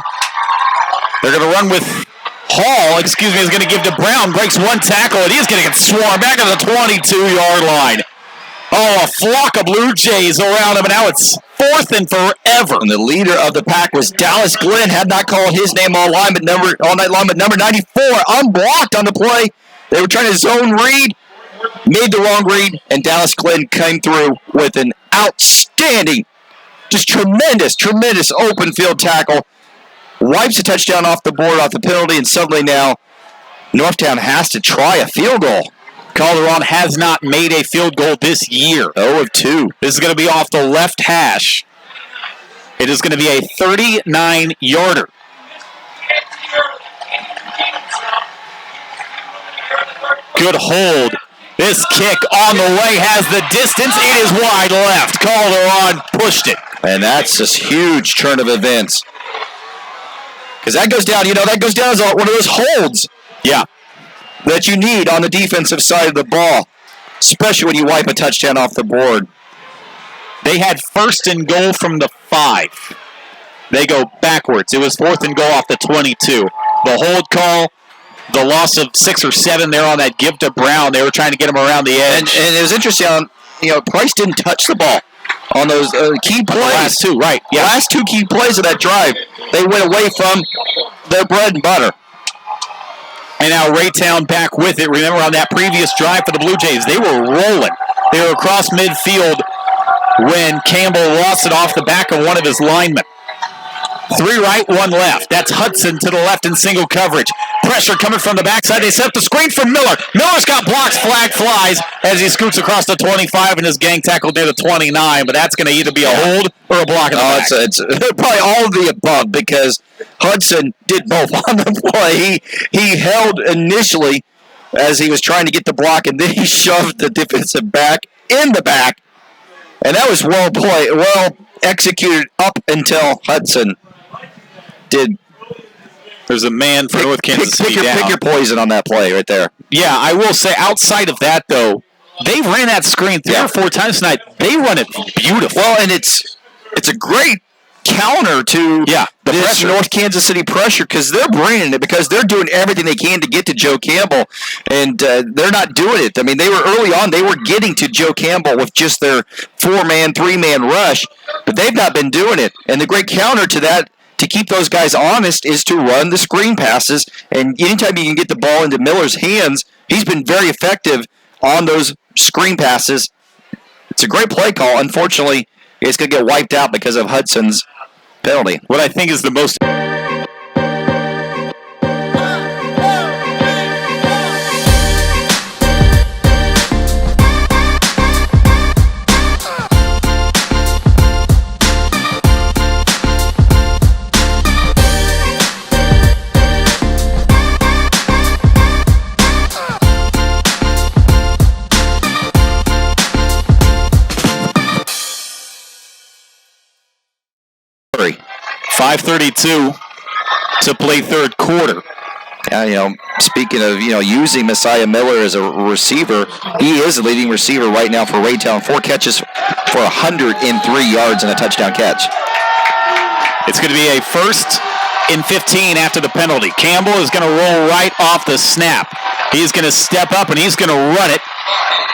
They're going to run with Hall, is going to give to Brown, breaks one tackle, and he's going to get swarmed back to the 22-yard line. Oh, a flock of Blue Jays around him, and now it's 4th and forever. And the leader of the pack was Dallas Glenn. Had not called his name all night long, but number 94 unblocked on the play. They were trying to zone read, made the wrong read, and Dallas Glenn came through with an outstanding, just tremendous open field tackle. Wipes a touchdown off the board, off the penalty, and suddenly now Northtown has to try a field goal. Calderon has not made a field goal this year. 0 of 2. This is going to be off the left hash. It is going to be a 39-yarder. Good hold. This kick on the way has the distance. It is wide left. Calderon pushed it. And that's this huge turn of events. Because that goes down, that goes down as one of those holds. Yeah. That you need on the defensive side of the ball, especially when you wipe a touchdown off the board. They had 1st and goal from the 5. They go backwards. It was 4th and goal off the 22. The hold call, the loss of 6 or 7 there on that give to Brown. They were trying to get him around the edge. And it was interesting, Price didn't touch the ball on those key plays. The last 2, right. Yeah. The last 2 key plays of that drive, they went away from their bread and butter. And now Raytown back with it. Remember on that previous drive for the Blue Jays, they were rolling. They were across midfield when Campbell lost it off the back of one of his linemen. 3 right, 1 left. That's Hudson to the left in single coverage. Pressure coming from the backside. They set up the screen for Miller. Miller's got blocks, flag flies as he scoots across the 25 and his gang tackled near the 29. But that's going to either be a hold or a block in the back. It's probably all of the above because Hudson did both on the play. He held initially as he was trying to get the block, and then he shoved the defensive back in the back. And that was well played, well executed up until Hudson did. There's a man for North Kansas City down. Pick your poison on that play right there. Yeah, I will say outside of that, though, they ran that screen 3 or 4 times tonight. They run it beautiful. Well, and it's a great counter to this North Kansas City pressure because they're bringing it because they're doing everything they can to get to Joe Campbell, and they're not doing it. I mean, they were early on. They were getting to Joe Campbell with just their 4-man, 3-man rush, but they've not been doing it. And the great counter to that, to keep those guys honest, is to run the screen passes. And anytime you can get the ball into Miller's hands, he's been very effective on those screen passes. It's a great play call. Unfortunately, it's going to get wiped out because of Hudson's penalty. What I think is the most... .532 to play 3rd quarter. Yeah, speaking of, using Messiah Miller as a receiver, he is the leading receiver right now for Raytown. 4 catches for 103 yards and a touchdown catch. It's going to be a 1st and 15 after the penalty. Campbell is going to roll right off the snap. He's going to step up and he's going to run it.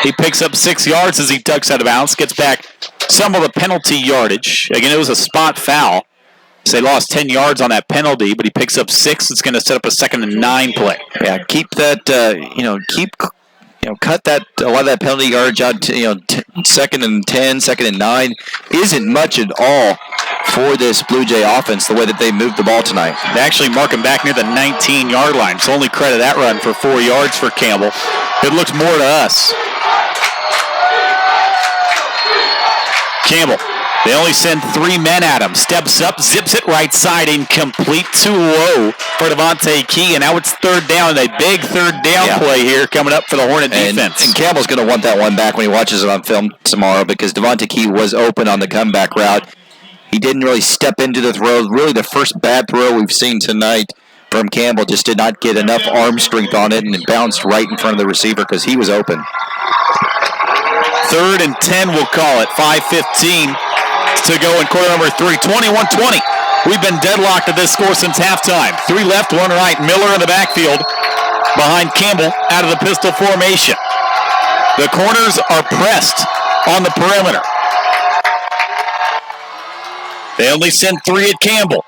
He picks up 6 yards as he ducks out of bounds, gets back some of the penalty yardage. Again, it was a spot foul. So they lost 10 yards on that penalty, but he picks up 6. It's going to set up a 2nd and 9 play. Yeah, keep that, cut that a lot of that penalty yardage out to 2nd and 10, 2nd and 9 isn't much at all for this Blue Jay offense. The way that they moved the ball tonight, they actually mark him back near the 19-yard line. So only credit that run for 4 yards for Campbell. It looks more to us. Campbell They only send 3 men at him. Steps up, zips it right side, incomplete, too low for Devontae Key, and now it's third down. A big third down play here coming up for the Hornet defense. And Campbell's going to want that one back when he watches it on film tomorrow because Devontae Key was open on the comeback route. He didn't really step into the throw. Really the first bad throw we've seen tonight from Campbell. Just did not get enough arm strength on it, and it bounced right in front of the receiver because he was open. 3rd and 10, we'll call it. 5:15 to go in quarter number 3. 21-20. We've been deadlocked at this score since halftime. 3 left, 1 right. Miller in the backfield behind Campbell out of the pistol formation. The corners are pressed on the perimeter. They only send 3 at Campbell.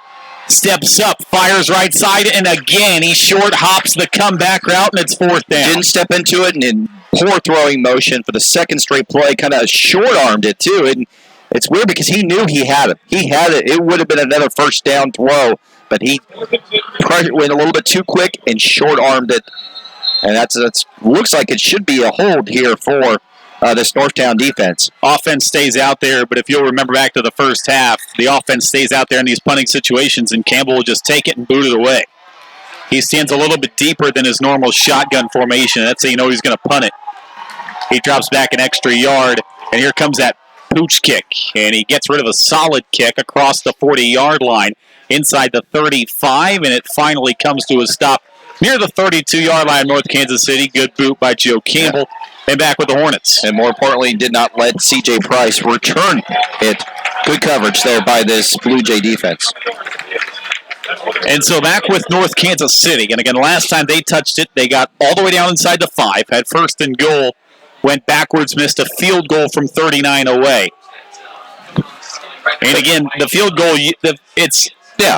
Steps up, fires right side, and again, he short hops the comeback route, and it's 4th down. Didn't step into it, and in poor throwing motion for the second straight play, kind of short-armed it, too. And it's weird because he knew he had it. He had it. It would have been another first down throw, but he went a little bit too quick and short-armed it. And that's looks like it should be a hold here for this Northtown defense. Offense stays out there, but if you'll remember back to the first half, the offense stays out there in these punting situations, and Campbell will just take it and boot it away. He stands a little bit deeper than his normal shotgun formation. That's how you know he's going to punt it. He drops back an extra yard, and here comes that pooch kick, and he gets rid of a solid kick across the 40-yard line inside the 35, and it finally comes to a stop near the 32-yard line of North Kansas City. Good boot by Joe Campbell. And back with the Hornets. And more importantly, did not let C.J. Price return it. Good coverage there by this Blue Jay defense. And so back with North Kansas City. And again, last time they touched it, they got all the way down inside the 5, had 1st and goal, went backwards, missed a field goal from 39 away. And again, the field goal, it's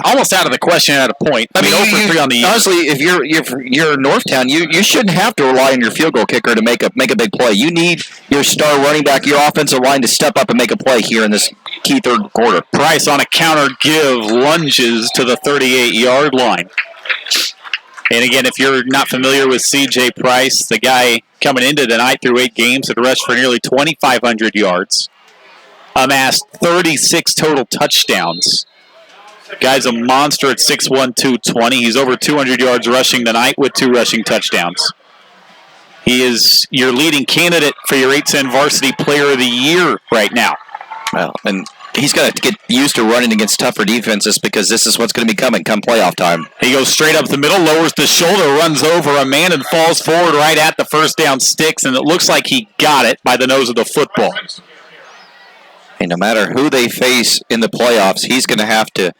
almost out of the question at a point. I mean, 0 for 3 on the year. Honestly, if you're Northtown, you shouldn't have to rely on your field goal kicker to make a big play. You need your star running back, your offensive line to step up and make a play here in this key third quarter. Price on a counter give lunges to the 38-yard line. And again, if you're not familiar with C.J. Price, the guy coming into tonight through 8 games had rushed for nearly 2,500 yards, amassed 36 total touchdowns. Guy's a monster at 6'1", 220. He's over 200 yards rushing tonight with 2 rushing touchdowns. He is your leading candidate for your 810 Varsity Player of the Year right now. Well, and he's got to get used to running against tougher defenses because this is what's going to be coming come playoff time. He goes straight up the middle, lowers the shoulder, runs over a man, and falls forward right at the first down sticks, and it looks like he got it by the nose of the football. And no matter who they face in the playoffs, he's going to have to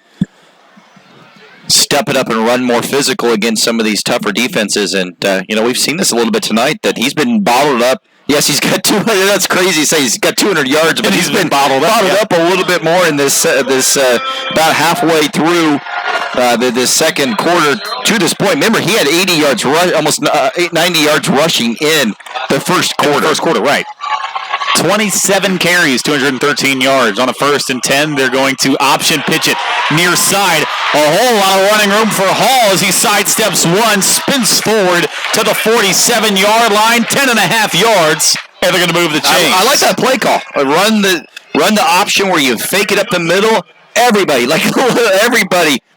step it up and run more physical against some of these tougher defenses. And, we've seen this a little bit tonight, that he's been bottled up. Yes, he's got 200. That's crazy to say he's got 200 yards, but he's been bottled up a little bit more in this about halfway through this second quarter to this point. Remember, he had 80 yards, almost 90 yards rushing in the first quarter. First quarter, right. 27 carries, 213 yards. On a 1st and 10, they're going to option pitch it near side. A whole lot of running room for Hall as he sidesteps one, spins forward to the 47-yard line, 10.5 yards, and they're going to move the chains. I like that play call. Run the option where you fake it up the middle. Everybody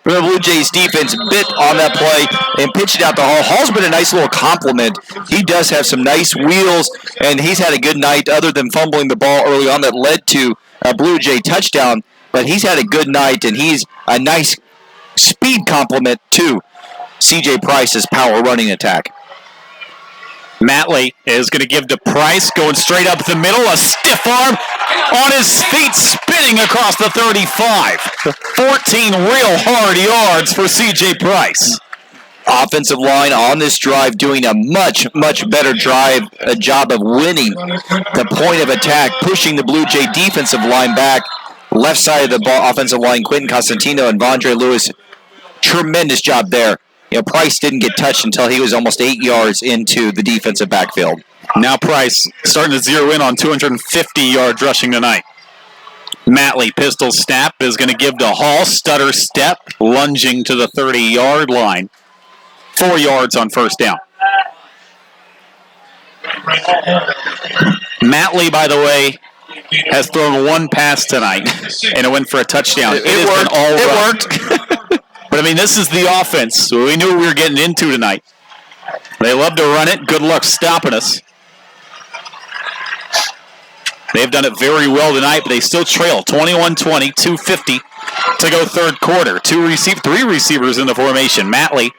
from the Blue Jays defense bit on that play and pitched it out to Hall. Hall's been a nice little compliment. He does have some nice wheels, and he's had a good night other than fumbling the ball early on that led to a Blue Jay touchdown. But he's had a good night, and he's a nice speed complement to C.J. Price's power running attack. Matley is going to give to Price, going straight up the middle, a stiff arm on his feet, spinning across the 35. 14 real hard yards for C.J. Price. Offensive line on this drive doing a much, much better job of winning the point of attack, pushing the Blue Jay defensive line back. Left side of the ball, offensive line, Quentin Costantino and Vondre Lewis. Tremendous job there. Price didn't get touched until he was almost 8 yards into the defensive backfield. Now Price starting to zero in on 250 yards rushing tonight. Matley, pistol snap, is going to give to Hall. Stutter step, lunging to the 30-yard line. 4 yards on first down. Matley, by the way, has thrown one pass tonight, and it went for a touchdown. It worked. But, I mean, this is the offense we knew we were getting into tonight. They love to run it. Good luck stopping us. They've done it very well tonight, but they still trail 21-20, 2:50 to go third quarter. Three receivers in the formation. Matley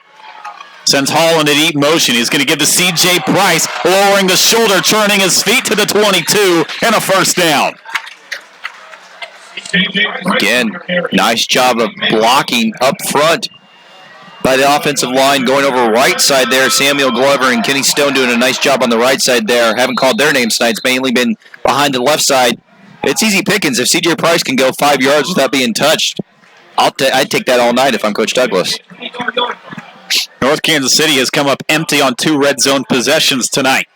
sends Hall into deep motion. He's going to give to C.J. Price, lowering the shoulder, turning his feet to the 22, and a first down. Again, nice job of blocking up front by the offensive line, going over right side there. Samuel Glover and Kenny Stone doing a nice job on the right side there. Haven't called their names tonight. It's mainly been behind the left side. It's easy pickings. If C.J. Price can go 5 yards without being touched, I'd take that all night if I'm Coach Douglas. North Kansas City has come up empty on 2 red zone possessions tonight.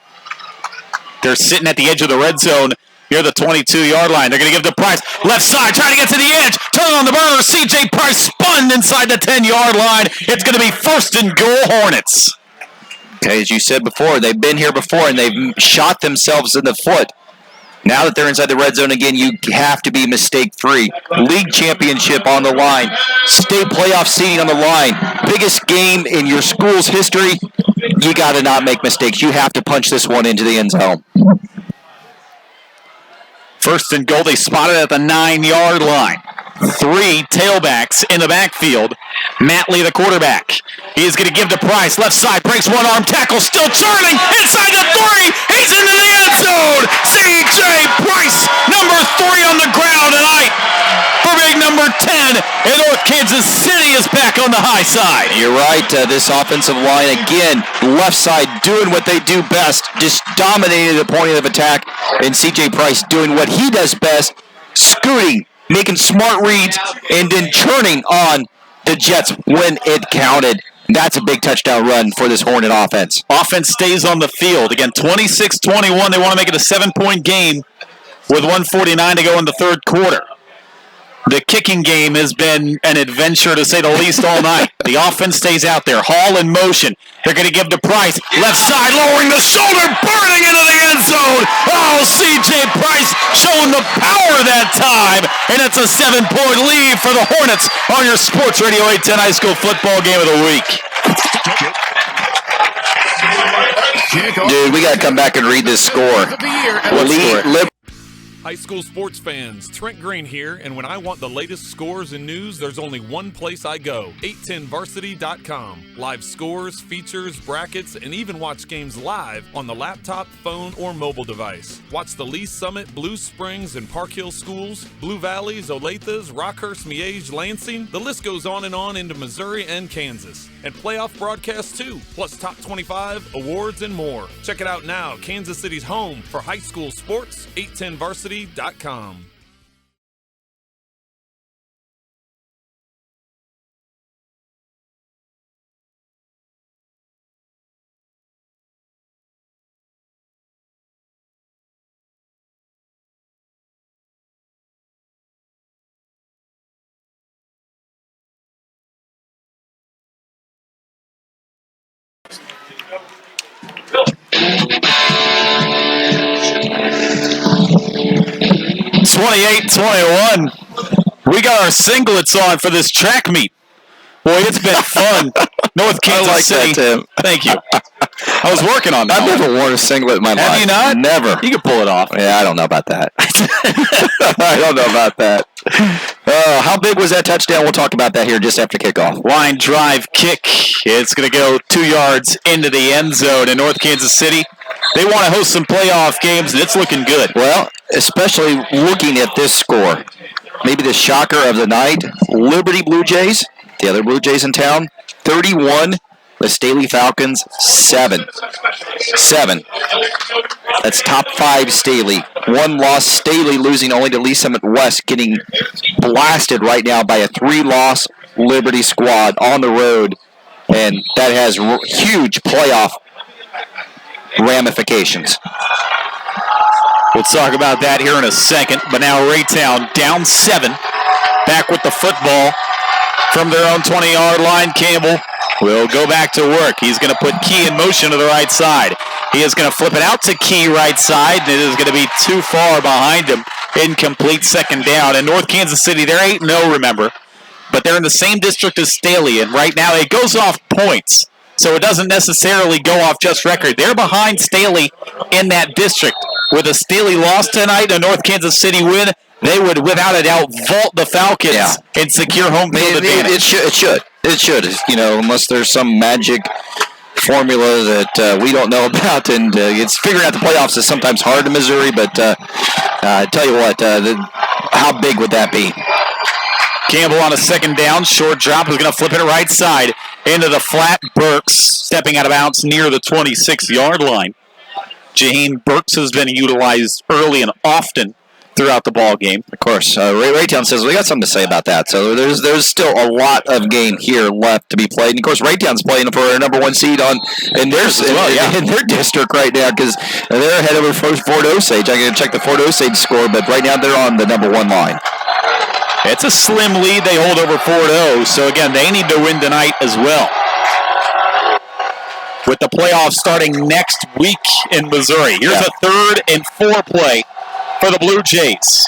They're sitting at the edge of the red zone near the 22-yard line. They're going to give to Price. Left side, trying to get to the edge. Turn on the burner. C.J. Price spun inside the 10-yard line. It's going to be first and goal, Hornets. Okay, as you said before, they've been here before, and they've shot themselves in the foot. Now that they're inside the red zone again, you have to be mistake-free. League championship on the line. State playoff seeding on the line. Biggest game in your school's history. You got to not make mistakes. You have to punch this one into the end zone. First and goal, they spotted at the 9-yard line. 3 tailbacks in the backfield. Matley, the quarterback. He is going to give to Price. Left side, breaks one arm tackle, still turning. Inside the 3. He's into the end zone. C.J. Price, number 3 on the ground tonight. For big number 10. And North Kansas City is back on the high side. You're right. This offensive line, again, left side doing what they do best. Just dominated the point of attack. And C.J. Price doing what he does best. Scooting, making smart reads, and then turning on the Jets when it counted. That's a big touchdown run for this Hornet offense. Offense stays on the field. Again, 26-21. They want to make it a 7-point game with 1:49 to go in the third quarter. The kicking game has been an adventure, to say the least, all night. The offense stays out there. Hall in motion. They're going to give to Price. Left side, lowering the shoulder, burning into the end zone. Oh, C.J. Price showing the power that time. And it's a 7-point lead for the Hornets on your Sports Radio 810 High School Football Game of the Week. Dude, we got to come back and read this score. High school sports fans, Trent Green here, and when I want the latest scores and news, there's only one place I go, 810varsity.com. Live scores, features, brackets, and even watch games live on the laptop, phone, or mobile device. Watch the Lee Summit, Blue Springs, and Park Hill schools, Blue Valleys, Olathes, Rockhurst, Miege, Lansing. The list goes on into Missouri and Kansas. And playoff broadcasts too, plus top 25, awards, and more. Check it out now, Kansas City's home for high school sports, 810varsity.com. (28-21). We got our singlets on for this track meet. Boy, it's been fun. North Kansas I like City. That, Tim. Thank you. I was working on that. I've never worn a singlet in my life. Have you not? Never. You can pull it off. Yeah, I don't know about that. I don't know about that. How big was that touchdown? We'll talk about that here just after kickoff. Line drive kick. It's going to go 2 yards into the end zone in North Kansas City. They want to host some playoff games, and it's looking good. Well, especially looking at this score. Maybe the shocker of the night. Liberty Blue Jays, the other Blue Jays in town, 31. The Staley Falcons, 7. That's top 5 Staley. 1 loss, Staley losing only to Lee Summit West, getting blasted right now by a 3-loss Liberty squad on the road. And that has huge playoff ramifications. We'll talk about that here in a second. But now Raytown down 7. Back with the football from their own 20-yard line. Campbell will go back to work. He's going to put Key in motion to the right side. He is going to flip it out to Key right side, and it is going to be too far behind him. Incomplete second down. And North Kansas City, they're 8-0, remember. But they're in the same district as Staley, and right now it goes off points. So it doesn't necessarily go off just record. They're behind Staley in that district. With a Staley loss tonight, a North Kansas City win, they would, without a doubt, vault the Falcons and secure home field advantage. It should. Unless there's some magic formula that we don't know about, and it's figuring out the playoffs is sometimes hard in Missouri. But I tell you what, how big would that be? Campbell on a second down, short drop, is going to flip it right side into the flat. Burks stepping out of bounds near the 26-yard line. Jaheim Burks has been utilized early and often throughout the ball game. Of course, Raytown says we got something to say about that. So there's still a lot of game here left to be played. And of course, Raytown's playing for a number 1 seed in their district right now because they're ahead over Fort Osage. I got to check the Fort Osage score, but right now they're on the number 1 line. It's a slim lead they hold over Fort O. So again, they need to win tonight as well. With the playoffs starting next week in Missouri. Here's a 3rd and 4 play for the Blue Jays.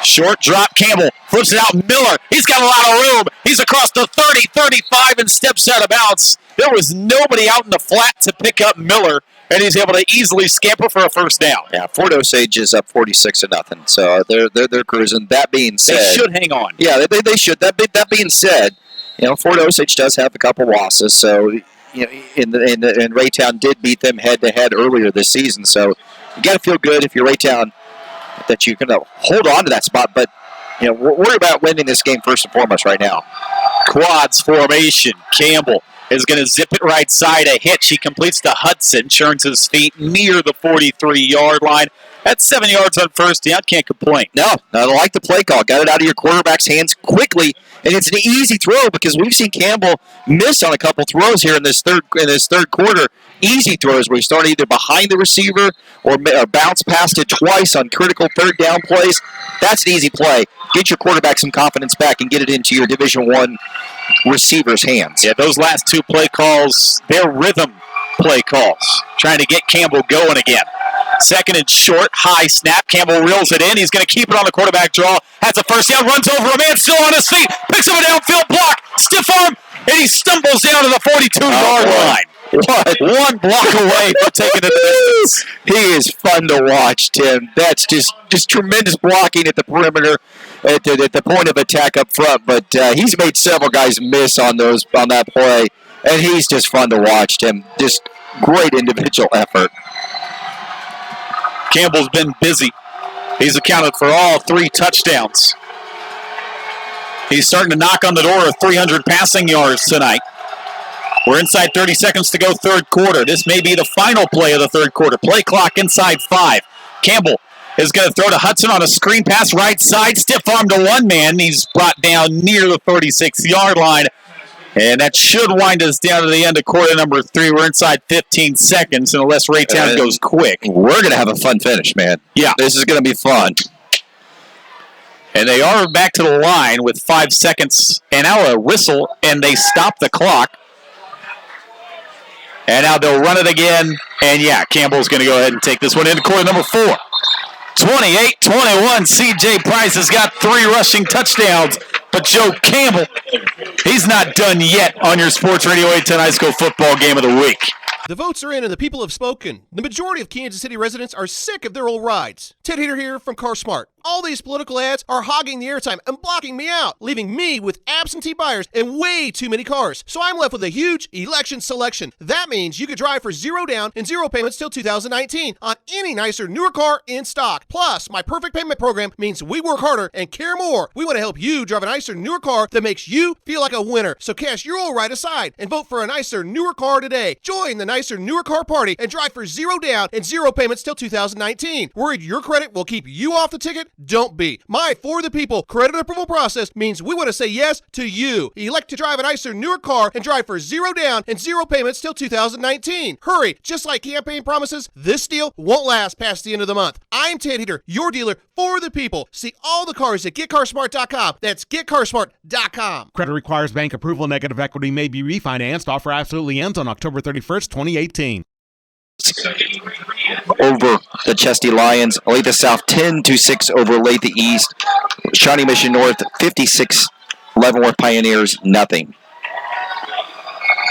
Short drop, Campbell flips it out. Miller, he's got a lot of room. He's across the 30, 35, and steps out of bounds. There was nobody out in the flat to pick up Miller, and he's able to easily scamper for a first down. Yeah, Fort Osage is up 46-0, so they're cruising. That being said, they should hang on. Yeah, they should. That being said, Fort Osage does have a couple losses, so and Raytown did beat them head-to-head earlier this season, so you got to feel good if you're Raytown that you can hold on to that spot, but worry about winning this game first and foremost right now. Quads formation. Campbell is going to zip it right side, a hitch. He completes to Hudson, turns his feet near the 43-yard line. That's 7 yards on first down. Can't complain. No, I like the play call. Got it out of your quarterback's hands quickly, and it's an easy throw because we've seen Campbell miss on a couple throws here in this third quarter. Easy throws where he started either behind the receiver or bounce past it twice on critical third down plays. That's an easy play. Get your quarterback some confidence back and get it into your Division I receiver's hands. Yeah, those last 2 play calls, they're rhythm play calls, trying to get Campbell going again. Second and short, high snap. Campbell reels it in. He's going to keep it on the quarterback draw. Has a first down, runs over a man, still on his feet, picks up a downfield block, stiff arm, and he stumbles down to the 42-yard line. What? 1 block away from taking it to the distance. He is fun to watch, Tim. That's just tremendous blocking at the perimeter, at the point of attack up front. But he's made several guys miss on that play, and he's just fun to watch, Tim. Just great individual effort. Campbell's been busy. He's accounted for all 3 touchdowns. He's starting to knock on the door of 300 passing yards tonight. We're inside 30 seconds to go third quarter. This may be the final play of the third quarter. Play clock inside 5. Campbell is going to throw to Hudson on a screen pass right side. Stiff arm to one man. He's brought down near the 36-yard line. And that should wind us down to the end of quarter number 3. We're inside 15 seconds, and unless Raytown goes quick. We're going to have a fun finish, man. Yeah. This is going to be fun. And they are back to the line with 5 seconds and now a whistle, and they stop the clock. And now they'll run it again. And, Campbell's going to go ahead and take this one into quarter number 4. 28-21. C.J. Price has got 3 rushing touchdowns. But Joe Campbell, he's not done yet on your Sports Radio 810 High School Football Game of the Week. The votes are in and the people have spoken. The majority of Kansas City residents are sick of their old rides. Ted Hater here from CarSmart. All these political ads are hogging the airtime and blocking me out, leaving me with absentee buyers and way too many cars. So I'm left with a huge election selection. That means you could drive for 0 down and 0 payments till 2019 on any nicer, newer car in stock. Plus, my perfect payment program means we work harder and care more. We want to help you drive a nicer, newer car that makes you feel like a winner. So cast your old ride aside and vote for a nicer, newer car today. Join the nicer, newer car party and drive for 0 down and 0 payments till 2019. Worried your credit will keep you off the ticket? Don't be. My For the People credit approval process means we want to say yes to you. Elect to drive a nicer, newer car and drive for 0 down and 0 payments till 2019. Hurry. Just like campaign promises, this deal won't last past the end of the month. I'm Ted Heater, your dealer for the people. See all the cars at GetCarsmart.com. That's GetCarsmart.com. Credit requires bank approval. Negative equity may be refinanced. Offer absolutely ends on October 31st, 2018. over the Chesty Lions. Olathe South 10-6 over Olathe East. Shawnee Mission North 56. Leavenworth Pioneers, nothing.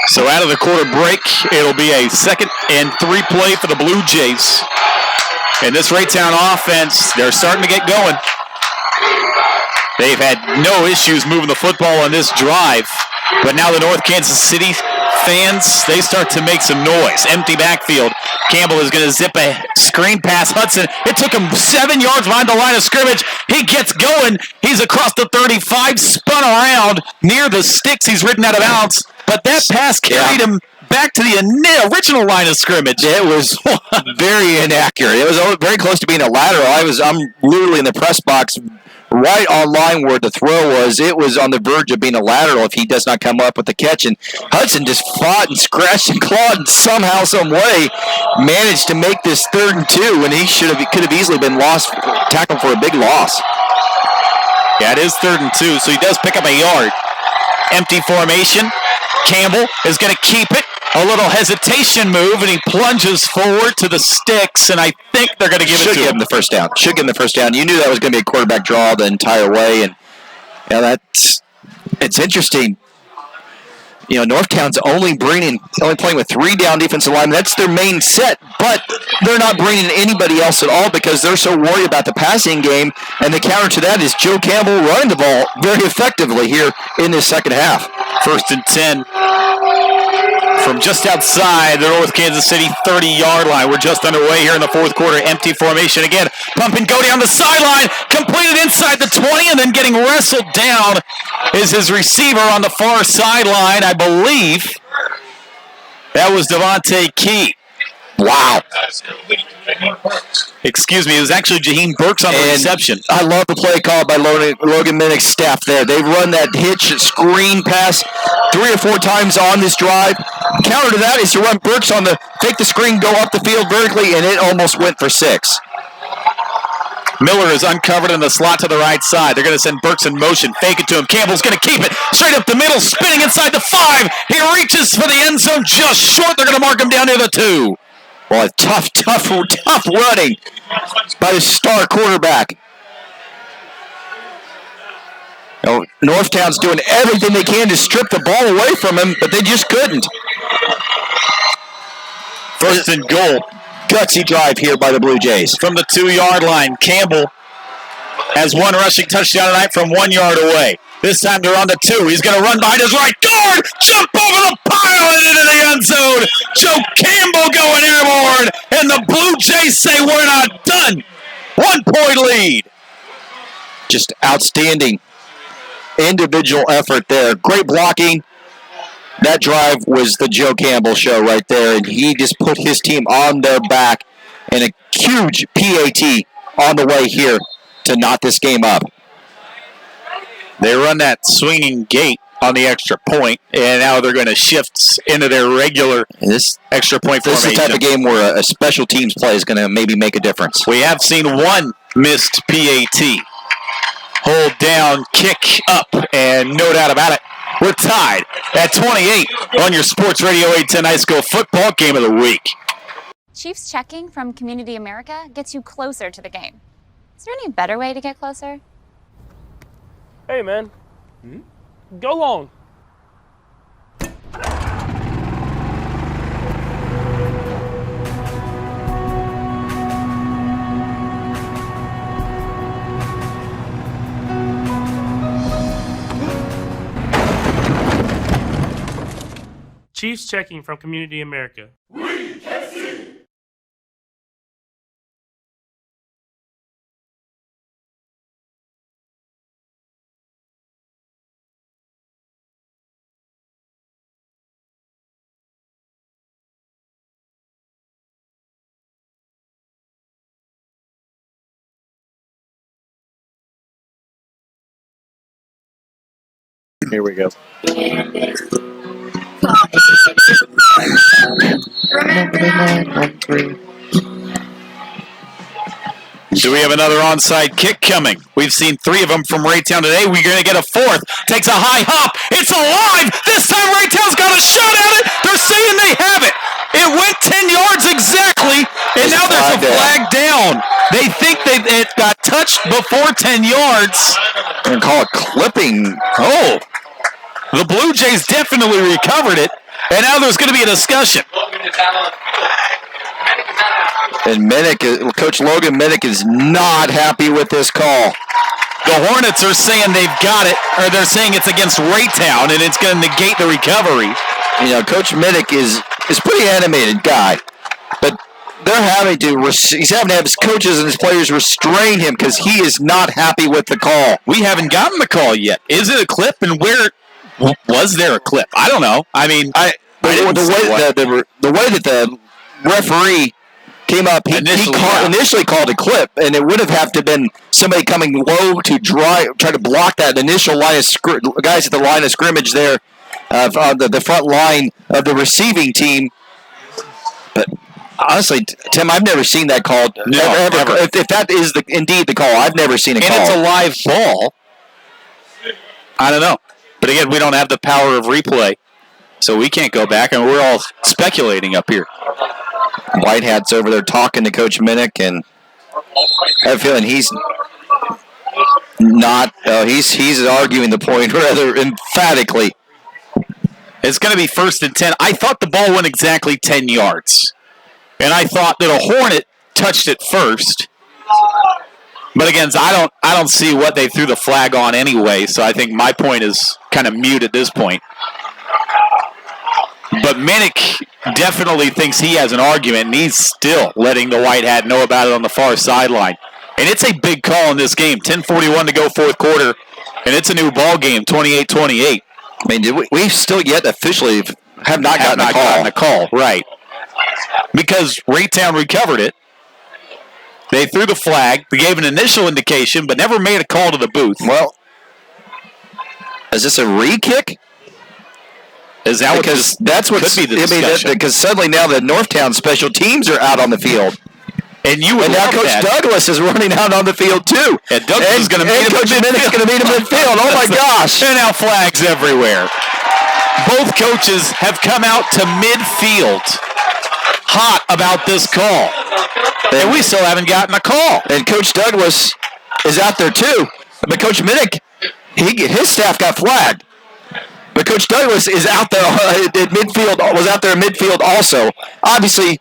So out of the quarter break, it'll be a 2nd and 3 play for the Blue Jays. And this Raytown offense, they're starting to get going. They've had no issues moving the football on this drive. But now the North Kansas City fans, they start to make some noise. Empty backfield. Campbell is going to zip a screen pass. Hudson, it took him 7 yards behind the line of scrimmage. He gets going. He's across the 35, spun around near the sticks. He's ridden out of bounds. But that pass carried him back to the original line of scrimmage. It was very inaccurate. It was very close to being a lateral. I'm literally in the press box right on line where the throw was. It was on the verge of being a lateral if he does not come up with the catch. And Hudson just fought and scratched and clawed and somehow, some way managed to make this 3rd and 2 when he could have easily been tackled for a big loss. Yeah, it is 3rd and 2, so he does pick up a yard. Empty formation. Campbell is going to keep it. A little hesitation move, and he plunges forward to the sticks, and I think they're going to give it to him. Should give him the first down. Should give him the first down. You knew that was going to be a quarterback draw the entire way, and it's interesting. You know, Northtown's only playing with 3 down defensive linemen. That's their main set, but they're not bringing anybody else at all because they're so worried about the passing game, and the counter to that is Joe Campbell running the ball very effectively here in this second half. 1st and 10. From just outside the North Kansas City 30-yard line. We're just underway here in the 4th quarter. Empty formation again. Pump and go down the sideline. Completed inside the 20 and then getting wrestled down is his receiver on the far sideline. I believe that was Devontae Key. Wow. Excuse me, it was actually Jaheim Burks on the reception. I love the play called by Logan Minich's staff there. They've run that hitch screen pass 3 or 4 times on this drive. Counter to that is to run Burks on the fake the screen, go up the field vertically, and it almost went for 6. Miller is uncovered in the slot to the right side. They're going to send Burks in motion. Fake it to him. Campbell's going to keep it. Straight up the middle, spinning inside the 5. He reaches for the end zone just short. They're going to mark him down near the 2. Well, tough running by the star quarterback. You know, Northtown's doing everything they can to strip the ball away from him, but they just couldn't. 1st and goal. Gutsy drive here by the Blue Jays. From the 2-yard line, Campbell has 1 rushing touchdown tonight from 1 yard away. This time they're on the 2. He's going to run behind his right guard, jump over the pile and into the end zone. Joe Campbell going airborne, and the Blue Jays say we're not done. 1-point lead. Just outstanding individual effort there. Great blocking. That drive was the Joe Campbell show right there, and he just put his team on their back, and a huge PAT on the way here to knot this game up. They run that swinging gate on the extra point, and now they're going to shift into their regular extra point formation. This is the type of game where a special teams play is going to maybe make a difference. We have seen 1 missed PAT. Hold down, kick up, and no doubt about it, we're tied at 28 on your Sports Radio 810 High School Football Game of the Week. Chiefs checking from Community America gets you closer to the game. Is there any better way to get closer? Hey, man. Go long. Chiefs checking from Community America. Here we go. Do we have another onside kick coming? We've seen 3 of them from Raytown today. We're going to get a 4th. Takes a high hop. It's alive. This time Raytown's got a shot at it. They're saying they have it. It went 10 yards exactly, and now there's a flag down. They think it got touched before 10 yards. They're going to call it clipping. Oh, the Blue Jays definitely recovered it, and now there's going to be a discussion. And Coach Logan Minich is not happy with this call. The Hornets are saying they've got it, or they're saying it's against Raytown, and it's going to negate the recovery. You know, Coach Minich is a pretty animated guy, but he's having to have his coaches and his players restrain him because he is not happy with the call. We haven't gotten the call yet. Is it a clip, and where was there a clip? I don't know. I mean, the way that the referee came up, he initially called a clip, and it would have to been somebody coming low to try to block that initial line of guys at the line of scrimmage there on the front line of the receiving team. But honestly, Tim, I've never seen that called. No, ever. If that is indeed the call, I've never seen a call. And it's a live ball. I don't know. But again, we don't have the power of replay, so we can't go back, and we're all speculating up here. White Hat's over there talking to Coach Minich, and I have a feeling he's not. He's arguing the point rather emphatically. It's going to be 1st and 10. I thought the ball went exactly 10 yards, and I thought that a Hornet touched it first. But again, I don't see what they threw the flag on anyway, so I think my point is kind of mute at this point. But Minich definitely thinks he has an argument, and he's still letting the White Hat know about it on the far sideline. And it's a big call in this game. 10:41 to go, fourth quarter, and it's a new ball game, 28-28. I mean, we still yet officially have not gotten a call. Right. Because Raytown recovered it. They threw the flag. They gave an initial indication, but never made a call to the booth. Well, is this a re-kick? Is that because that's what could be the discussion? Because suddenly now the Northtown special teams are out on the field, and now Coach Douglas is running out on the field too. And Douglas is going to meet him. Coach Minich's going to meet him in midfield. Oh my gosh! And now flags everywhere. Both coaches have come out to midfield, hot about this call, and we still haven't gotten a call. And Coach Douglas is out there too, but Coach Minich, his staff got flagged. But Coach Douglas is out there at midfield. Was out there in midfield also. Obviously,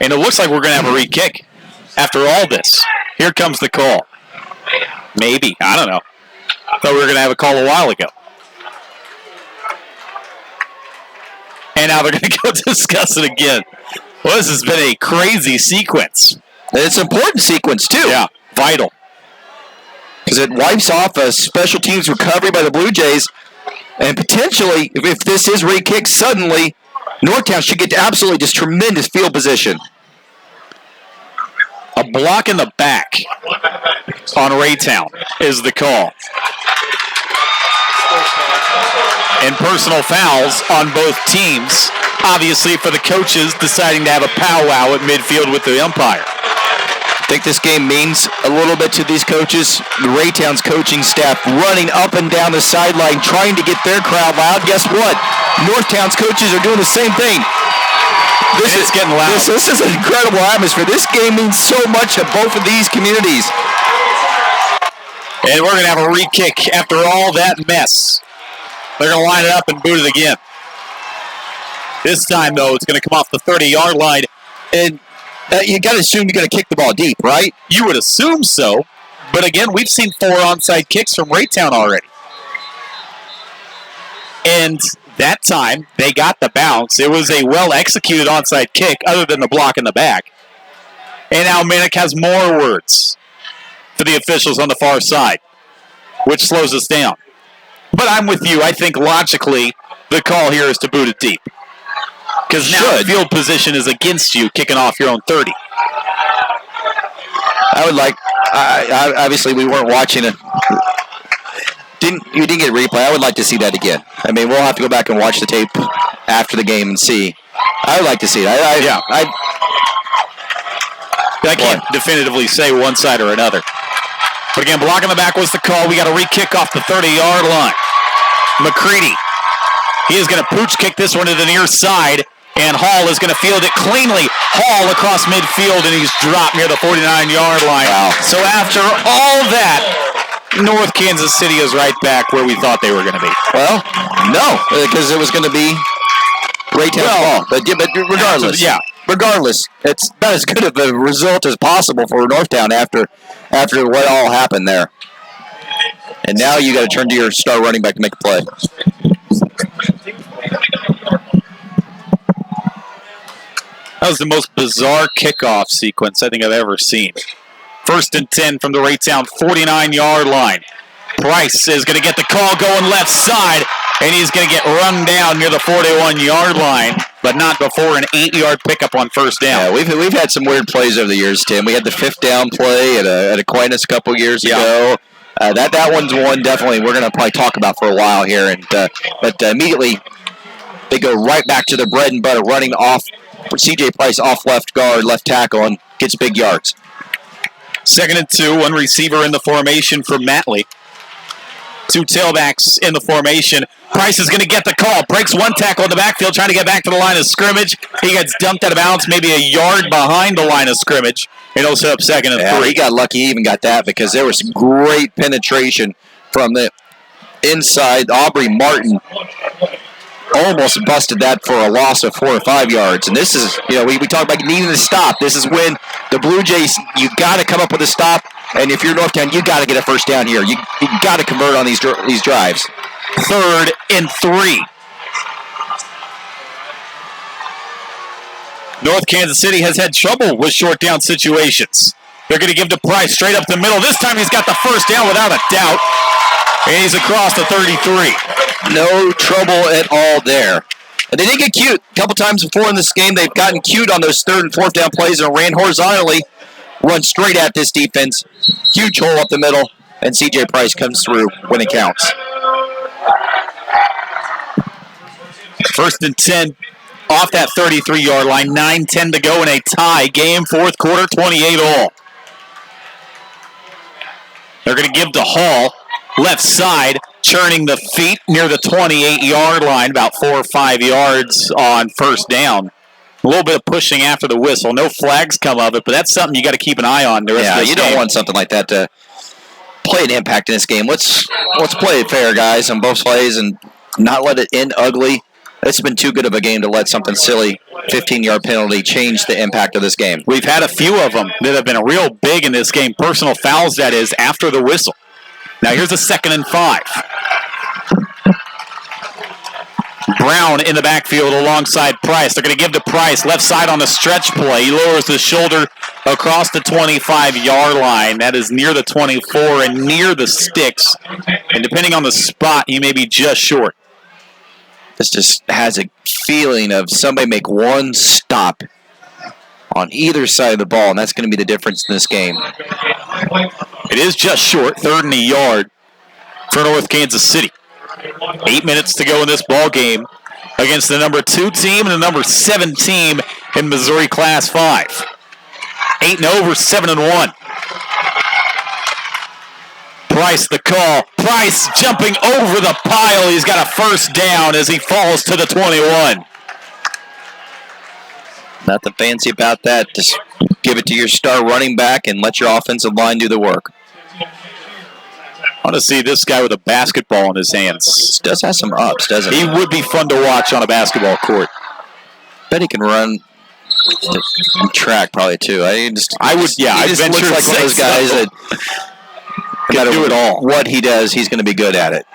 and it looks like we're going to have a re-kick after all this. Here comes the call. Maybe, I don't know. I thought we were going to have a call a while ago. And now they're going to go discuss it again. Well, this has been a crazy sequence. And it's an important sequence too. Yeah, vital. Because it wipes off a special teams recovery by the Blue Jays. And potentially, if this is re-kick, suddenly Northtown should get absolutely just tremendous field position. A block in the back on Raytown is the call. And personal fouls on both teams, obviously for the coaches deciding to have a powwow at midfield with the umpire. I think this game means a little bit to these coaches. Raytown's coaching staff running up and down the sideline trying to get their crowd loud. Guess what? Northtown's coaches are doing the same thing. This is getting loud. This is an incredible atmosphere. This game means so much to both of these communities. And we're going to have a re-kick after all that mess. They're going to line it up and boot it again. This time, though, it's going to come off the 30-yard line. And you got to assume you're going to kick the ball deep, right? You would assume so. But again, we've seen 4 onside kicks from Raytown already. And that time, they got the bounce. It was a well-executed onside kick, other than the block in the back. And now Minich has more words for the officials on the far side, which slows us down. But I'm with you. I think logically, the call here is to boot it deep. Because now field position is against you, kicking off your own 30. I would like, obviously we weren't watching it. You didn't get a replay. I would like to see that again. I mean, we'll have to go back and watch the tape after the game and see. I would like to see it. I can't definitively say one side or another. But again, blocking the back was the call. We got a re-kick off the 30-yard line. McCready. He is going to pooch kick this one to the near side. And Hall is going to field it cleanly. Hall across midfield, and he's dropped near the 49-yard line. Wow. So after all that, North Kansas City is right back where we thought they were going to be. Well, no, because it was going to be Raytown ball. But regardless, regardless, it's not as good of a result as possible for Northtown after what all happened there. And now you got to turn to your star running back to make a play. That was the most bizarre kickoff sequence I think I've ever seen. 1st and 10 from the Raytown 49-yard line. Price is going to get the call going left side, and he's going to get run down near the 41-yard line, but not before an 8-yard pickup on 1st down. Yeah, we've had some weird plays over the years, Tim. We had the 5th down play at Aquinas a couple years ago. That one's one definitely we're going to probably talk about for a while here. But immediately they go right back to their bread and butter, running off C.J. Price off left guard, left tackle, and gets big yards. 2nd and 2, one receiver in the formation for Matley. 2 tailbacks in the formation. Price is going to get the call. Breaks one tackle in the backfield, trying to get back to the line of scrimmage. He gets dumped out of bounds, maybe a yard behind the line of scrimmage. It'll set up 2nd and 3. He got lucky. He even got that because there was some great penetration from the inside. Aubrey Martin almost busted that for a loss of 4 or 5 yards. And this is, we talk about needing to stop. This is when the Blue Jays, you got to come up with a stop. And if you're Northtown, you got to get a 1st down here. You got to convert on these drives. 3rd and 3. North Kansas City has had trouble with short down situations. They're going to give to Price straight up the middle. This time he's got the 1st down without a doubt. And he's across the 33. No trouble at all there. And they did get cute. A couple times before in this game, they've gotten cute on those 3rd and 4th down plays and ran horizontally, run straight at this defense. Huge hole up the middle, and C.J. Price comes through when it counts. 1st and 10 off that 33-yard line. 9:10 to go in a tie game. 4th quarter, 28-all. They're going to give to Hall. Left side, churning the feet near the 28-yard line, about 4 or 5 yards on 1st down. A little bit of pushing after the whistle. No flags come of it, but that's something you got to keep an eye on the rest of this game. Don't want something like that to play an impact in this game. Let's play it fair, guys, on both plays and not let it end ugly. It's been too good of a game to let something silly, 15-yard penalty, change the impact of this game. We've had a few of them that have been real big in this game. Personal fouls, that is, after the whistle. Now here's a 2nd and 5. Brown in the backfield alongside Price. They're going to give to Price. Left side on the stretch play. He lowers the shoulder across the 25-yard line. That is near the 24 and near the sticks. And depending on the spot, he may be just short. This just has a feeling of somebody make one stop on either side of the ball, and that's going to be the difference in this game. It is just short, 3rd and a yard for North Kansas City. 8 minutes to go in this ball game against the number 2 team and the number 7 team in Missouri Class 5. 8-0 versus 7-1. Price the call. Price jumping over the pile. He's got a 1st down as he falls to the 21. Nothing fancy about that. Just give it to your star running back and let your offensive line do the work. I want to see this guy with a basketball in his hands. This does have some ups, doesn't he? He would be fun to watch on a basketball court. Bet he can run track probably too. I would venture looks like one of those guys that got to do it all. What he does, he's going to be good at it.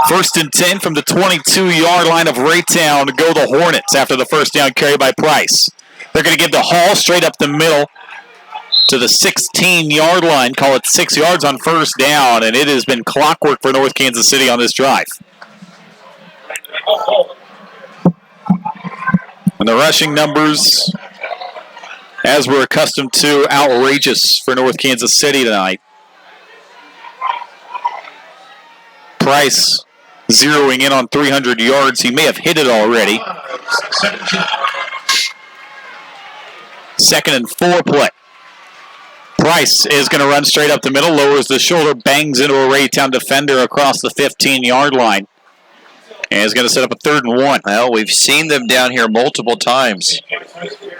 1st and 10 from the 22-yard line of Raytown to go the Hornets after the 1st down carry by Price. They're going to give the Hall straight up the middle to the 16-yard line. Call it 6 yards on 1st down, and it has been clockwork for North Kansas City on this drive. And the rushing numbers, as we're accustomed to, outrageous for North Kansas City tonight. Price zeroing in on 300 yards. He may have hit it already. 2nd and 4 play. Price is going to run straight up the middle, lowers the shoulder, bangs into a Raytown defender across the 15-yard line. And it's going to set up a 3rd and 1. Well, we've seen them down here multiple times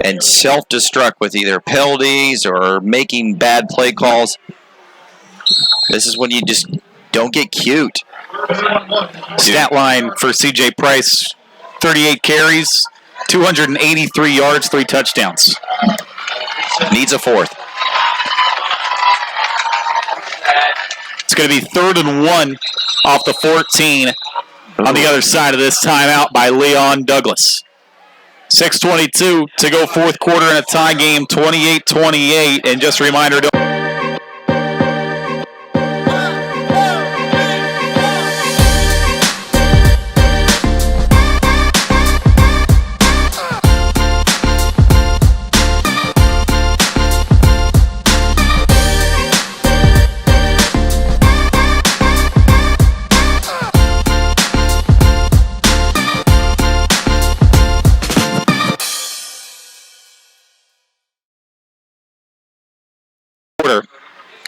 and self-destruct with either penalties or making bad play calls. This is when you just don't get cute. Stat line for C.J. Price, 38 carries, 283 yards, 3 touchdowns. Needs a 4th. It's going to be 3rd and 1 off the 14 on the other side of this timeout by Leon Douglas. 6:22 to go, 4th quarter in a tie game, 28-28. And just a reminder,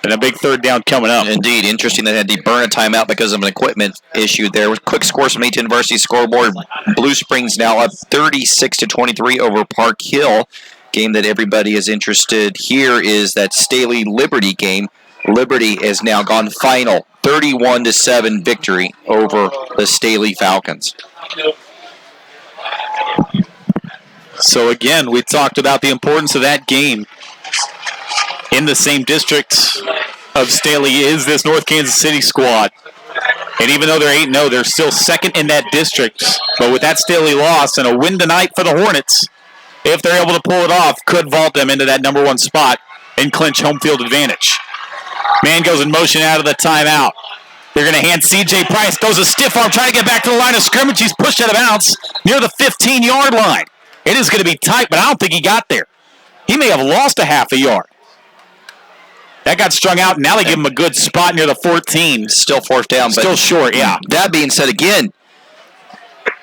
and a big 3rd down coming up. Indeed. Interesting they had to burn a timeout because of an equipment issue there. With quick scores from A10 Varsity scoreboard, Blue Springs now up 36-23 over Park Hill. Game that everybody is interested here is that Staley Liberty game. Liberty has now gone final, 31-7 victory over the Staley Falcons. So again, we talked about the importance of that game. In the same district of Staley is this North Kansas City squad. And even though they're 8-0, they're still 2nd in that district. But with that Staley loss and a win tonight for the Hornets, if they're able to pull it off, could vault them into that number 1 spot and clinch home field advantage. Man goes in motion out of the timeout. They're going to hand C.J. Price, goes a stiff arm, trying to get back to the line of scrimmage. He's pushed out of bounds near the 15-yard line. It is going to be tight, but I don't think he got there. He may have lost a half a yard. That got strung out, and now they give him a good spot near the 14. Still 4th down. Still short, yeah. That being said, again,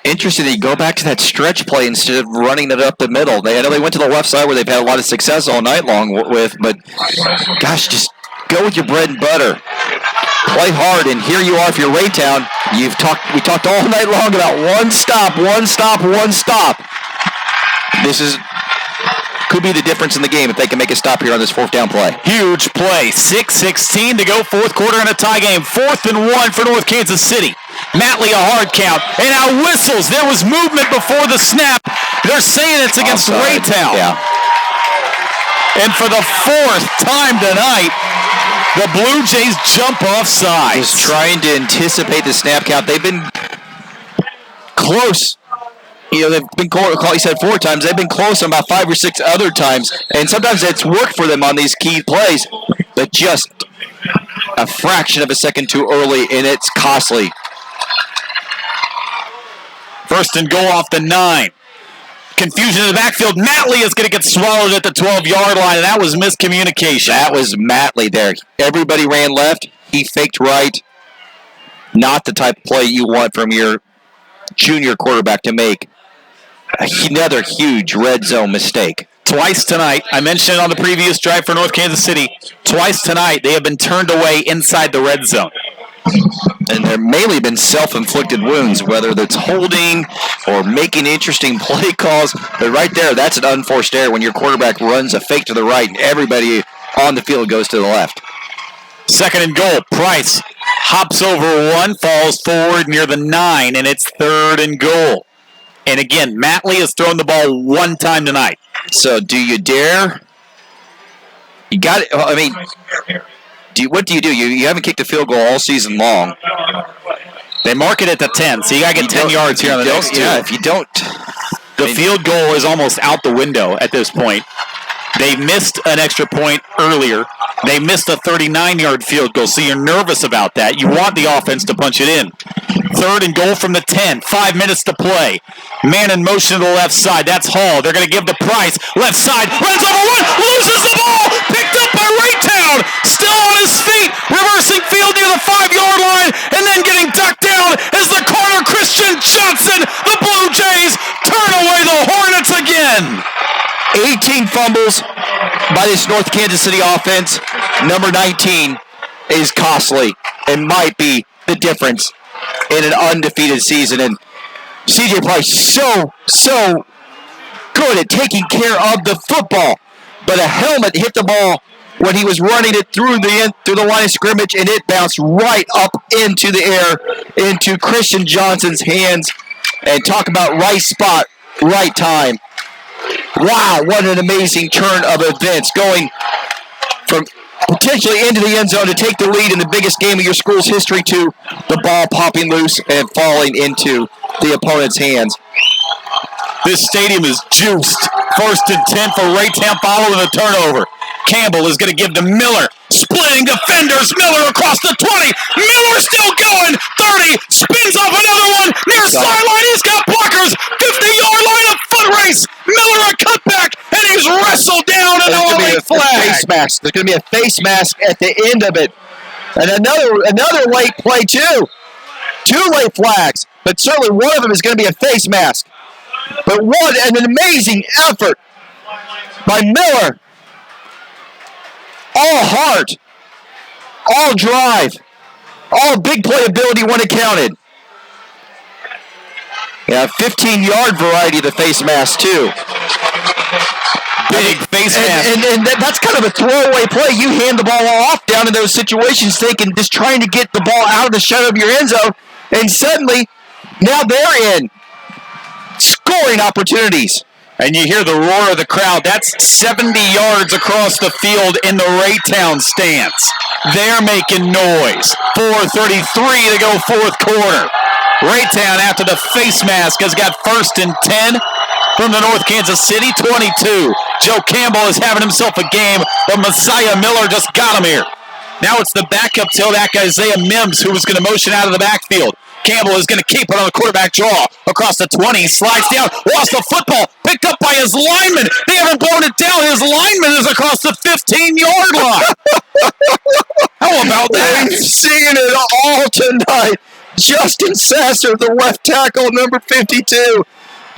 interesting that you go back to that stretch play instead of running it up the middle. I know they went to the left side where they've had a lot of success all night long with, but gosh, just go with your bread and butter. Play hard, and here you are if you're Raytown. We talked all night long about one stop. This could be the difference in the game if they can make a stop here on this 4th down play. Huge play. 6:16 to go, 4th quarter in a tie game. 4th and 1 for North Kansas City. Matley a hard count, and now whistles. There was movement before the snap. They're saying it's against Raytown. Yeah. And for the 4th time tonight, the Blue Jays jump off sides. Just trying to anticipate the snap count. They've been close. They've been close, he said 4 times. They've been close on about 5 or 6 other times. And sometimes it's worked for them on these key plays, but just a fraction of a second too early, and it's costly. 1st and goal off the 9. Confusion in the backfield. Matley is going to get swallowed at the 12-yard line, and that was miscommunication. That was Matley there. Everybody ran left. He faked right. Not the type of play you want from your junior quarterback to make. Another huge red zone mistake. Twice tonight, I mentioned it on the previous drive for North Kansas City, twice tonight they have been turned away inside the red zone. And there mainly been self-inflicted wounds, whether that's holding or making interesting play calls. But right there, that's an unforced error when your quarterback runs a fake to the right and everybody on the field goes to the left. 2nd and goal. Price hops over 1, falls forward near the 9, and it's 3rd and goal. And again, Matley has thrown the ball 1 time tonight. So do you dare? You got it. I mean, what do? You haven't kicked a field goal all season long. They mark it at the 10, so you got to get 10 yards here on the next 2. Yeah, if you don't. The field goal is almost out the window at this point. They missed an extra point earlier. They missed a 39-yard field goal, so you're nervous about that. You want the offense to punch it in. 3rd and goal from the 10. 5 minutes to play. Man in motion to the left side. That's Hall. They're going to give the Price. Left side. Runs over 1. Loses the ball. Picked up by Raytown. Still on his feet. Reversing field near the 5-yard line. And then getting ducked down is the corner, Christian Johnson. The Blue Jays turn away the Hornets again. 18 fumbles by this North Kansas City offense. Number 19 is costly and might be the difference in an undefeated season. And CJ Price so good at taking care of the football. But a helmet hit the ball when he was running it through the line of scrimmage, and it bounced right up into the air, into Christian Johnson's hands. And talk about right spot, right time. Wow, what an amazing turn of events, going from potentially into the end zone to take the lead in the biggest game of your school's history to the ball popping loose and falling into the opponent's hands. This stadium is juiced. 1st and 10 for Raytown following the turnover. Campbell is going to give to Miller. Splitting defenders. Miller across the 20. Miller still going. 30. Spins off another one. Near sideline. He's got blockers. 50-yard line. A foot race. Miller a cutback. And he's wrestled down. And a late flag. Face mask. There's going to be a face mask at the end of it. And another late play, too. 2 late flags. But certainly one of them is going to be a face mask. But what an amazing effort by Miller. All heart, all drive, all big playability when it counted. Yeah, 15-yard variety of the face mask, too. Big face mask. And that's kind of a throwaway play. You hand the ball off down in those situations, thinking just trying to get the ball out of the shadow of your end zone, and suddenly, now they're in. Scoring opportunities. And you hear the roar of the crowd. That's 70 yards across the field in the Raytown stance. They're making noise. 4:33 to go, 4th quarter. Raytown, after the face mask, has got 1st and 10 from the North Kansas City 22. Joe Campbell is having himself a game, but Messiah Miller just got him here. Now it's the backup tailback Isaiah Mims, who was going to motion out of the backfield. Campbell is going to keep it on the quarterback draw. Across the 20, slides down, lost the football, picked up by his lineman. They haven't blown it down. His lineman is across the 15-yard line. How about that? We've seen it all tonight. Justin Sasser, the left tackle, number 52.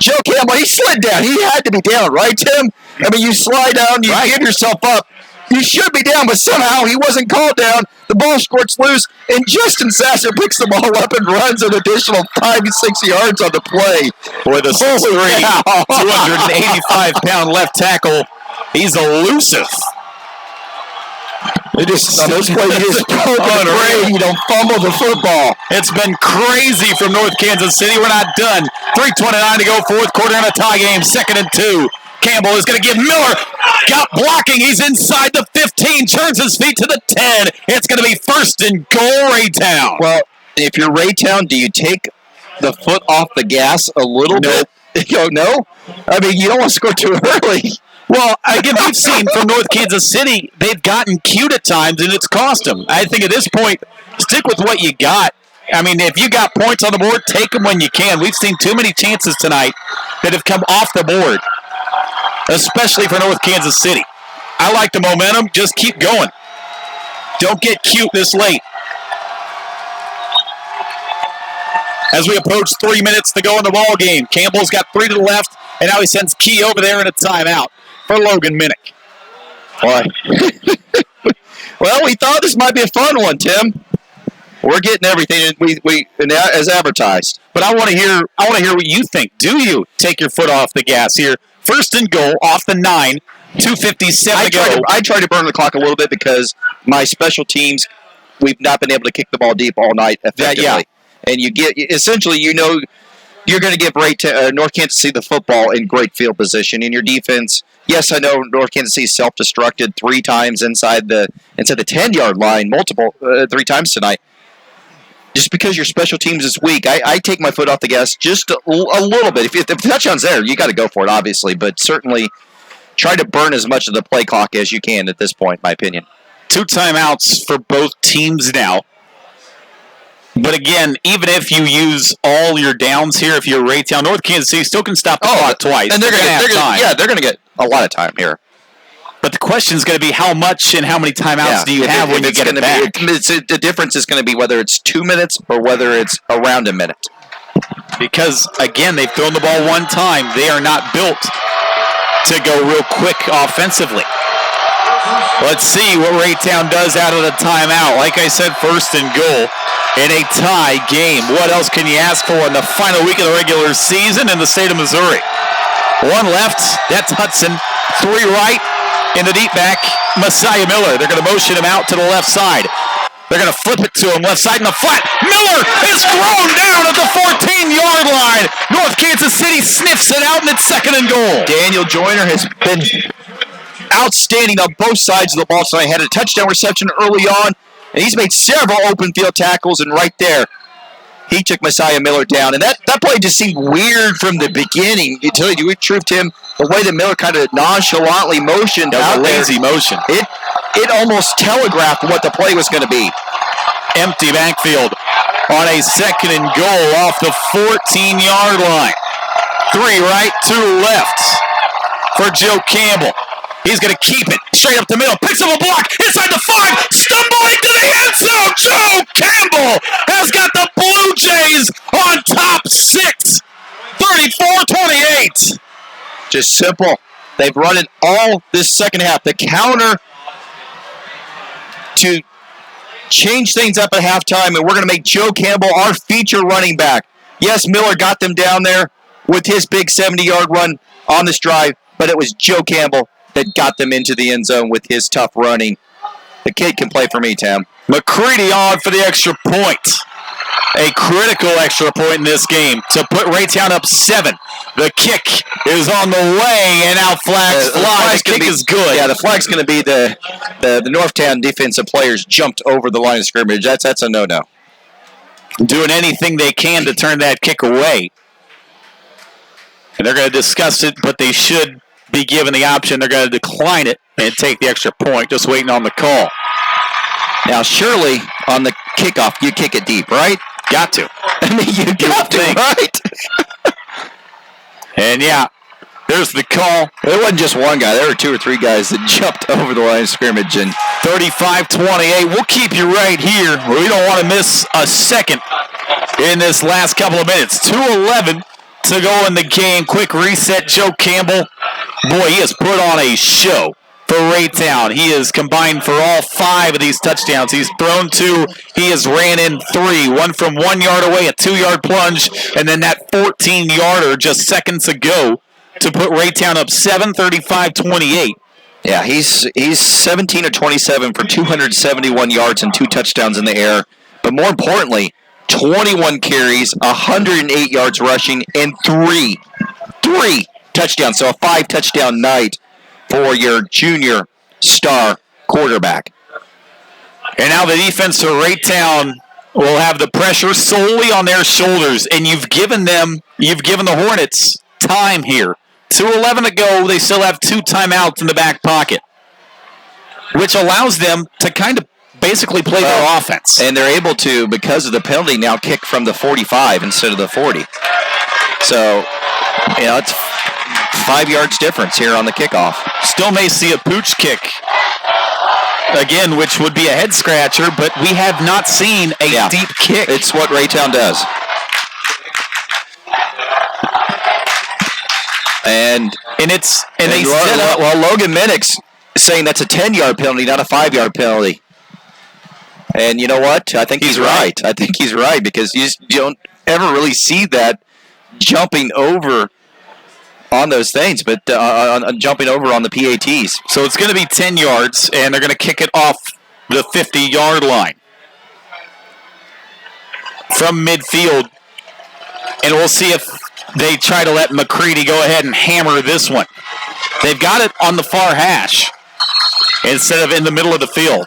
Joe Campbell, he slid down. He had to be down, right, Tim? I mean, you slide down, you give yourself up. You should be down, but somehow he wasn't called down. The ball squirts loose, and Justin Sasser picks the ball up and runs an additional 5-6 yards on the play. Boy, the 6'3", 285-pound left tackle, he's elusive. On those plays, you just poke on a ray. You don't fumble the football. It's been crazy from North Kansas City. We're not done. 3:29 to go, 4th quarter in a tie game, 2nd and 2. Campbell is going to give Miller. Got blocking. He's inside the 15. Turns his feet to the 10. It's going to be 1st and goal, Raytown. Well, if you're Raytown, do you take the foot off the gas a little bit? You go, no? I mean, you don't want to score too early. Well, again, we've seen from North Kansas City, they've gotten cute at times, and it's cost them. I think at this point, stick with what you got. I mean, if you got points on the board, take them when you can. We've seen too many chances tonight that have come off the board, especially for North Kansas City. I like the momentum. Just keep going. Don't get cute this late. As we approach 3 minutes to go in the ball game, Campbell's got 3 to the left, and now he sends Key over there in a timeout for Logan Minich. Boy. Well, we thought this might be a fun one, Tim. We're getting everything we as advertised. But I want to hear what you think. Do you take your foot off the gas here? 1st and goal off the 9, 2:57 to go. I try to burn the clock a little bit because my special teams, we've not been able to kick the ball deep all night effectively. Yeah. And you get essentially, you're going to give North Kansas City the football in great field position. In your defense, yes, I know North Kansas City self-destructed 3 times inside the 10-yard line, 3 times tonight. Just because your special teams is weak, I take my foot off the gas just a little bit. If the touchdown's there, you got to go for it, obviously. But certainly try to burn as much of the play clock as you can at this point, in my opinion. 2 timeouts for both teams now. But again, even if you use all your downs here, if you're Raytown, North Kansas City still can stop the clock twice. And they're going to have time. Yeah, they're going to get a lot of time here. But the question is going to be how much and how many timeouts do you have when you get it back? The difference is going to be whether it's 2 minutes or whether it's around a minute. Because, again, they've thrown the ball 1 time. They are not built to go real quick offensively. Let's see what Raytown does out of the timeout. Like I said, 1st and goal. in a tie game. What else can you ask for in the final week of the regular season in the state of Missouri? One left, that's Hudson. 3 right, in the deep back, Messiah Miller. They're going to motion him out to the left side. They're going to flip it to him, left side in the flat. Miller is thrown down at the 14-yard line. North Kansas City sniffs it out, and it's 2nd and goal. Daniel Joyner has been outstanding on both sides of the ball tonight. Had a touchdown reception early on, and he's made several open field tackles, and right there, he took Messiah Miller down. And that play just seemed weird from the beginning until you retrieved him. The way that Miller kind of nonchalantly motioned out there. Lazy motion. It almost telegraphed what the play was going to be. Empty backfield on a 2nd and goal off the 14-yard line. 3 right, 2 left for Joe Campbell. He's going to keep it straight up the middle. Picks up a block inside the 5. Stumbling to the end zone. Joe Campbell has got the Blue Jays on top 6. 34-28. Just simple. They've run it all this second half. The counter to change things up at halftime, and we're going to make Joe Campbell our feature running back. Yes, Miller got them down there with his big 70-yard run on this drive, but it was Joe Campbell that got them into the end zone with his tough running. The kid can play for me, Tim. McCready on for the extra point. A critical extra point in this game to put Raytown up 7. The kick is on the way, and out flags fly. The kick is good. Yeah, the flag's going to be the Northtown defensive players jumped over the line of scrimmage. That's a no-no. Doing anything they can to turn that kick away. And they're going to discuss it, but they should be given the option. They're going to decline it and take the extra point, just waiting on the call. Now, surely, on the kickoff, you kick it deep, right? Got to. I mean, you got to, right? And, yeah, there's the call. It wasn't just one guy. There were 2 or 3 guys that jumped over the line of scrimmage. And 35-28. We'll keep you right here. We don't want to miss a second in this last couple of minutes. 2:11 to go in the game. Quick reset. Joe Campbell. Boy, he has put on a show for Raytown. He has combined for all 5 of these touchdowns. He's thrown 2. He has ran in 3. One from 1 yard away, a 2-yard plunge, and then that 14-yarder just seconds ago to put Raytown up 7, 35-28. Yeah, he's 17 of 27 for 271 yards and 2 touchdowns in the air. But more importantly, 21 carries, 108 yards rushing, and 3 touchdowns. So a 5-touchdown night for your junior star quarterback. And now the defense of Raytown will have the pressure solely on their shoulders, and you've given the Hornets time here. 2:11 to go, they still have 2 timeouts in the back pocket, which allows them to kind of basically play their offense. And they're able to, because of the penalty, now kick from the 45 instead of the 40. So, it's 5 yards difference here on the kickoff. Still may see a pooch kick again, which would be a head scratcher, but we have not seen a deep kick. It's what Raytown does. And Logan Minich saying that's a 10-yard penalty, not a 5-yard penalty. And you know what? I think he's right. I think he's right, because you don't ever really see that jumping over on those things, but jumping over on the PATs. So it's going to be 10 yards, and they're going to kick it off the 50-yard line from midfield. And we'll see if they try to let McCready go ahead and hammer this one. They've got it on the far hash instead of in the middle of the field.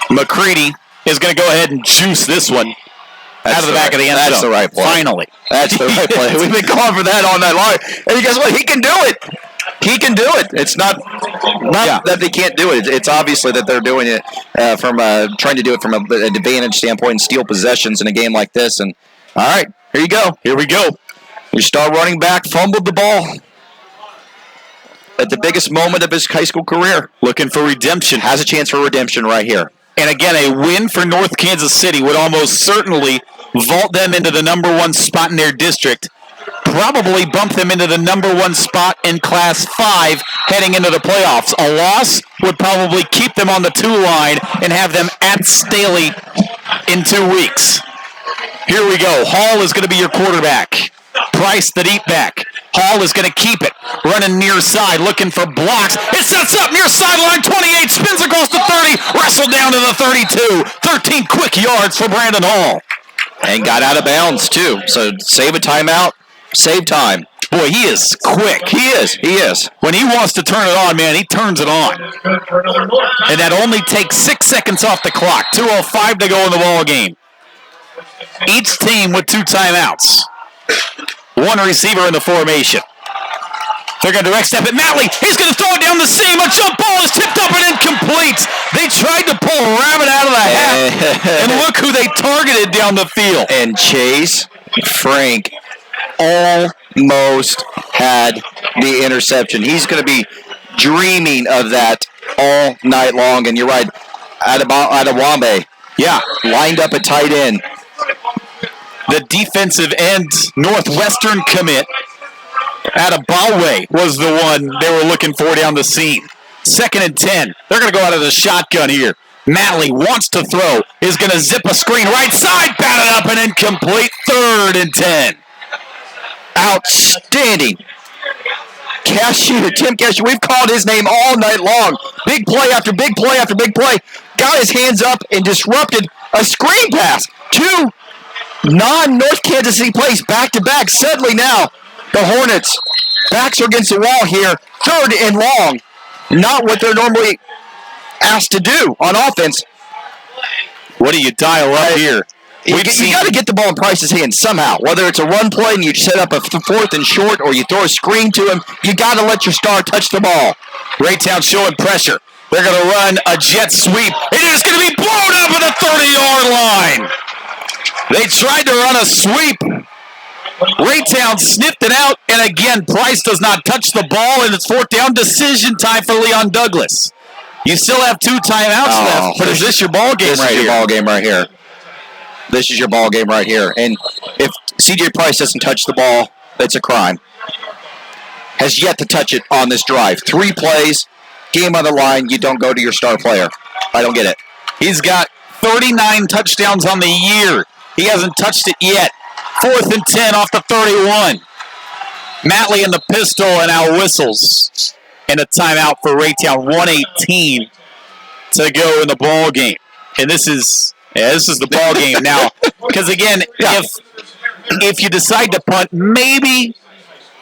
McCready is going to go ahead and juice this one out of the back of the end zone. That's the right play. Finally. That's the right play. We've been calling for that on that line. And guess what? He can do it. He can do it. It's not that they can't do it. It's obviously that they're doing it from trying to do it from an advantage standpoint and steal possessions in a game like this. And all right, here you go. Here we go. Your star running back fumbled the ball at the biggest moment of his high school career. Looking for redemption. Has a chance for redemption right here. And again, a win for North Kansas City would almost certainly vault them into the #1 spot in their district. probably bump them into the number 1 spot in Class 5 heading into the playoffs. A loss would probably keep them on the 2 line and have them at Staley in 2 weeks. Here we go. Hall is going to be your quarterback. Price, the deep back. Hall is going to keep it. Running near side, looking for blocks. It sets up near sideline 28, spins across the 30, wrestled down to the 32. 13 quick yards for Brandon Hall. And got out of bounds, too. So save a timeout, save time. Boy, he is quick. He is. When he wants to turn it on, man, he turns it on. And that only takes 6 seconds off the clock. 2:05 to go in the ball game. Each team with 2 timeouts. 1 receiver in the formation. They're going to direct step at Matley. He's going to throw it down the seam. A jump ball is tipped up and incomplete. They tried to pull a rabbit out of the hat. And look who they targeted down the field. And Chase Frank almost had the interception. He's going to be dreaming of that all night long. And you're right, Adewambe, lined up at tight end. The defensive end Northwestern commit, Adebawe, was the one they were looking for down the seam. 2nd and 10. They're going to go out of the shotgun here. Matley wants to throw, is going to zip a screen right side, batted up and incomplete. 3rd and 10. Outstanding. Tim Cashier, we've called his name all night long. Big play after big play after big play. Got his hands up and disrupted a screen pass. 2 non-North Kansas City plays back-to-back. Suddenly now, the Hornets' backs are against the wall here. 3rd and long. Not what they're normally asked to do on offense. What do you dial up here? You got to get the ball in Price's hands somehow. Whether it's a run play and you set up a 4th and short or you throw a screen to him, you got to let your star touch the ball. Raytown showing pressure. They're going to run a jet sweep. It is going to be blown up at the 30-yard line. They tried to run a sweep. Raytown sniffed it out, and again, Price does not touch the ball, and it's 4th down. Decision time for Leon Douglas. You still have 2 timeouts left, but is this your ball game right here? This is your ball game right here. This is your ball game right here. And if C.J. Price doesn't touch the ball, it's a crime. Has yet to touch it on this drive. 3 plays, game on the line, you don't go to your star player. I don't get it. He's got 39 touchdowns on the year. He hasn't touched it yet. 4th and 10 off the 31. Matley in the pistol and now whistles. And a timeout for Raytown. 1:18 to go in the ball game. And this is the ball game now. Because again, if you decide to punt, maybe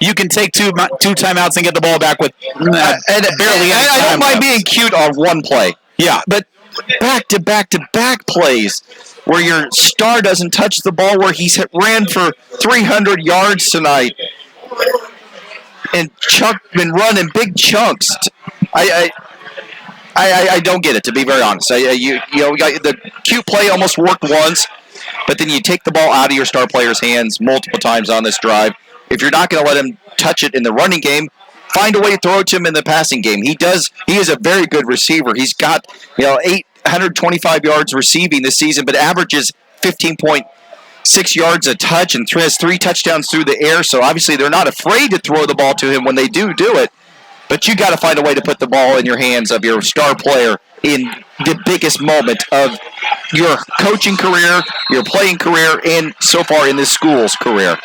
you can take two timeouts and get the ball back with barely any time. I don't mind being cute on one play. Yeah, but back-to-back plays where your star doesn't touch the ball, where he's ran for 300 yards tonight and been running big chunks. I don't get it, to be very honest. The cute play almost worked once, but then you take the ball out of your star player's hands multiple times on this drive. If you're not going to let him touch it in the running game, find a way to throw it to him in the passing game. He is a very good receiver. He's got 825 yards receiving this season, but averages 15.6 yards a touch and has 3 touchdowns through the air. So obviously they're not afraid to throw the ball to him when they do it. But you got to find a way to put the ball in your hands of your star player in the biggest moment of your coaching career, your playing career, and so far in this school's career.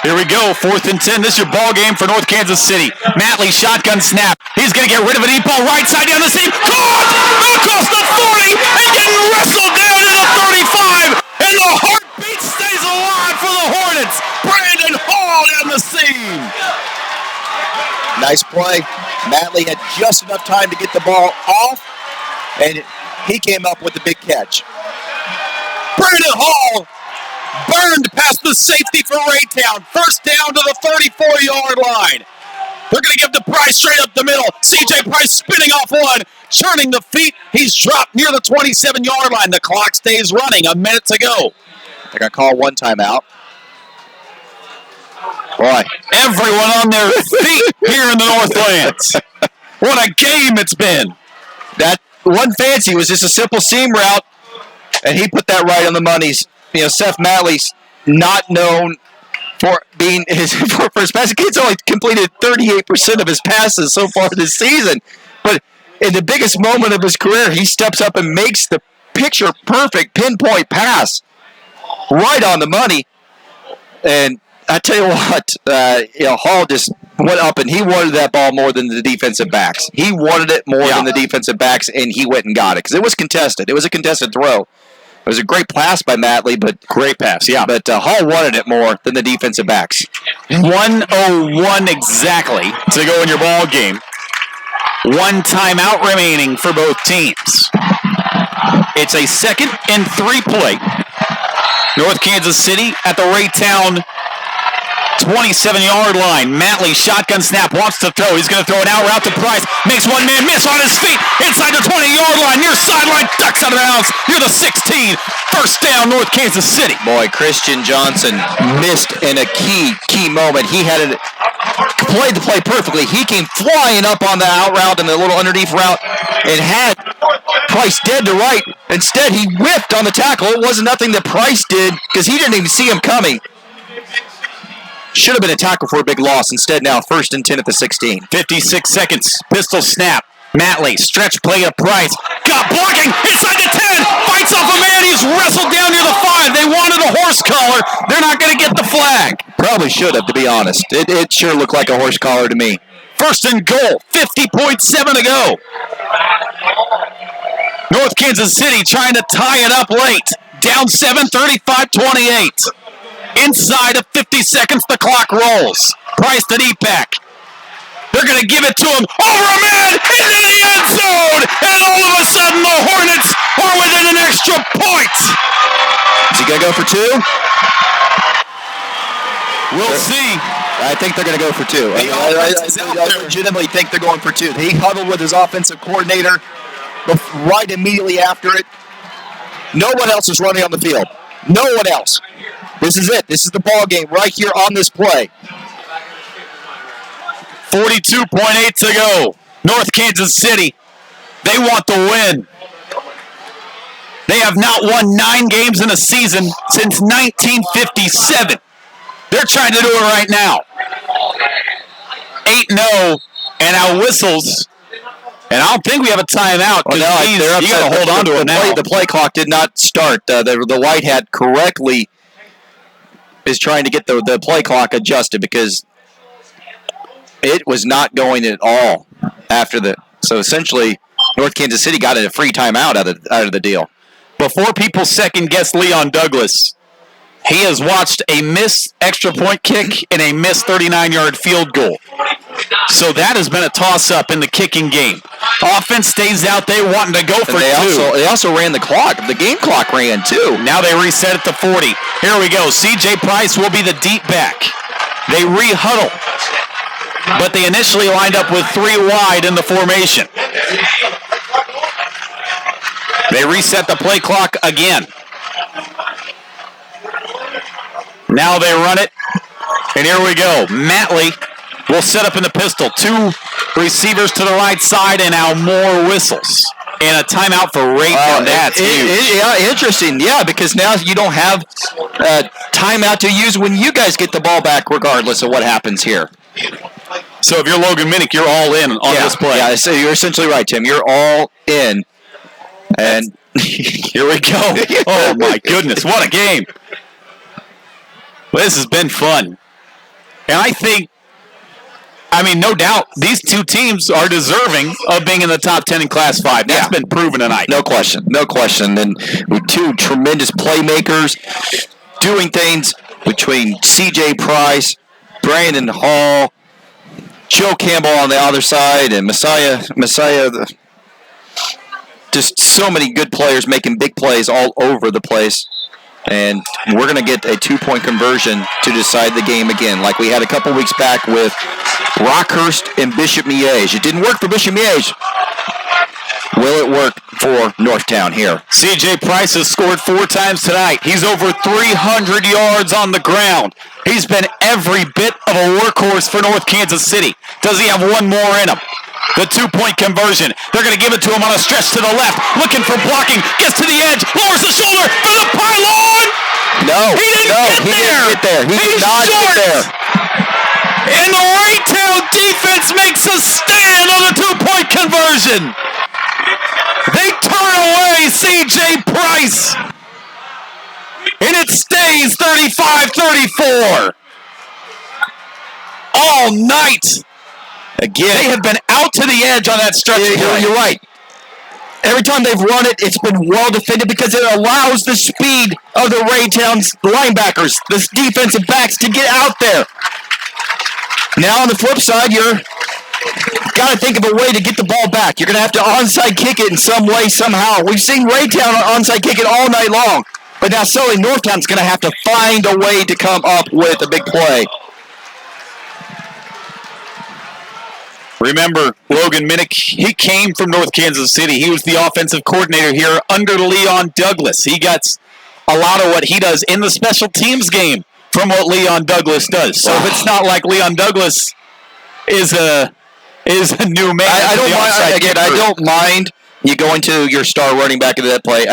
Here we go, 4th and 10. This is your ball game for North Kansas City. Matley, shotgun snap. He's going to get rid of a deep ball right side down the seam. Caught across the 40 and getting wrestled down to the 35. And the heartbeat stays alive for the Hornets. Brandon Hall down the seam. Nice play. Matley had just enough time to get the ball off, and he came up with the big catch. Brandon Hall burned past the safety for Raytown. 1st down to the 34-yard line. They're going to give to Price straight up the middle. C.J. Price spinning off one, turning the feet. He's dropped near the 27-yard line. The clock stays running. A minute to go. They're going to call one timeout. Boy, everyone on their feet here in the Northlands. What a game it's been. That wasn't fancy. It was just a simple seam route, and he put that right on the money. Seth Matley's not known for being for his pass. The kid's only completed 38% of his passes so far this season. But in the biggest moment of his career, he steps up and makes the picture-perfect pinpoint pass right on the money. And I tell you what, Hall just went up and he wanted that ball more than the defensive backs. He wanted it more than the defensive backs, and he went and got it because it was contested. It was a contested throw. It was a great pass by Matley, but great pass, yeah. But Hall wanted it more than the defensive backs. 1:01 exactly to go in your ball game. One timeout remaining for both teams. It's a 2nd and 3 play. North Kansas City at the Raytown 27-yard line. Matley, shotgun snap, wants to throw. He's going to throw an out route to Price. Makes one man miss on his feet. Inside the 20-yard line. Near sideline. Ducks out of bounds. Near the 16. First down, North Kansas City. Boy, Christian Johnson missed in a key moment. He had it, played the play perfectly. He came flying up on the out route and the little underneath route and had Price dead to right. Instead, he whipped on the tackle. It wasn't nothing that Price did because he didn't even see him coming. Should have been a tackle for a big loss. Instead, now 1st and 10 at the 16. 56 seconds. Pistol snap. Matley, stretch play to Price. Got blocking inside the 10. Fights off a man. He's wrestled down near the 5. They wanted a horse collar. They're not going to get the flag. Probably should have, to be honest. It sure looked like a horse collar to me. 1st and goal. 50.7 to go. North Kansas City trying to tie it up late. Down 7, 35-28. Inside of 50 seconds, the clock rolls. Price the deep back. They're going to give it to him. Over a man into the end zone. And all of a sudden, the Hornets are within an extra point. Is he going to go for 2? We'll see. I think they're going to go for 2. I legitimately think they're going for 2. He huddled with his offensive coordinator right immediately after it. No one else is running on the field. No one else. This is it. This is the ball game right here on this play. 42.8 to go. North Kansas City, they want the win. They have not won 9 games in a season since 1957. They're trying to do it right now. 8-0, and our whistles. And I don't think we have a timeout. Oh, no, you got to hold on to it now. The play clock did not start. The white hat correctly is trying to get the play clock adjusted because it was not going at all after the. So essentially, North Kansas City got a free timeout out of the deal. Before people second guess Leon Douglas, he has watched a missed extra point kick and a missed 39-yard field goal. So that has been a toss-up in the kicking game. Offense stays out there wanting to go for 2. They also ran the clock. The game clock ran, too. Now they reset it to 40. Here we go. C.J. Price will be the deep back. They re-huddle. But they initially lined up with 3 wide in the formation. They reset the play clock again. Now they run it. And here we go. Matley will set up in the pistol. 2 receivers to the right side, and now more whistles. And a timeout for Raytown. That's huge. Interesting. Yeah, because now you don't have timeout to use when you guys get the ball back, regardless of what happens here. So if you're Logan Minich, you're all in on this play. Yeah, so you're essentially right, Tim. You're all in. And here we go. Oh, my goodness. What a game. Well, this has been fun. And I think, no doubt, these 2 teams are deserving of being in the top 10 in Class 5. That's been proven tonight. No question. And with 2 tremendous playmakers doing things between C.J. Price, Brandon Hall, Joe Campbell on the other side, and Messiah. Just so many good players making big plays all over the place. And we're going to get a 2-point conversion to decide the game again, like we had a couple weeks back with Rockhurst and Bishop Miege. It didn't work for Bishop Miege. Will it work for Northtown here? C.J. Price has scored 4 times tonight. He's over 300 yards on the ground. He's been every bit of a workhorse for North Kansas City. Does he have one more in him? The 2-point conversion. They're going to give it to him on a stretch to the left. Looking for blocking. Gets to the edge. Lowers the shoulder for the pylon. No. He didn't get there. He did not short. get there. And the Raytown defense makes a stand on the two-point conversion. They turn away C.J. Price. And it stays 35-34. All night. Again, they have been out to the edge on that stretch. You're right. Every time they've run it, it's been well defended because it allows the speed of the Raytown's linebackers, the defensive backs, to get out there. Now on the flip side, you're got to think of a way to get the ball back. You're going to have to onside kick it in some way, somehow. We've seen Raytown onside kick it all night long, but now suddenly Northtown's going to have to find a way to come up with a big play. Remember, Logan Minich, he came from North Kansas City. He was the offensive coordinator here under Leon Douglas. He got a lot of what he does in the special teams game from what Leon Douglas does. So if it's not like Leon Douglas is a new man. I don't mind you going to your star running back into that play.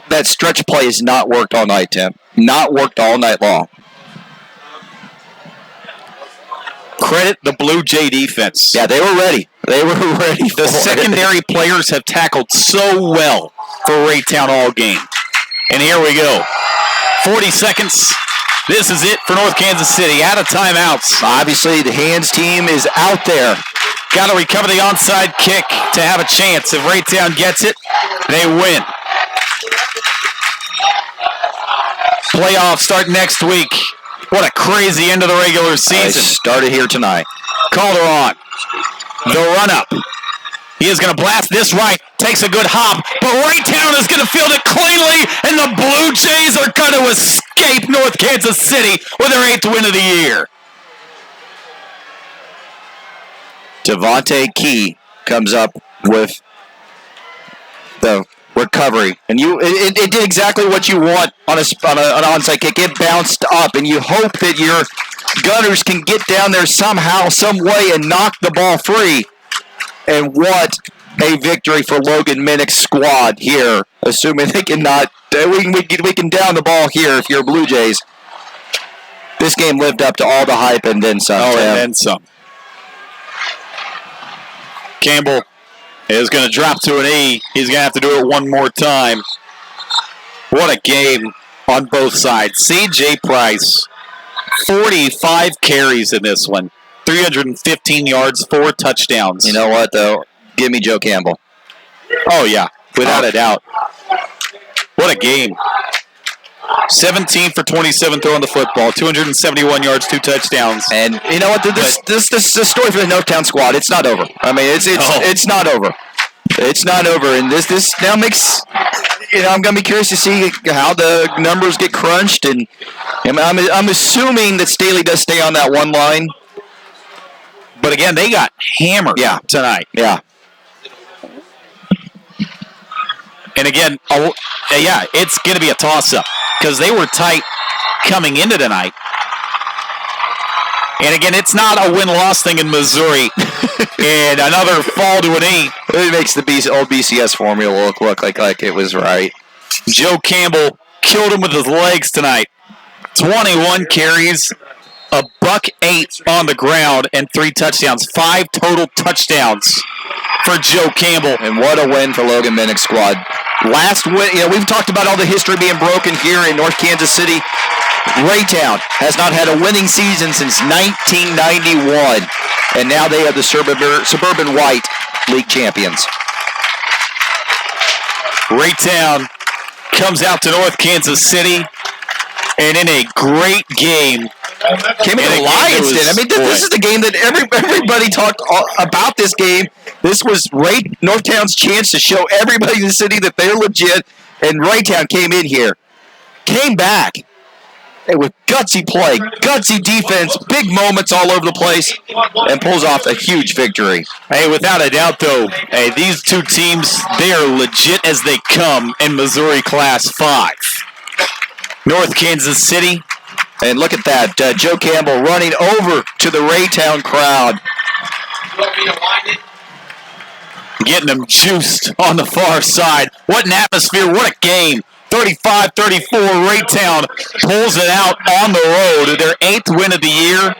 That stretch play has not worked all night, Tim. Not worked all night long. Credit the Blue Jay defense. Yeah, they were ready. The secondary players have tackled so well for Raytown all game. And here we go. 40 seconds. This is it for North Kansas City. Out of timeouts. Obviously, the hands team is out there. Got to recover the onside kick to have a chance. If Raytown gets it, they win. Playoffs start next week. What a crazy end of the regular season. Started here tonight. Calderon. The run-up. He is going to blast this right. Takes a good hop. But Raytown is going to field it cleanly. And the Blue Jays are going to escape North Kansas City with their 8th win of the year. Devontae Key comes up with the recovery, and it did exactly what you want on an onside kick. It bounced up, and you hope that your gunners can get down there somehow, some way, and knock the ball free. And what a victory for Logan Minich's squad here, assuming they cannot. We can down the ball here if you're Blue Jays. This game lived up to all the hype and then some. And then some. Campbell is going to drop to an E. He's going to have to do it one more time. What a game on both sides. C.J. Price, 45 carries in this one. 315 yards, 4 touchdowns. You know what, though? Give me Joe Campbell. Oh, yeah, without a doubt. What a game. 17 for 27 throwing the football, 271 yards, 2 touchdowns. And you know what? This story for the Northtown squad, it's not over. I mean, it's not over. It's not over. And this now makes, I'm going to be curious to see how the numbers get crunched. And I'm assuming that Staley does stay on that one line. But again, they got hammered tonight. Yeah. And again, it's going to be a toss-up because they were tight coming into tonight. And again, it's not a win-loss thing in Missouri. And another fall to an E. It makes the old BCS formula look like it was right. Joe Campbell killed him with his legs tonight. 21 carries, $108 on the ground, and 3 touchdowns. 5 total touchdowns for Joe Campbell. And what a win for Logan Minich's squad. Last win, we've talked about all the history being broken here in North Kansas City. Raytown has not had a winning season since 1991, and now they are the Suburban White League champions. Raytown comes out to North Kansas City, and in a great game. Came in the Lions did. I mean, this is the game that everybody talked about this game. This was Northtown's chance to show everybody in the city that they're legit, and Raytown came in here. Came back. With gutsy play, gutsy defense, big moments all over the place, and pulls off a huge victory. Hey, without a doubt, though, these two teams, they are legit as they come in Missouri Class 5. North Kansas City. And look at that, Joe Campbell running over to the Raytown crowd. Getting them juiced on the far side. What an atmosphere, what a game. 35-34, Raytown pulls it out on the road. Their 8th win of the year.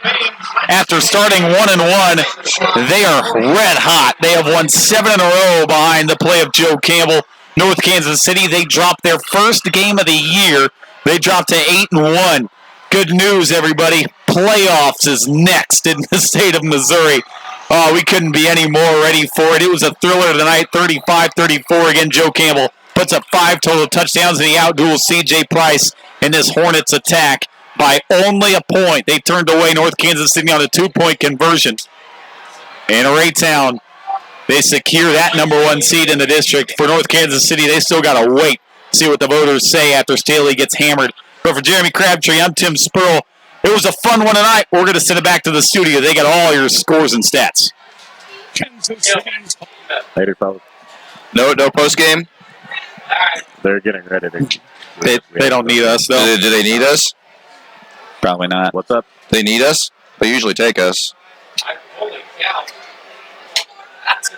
After starting 1-1, they are red hot. They have won 7 in a row behind the play of Joe Campbell. North Kansas City, they dropped their first game of the year. They dropped to 8-1. Good news, everybody. Playoffs is next in the state of Missouri. Oh, we couldn't be any more ready for it. It was a thriller tonight, 35-34. Again, Joe Campbell puts up 5 total touchdowns, and he outduels C.J. Price in this Hornets attack by only a point. They turned away North Kansas City on a 2-point conversion. And Raytown, they secure that number 1 seed in the district. For North Kansas City, they still got to wait, see what the voters say after Staley gets hammered. But for Jeremy Crabtree, I'm Tim Spurl. It was a fun one tonight. We're going to send it back to the studio. They got all your scores and stats. Later, fellas. No post game. They're getting ready to. They don't need us, though. Do they need us? Probably not. What's up? They need us? They usually take us. Holy cow. That's a